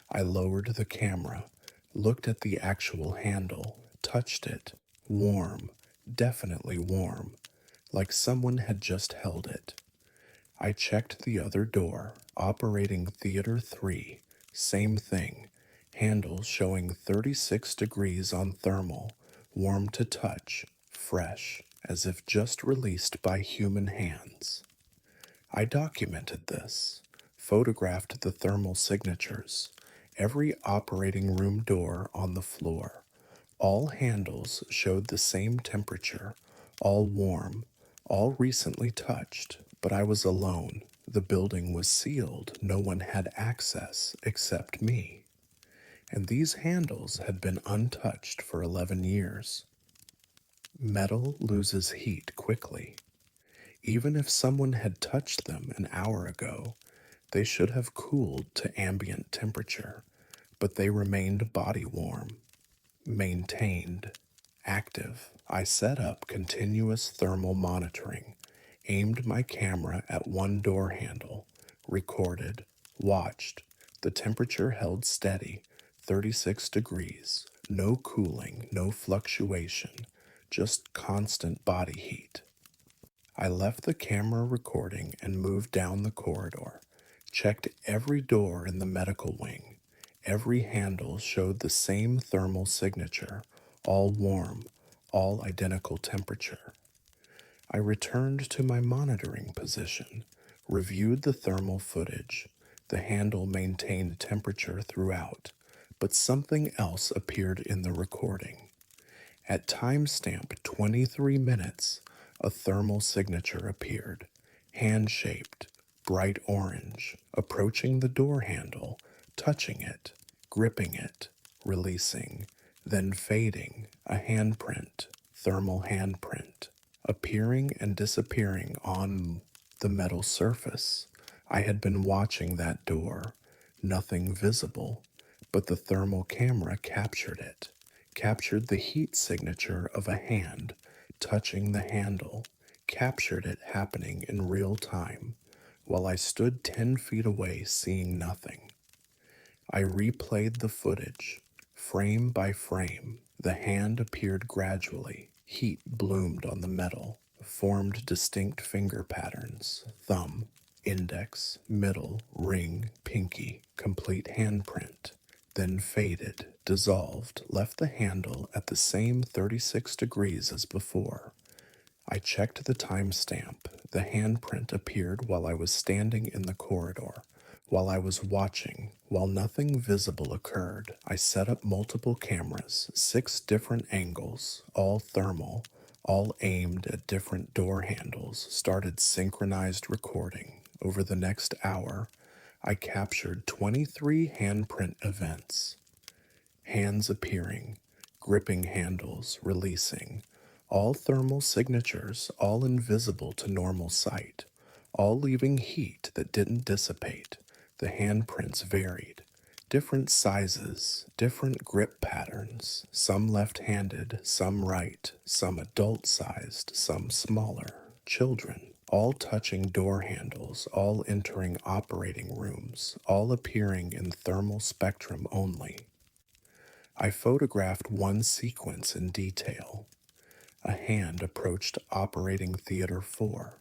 I lowered the camera, looked at the actual handle, touched it. Warm, definitely warm, like someone had just held it. I checked the other door, operating theater 3, same thing. Handle showing 36 degrees on thermal, warm to touch, fresh, as if just released by human hands. I documented this, photographed the thermal signatures, every operating room door on the floor. All handles showed the same temperature, all warm, all recently touched, but I was alone. The building was sealed. No one had access except me. And these handles had been untouched for 11 years. Metal loses heat quickly. Even if someone had touched them an hour ago, they should have cooled to ambient temperature, but they remained body warm, maintained, active. I set up continuous thermal monitoring, aimed my camera at one door handle, recorded, watched. The temperature held steady, 36 degrees, no cooling, no fluctuation, just constant body heat. I left the camera recording and moved down the corridor, checked every door in the medical wing. Every handle showed the same thermal signature, all warm, all identical temperature. I returned to my monitoring position, reviewed the thermal footage. The handle maintained temperature throughout, but something else appeared in the recording. At timestamp 23 minutes, a thermal signature appeared, hand-shaped, bright orange, approaching the door handle, touching it, gripping it, releasing, then fading, a handprint, thermal handprint, appearing and disappearing on The metal surface. I had been watching that door. Nothing visible, but the thermal camera captured it, captured the heat signature of a hand touching the handle, captured it happening in real time, while I stood 10 feet away seeing nothing. I replayed the footage. Frame by frame, the hand appeared gradually. Heat bloomed on the metal, formed distinct finger patterns: thumb, index, middle, ring, pinky, complete handprint. Then faded, dissolved, left the handle at the same 36 degrees as before. I checked the timestamp. The handprint appeared while I was standing in the corridor. While I was watching, while nothing visible occurred, I set up multiple cameras, 6 different angles, all thermal, all aimed at different door handles, started synchronized recording. Over the next hour, I captured 23 handprint events. Hands appearing, gripping handles, releasing. All thermal signatures, all invisible to normal sight, all leaving heat that didn't dissipate. The handprints varied. Different sizes, different grip patterns, some left-handed, some right, some adult-sized, some smaller. Children, all touching door handles, all entering operating rooms, all appearing in thermal spectrum only. I photographed one sequence in detail. A hand approached operating theater 4,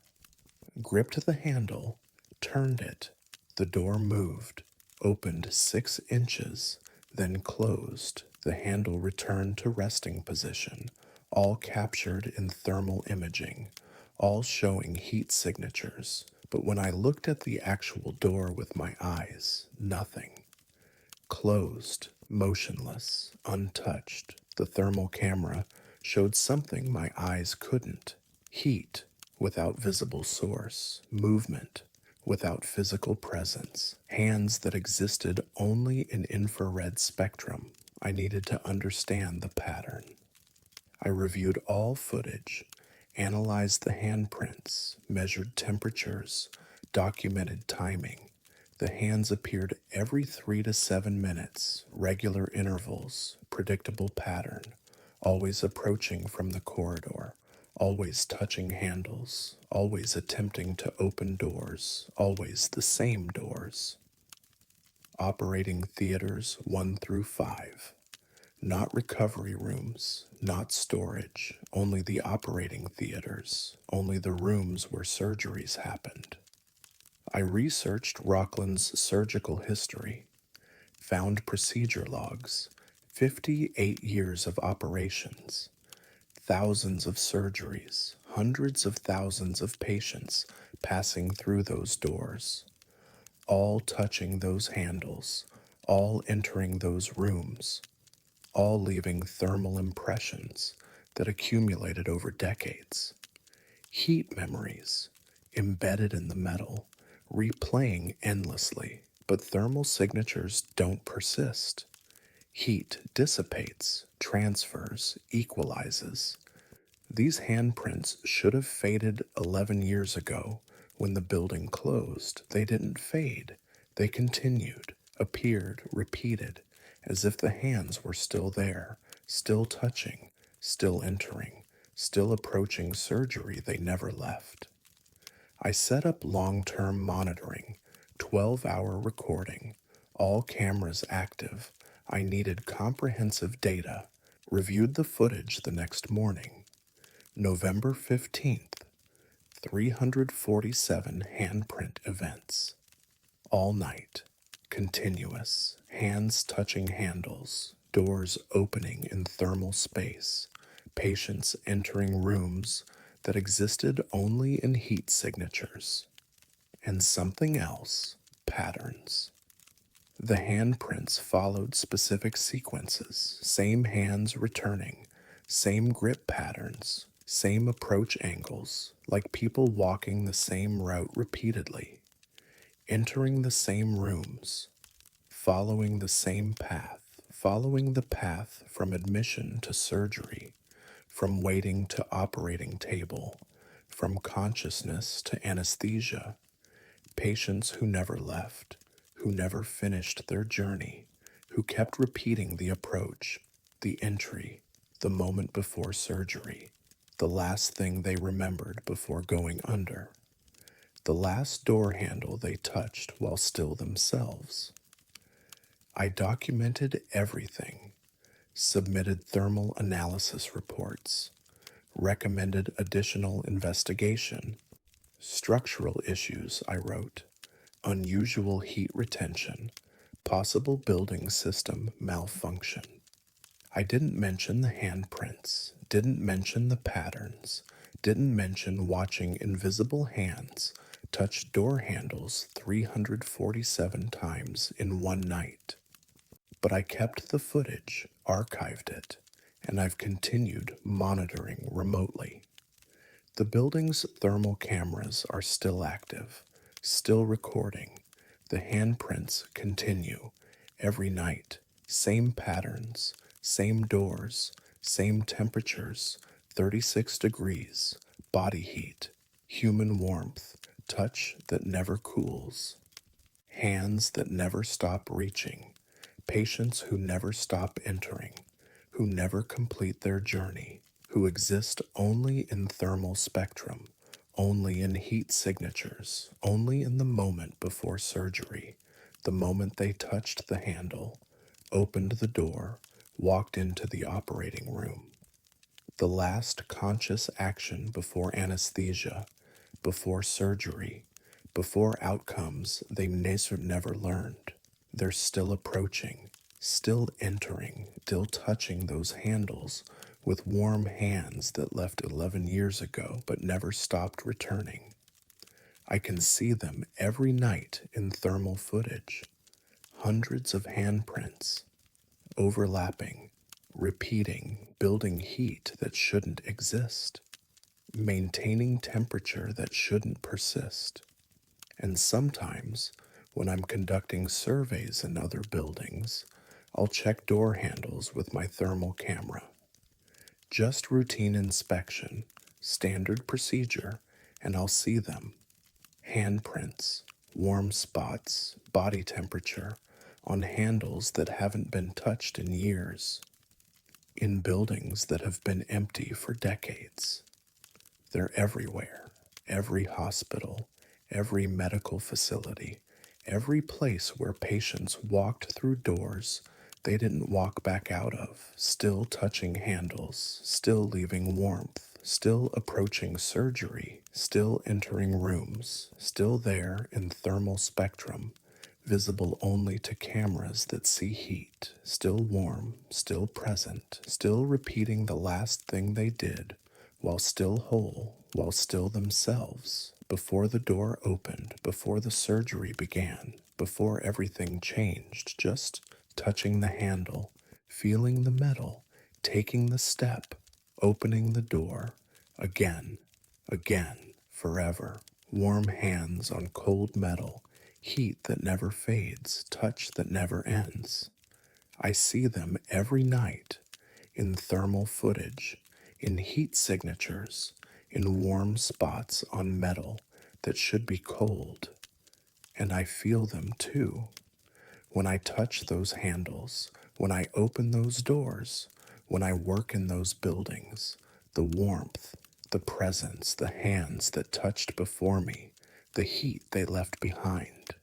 gripped the handle, turned it. The door moved, opened 6 inches, then closed. The handle returned to resting position, all captured in thermal imaging, all showing heat signatures. But when I looked at the actual door with my eyes, nothing. Closed, motionless, untouched, the thermal camera showed something my eyes couldn't: heat without visible source, movement without physical presence, hands that existed only in infrared spectrum. I needed to understand the pattern. I reviewed all footage, analyzed the handprints, measured temperatures, documented timing. The hands appeared every 3 to 7 minutes, regular intervals, predictable pattern, always approaching from the corridor, always touching handles, always attempting to open doors, always the same doors. Operating theaters 1 through 5. Not recovery rooms, not storage, only the operating theaters, only the rooms where surgeries happened. I researched Rockland's surgical history, found procedure logs, 58 years of operations, thousands of surgeries, hundreds of thousands of patients passing through those doors, all touching those handles, all entering those rooms, all leaving thermal impressions that accumulated over decades. Heat memories, embedded in the metal, replaying endlessly, but thermal signatures don't persist. Heat dissipates, transfers, equalizes. These handprints should have faded 11 years ago when the building closed. They didn't fade. They continued, appeared, repeated, as if the hands were still there, still touching, still entering, still approaching surgery they never left. I set up long-term monitoring, 12-hour recording, all cameras active. I needed comprehensive data. Reviewed the footage the next morning. November 15th, 347 handprint events. All night, continuous, hands touching handles, doors opening in thermal space, patients entering rooms that existed only in heat signatures. And something else: patterns. The handprints followed specific sequences, same hands returning, same grip patterns, same approach angles, like people walking the same route repeatedly, entering the same rooms, following the same path, following the path from admission to surgery, from waiting to operating table, from consciousness to anesthesia, patients who never left, who never finished their journey, who kept repeating the approach, the entry, the moment before surgery, the last thing they remembered before going under, the last door handle they touched while still themselves. I documented everything, submitted thermal analysis reports, recommended additional investigation, structural issues, I wrote, unusual heat retention, possible building system malfunction. I didn't mention the handprints, didn't mention the patterns, didn't mention watching invisible hands touch door handles 347 times in one night. But I kept the footage, archived it, and I've continued monitoring remotely. The building's thermal cameras are still active, still recording. The handprints continue every night. Same patterns, same doors, same temperatures, 36 degrees, body heat, human warmth, touch that never cools, hands that never stop reaching, patients who never stop entering, who never complete their journey, who exist only in thermal spectrum, only in heat signatures, only in the moment before surgery, the moment they touched the handle, opened the door, walked into the operating room. The last conscious action before anesthesia, before surgery, before outcomes they never learned. They're still approaching, still entering, still touching those handles with warm hands that left 11 years ago but never stopped returning. I can see them every night in thermal footage. Hundreds of handprints, overlapping, repeating, building heat that shouldn't exist, maintaining temperature that shouldn't persist. And sometimes, when I'm conducting surveys in other buildings, I'll check door handles with my thermal camera. Just routine inspection, standard procedure, and I'll see them. Handprints, warm spots, body temperature on handles that haven't been touched in years, in buildings that have been empty for decades. They're everywhere, every hospital, every medical facility, every place where patients walked through doors they didn't walk back out of, still touching handles, still leaving warmth, still approaching surgery, still entering rooms, still there in thermal spectrum, visible only to cameras that see heat, still warm, still present, still repeating the last thing they did, while still whole, while still themselves, before the door opened, before the surgery began, before everything changed, just touching the handle, feeling the metal, taking the step, opening the door, again, again, forever. Warm hands on cold metal, heat that never fades, touch that never ends. I see them every night in thermal footage, in heat signatures, in warm spots on metal that should be cold. And I feel them too. When I touch those handles, when I open those doors, when I work in those buildings, the warmth, the presence, the hands that touched before me, the heat they left behind.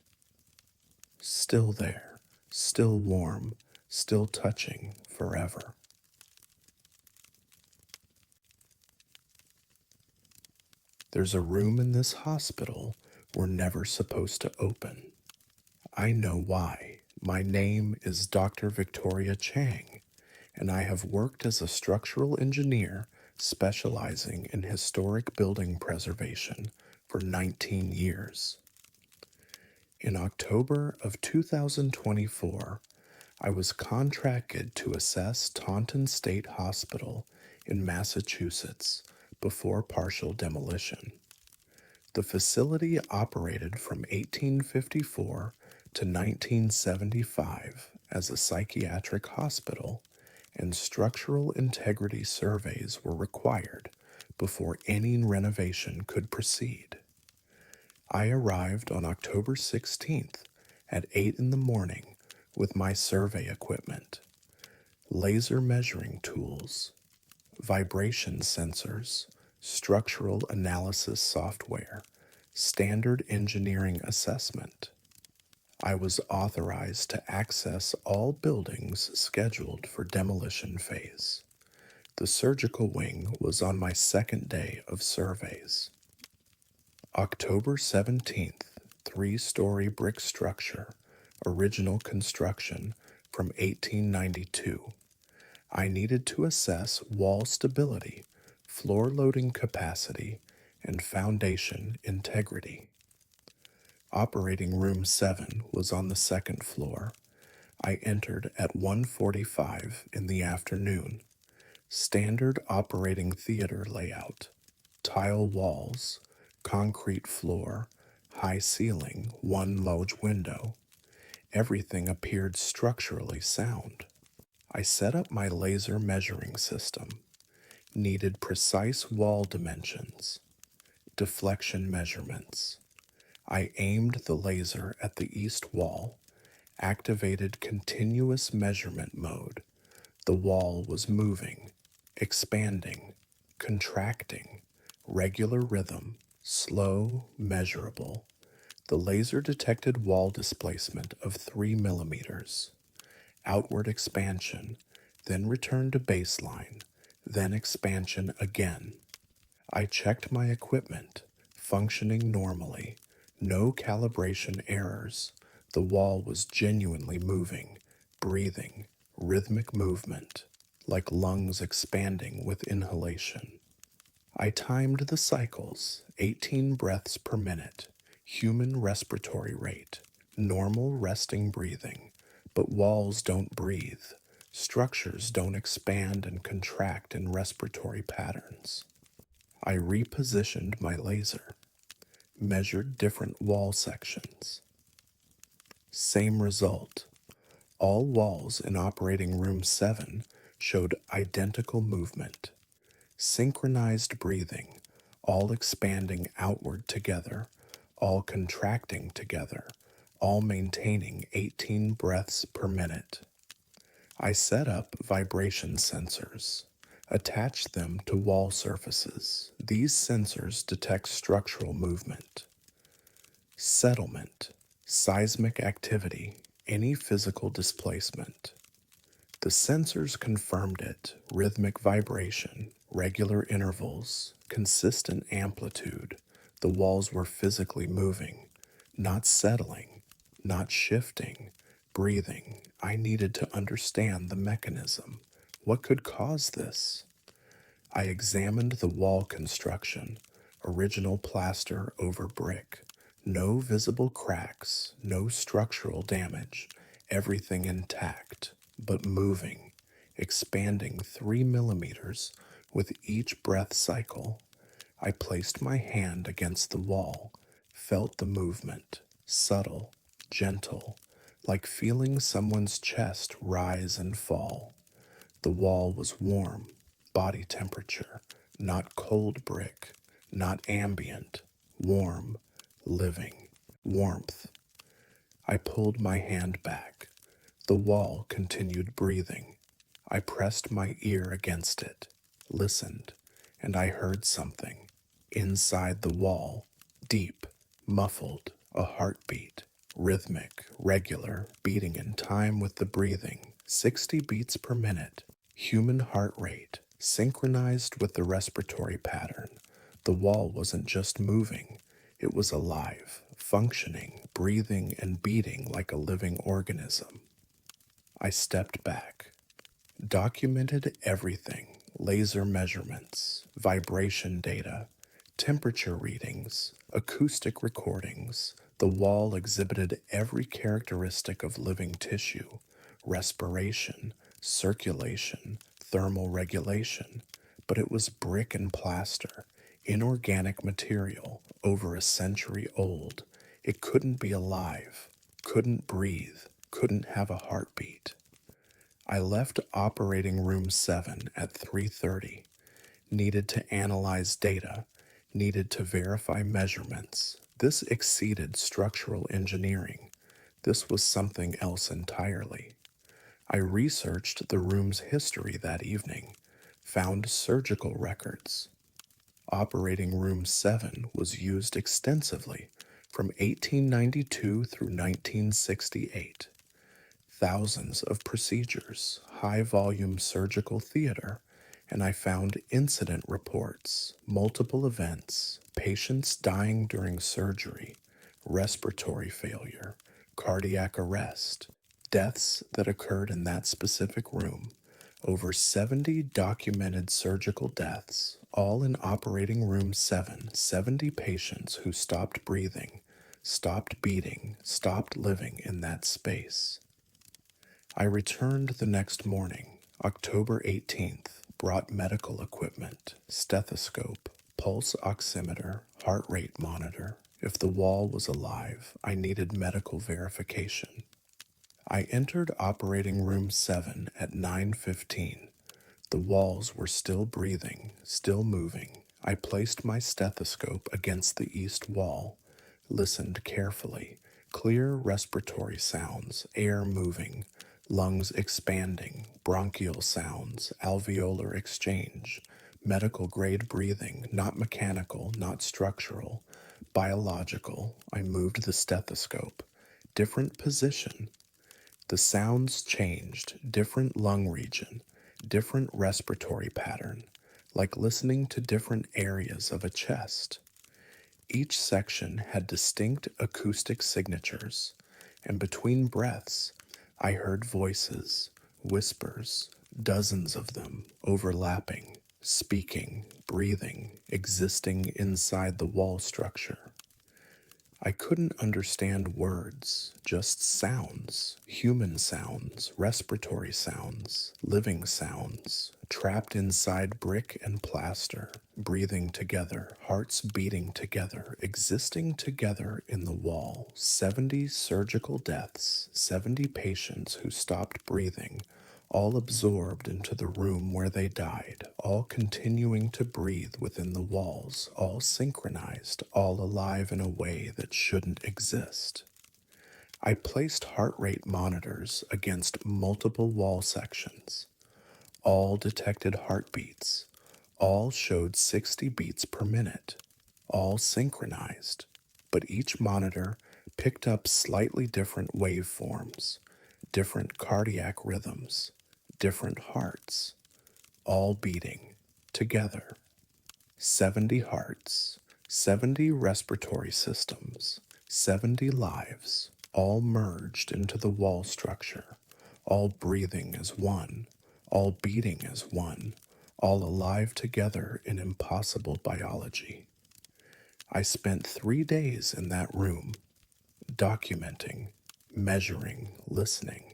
Still there, still warm, still touching forever. There's a room in this hospital we're never supposed to open. I know why. My name is Dr. Victoria Chang, and I have worked as a structural engineer specializing in historic building preservation for 19 years. In October of 2024, I was contracted to assess Taunton State Hospital in Massachusetts before partial demolition. The facility operated from 1854 to 1975 as a psychiatric hospital, and structural integrity surveys were required before any renovation could proceed. I arrived on October 16th at 8 in the morning with my survey equipment, laser measuring tools, vibration sensors, structural analysis software, standard engineering assessment. I was authorized to access all buildings scheduled for demolition phase. The surgical wing was on my second day of surveys. October 17th, three-story brick structure, original construction from 1892. I needed to assess wall stability, floor loading capacity, and foundation integrity. Operating room 7 was on the second floor. I entered at 1:45 in the afternoon. Standard operating theater layout, tile walls, concrete floor, high ceiling, one large window. Everything appeared structurally sound. I set up my laser measuring system, needed precise wall dimensions, deflection measurements. I aimed the laser at the east wall, activated continuous measurement mode. The wall was moving, expanding, contracting, regular rhythm, slow, measurable. The laser detected wall displacement of 3 millimeters, outward expansion, then return to baseline, then expansion again. I checked my equipment, functioning normally, no calibration errors. The wall was genuinely moving, breathing, rhythmic movement, like lungs expanding with inhalation. I timed the cycles, 18 breaths per minute, human respiratory rate, normal resting breathing, but walls don't breathe. Structures don't expand and contract in respiratory patterns. I repositioned my laser, measured different wall sections. Same result. All walls in operating room 7 showed identical movement, synchronized breathing, all expanding outward together, all contracting together, all maintaining 18 breaths per minute. I set up vibration sensors, attached them to wall surfaces. These sensors detect structural movement, settlement, seismic activity, any physical displacement. The sensors confirmed it: rhythmic vibration, regular intervals, consistent amplitude. The walls were physically moving, not settling, not shifting, breathing. I needed to understand the mechanism. What could cause this? I examined the wall construction, original plaster over brick. No visible cracks, no structural damage, everything intact, but moving, expanding 3 millimeters with each breath cycle. I placed my hand against the wall, felt the movement, subtle, gentle, like feeling someone's chest rise and fall. The wall was warm, body temperature, not cold brick, not ambient, warm, living, warmth. I pulled my hand back. The wall continued breathing. I pressed my ear against it, listened, and I heard something. Inside the wall, deep, muffled, a heartbeat, rhythmic, regular, beating in time with the breathing, 60 beats per minute, human heart rate, synchronized with the respiratory pattern. The wall wasn't just moving, it was alive, functioning, breathing, and beating like a living organism. I stepped back, documented everything: laser measurements, vibration data, temperature readings, acoustic recordings. The wall exhibited every characteristic of living tissue: respiration, circulation, thermal regulation. But it was brick and plaster, inorganic material, over a century old. It couldn't be alive, couldn't breathe, couldn't have a heartbeat. I left operating room 7 at 3:30. needed to analyze data, needed to verify measurements. This exceeded structural engineering. This was something else entirely. I researched the room's history that evening, found surgical records. Operating Room 7 was used extensively from 1892 through 1968. Thousands of procedures, high volume surgical theater, and I found incident reports, multiple events, patients dying during surgery, respiratory failure, cardiac arrest, deaths that occurred in that specific room. Over 70 documented surgical deaths, all in Operating Room 7, 70 patients who stopped breathing, stopped beating, stopped living in that space. I returned the next morning, October 18th, brought medical equipment, stethoscope, pulse oximeter, heart rate monitor. If the wall was alive, I needed medical verification. I entered Operating Room 7 at 9:15. The walls were still breathing, still moving. I placed my stethoscope against the east wall, listened carefully. Clear respiratory sounds, air moving, lungs expanding, bronchial sounds, alveolar exchange, medical grade breathing, not mechanical, not structural, biological. I moved the stethoscope. Different position. The sounds changed, different lung region, different respiratory pattern, like listening to different areas of a chest. Each section had distinct acoustic signatures, and between breaths, I heard voices, whispers, dozens of them, overlapping, speaking, breathing, existing inside the wall structure. I couldn't understand words, just sounds, human sounds, respiratory sounds, living sounds, trapped inside brick and plaster, breathing together, hearts beating together, existing together in the wall. 70 surgical deaths, 70 patients who stopped breathing, all absorbed into the room where they died, all continuing to breathe within the walls, all synchronized, all alive in a way that shouldn't exist. I placed heart rate monitors against multiple wall sections. All detected heartbeats. All showed 60 beats per minute. All synchronized. But each monitor picked up slightly different waveforms, different cardiac rhythms, different hearts, all beating together. 70 hearts, 70 respiratory systems, 70 lives, all merged into the wall structure, all breathing as one, all beating as one, all alive together in impossible biology. I spent 3 days in that room, documenting, measuring, listening.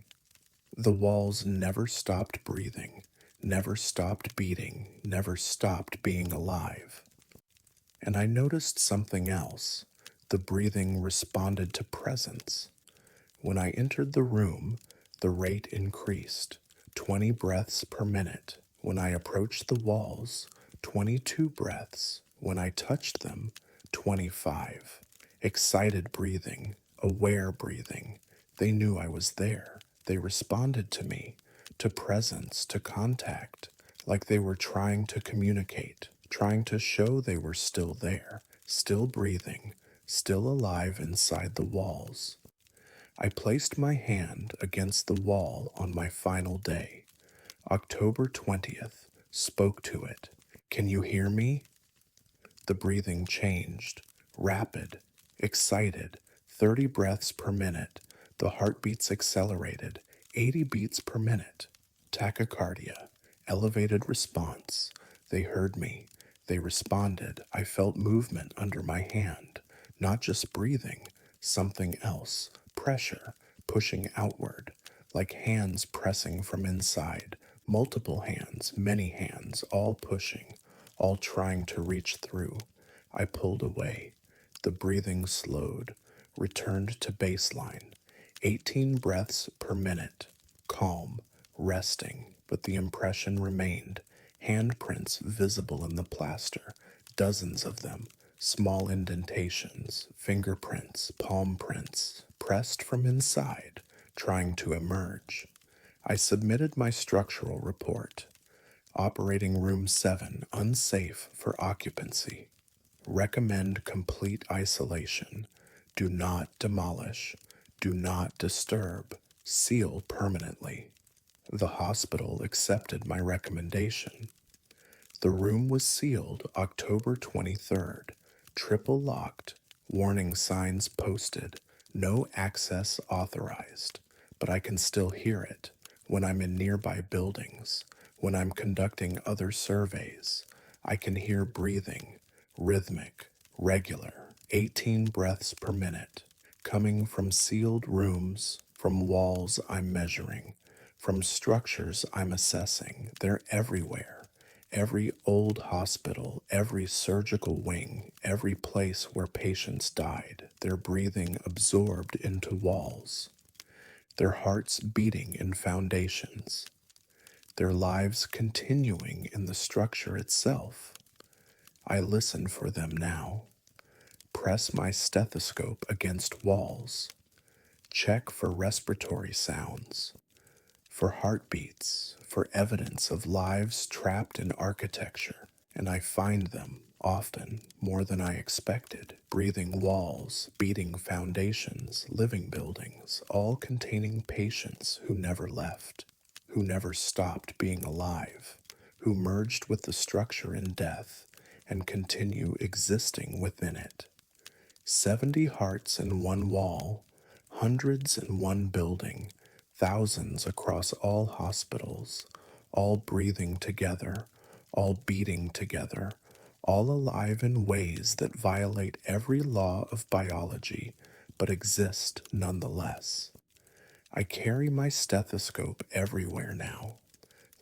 The walls never stopped breathing, never stopped beating, never stopped being alive. And I noticed something else. The breathing responded to presence. When I entered the room, the rate increased, 20 breaths per minute. When I approached the walls, 22 breaths. When I touched them, 25. Excited breathing, aware breathing. They knew I was there. They responded to me, to presence, to contact, like they were trying to communicate, trying to show they were still there, still breathing, still alive inside the walls. I placed my hand against the wall on my final day, October 20th, spoke to it. Can you hear me? The breathing changed, rapid, excited, 30 breaths per minute. The heartbeats accelerated, 80 beats per minute. Tachycardia, elevated response. They heard me. They responded. I felt movement under my hand, not just breathing, something else, pressure, pushing outward, like hands pressing from inside, multiple hands, many hands, all pushing, all trying to reach through. I pulled away. The breathing slowed, returned to baseline. 18 breaths per minute, calm, resting, but the impression remained. handprints visible in the plaster, dozens of them, small indentations, fingerprints, palm prints, pressed from inside, trying to emerge. I submitted my structural report. Operating Room 7 unsafe for occupancy. Recommend complete isolation. Do not demolish. Do not disturb. Seal permanently. The hospital accepted my recommendation. The room was sealed October 23rd, triple locked, warning signs posted, no access authorized, but I can still hear it when I'm in nearby buildings, when I'm conducting other surveys. I can hear breathing, rhythmic, regular, 18 breaths per minute, coming from sealed rooms, from walls I'm measuring, from structures I'm assessing. They're everywhere. Every old hospital, every surgical wing, every place where patients died, their breathing absorbed into walls, their hearts beating in foundations, their lives continuing in the structure itself. I listen for them now, press my stethoscope against walls, check for respiratory sounds, for heartbeats, for evidence of lives trapped in architecture, and I find them, often more than I expected, breathing walls, beating foundations, living buildings, all containing patients who never left, who never stopped being alive, who merged with the structure in death and continue existing within it. 70 hearts in one wall, hundreds in one building, thousands across all hospitals, all breathing together, all beating together, all alive in ways that violate every law of biology, but exist nonetheless. I carry my stethoscope everywhere now.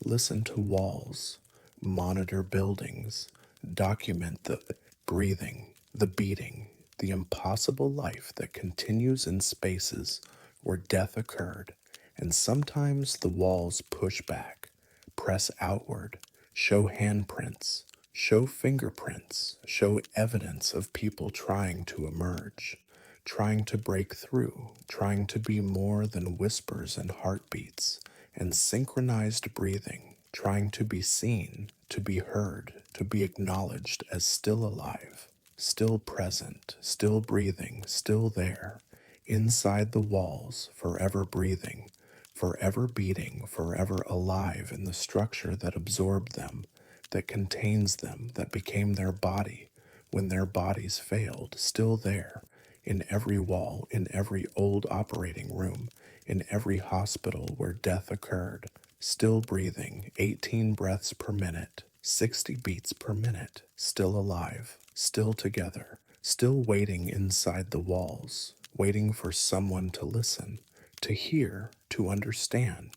Listen to walls, monitor buildings, document the breathing, the beating, the impossible life that continues in spaces where death occurred, and sometimes the walls push back, press outward, show handprints, show fingerprints, show evidence of people trying to emerge, trying to break through, trying to be more than whispers and heartbeats and synchronized breathing, trying to be seen, to be heard, to be acknowledged as still alive, still present, still breathing, still there, inside the walls, forever breathing, forever beating, forever alive in the structure that absorbed them, that contains them, that became their body when their bodies failed, still there, in every wall, in every old operating room, in every hospital where death occurred, still breathing, 18 breaths per minute, 60 beats per minute, still alive, still together, still waiting inside the walls, waiting for someone to listen, to hear, to understand,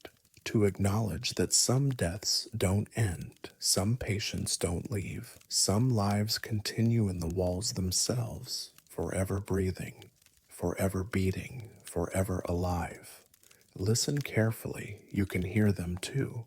to acknowledge that some deaths don't end, some patients don't leave, some lives continue in the walls themselves, forever breathing, forever beating, forever alive. Listen carefully, you can hear them too.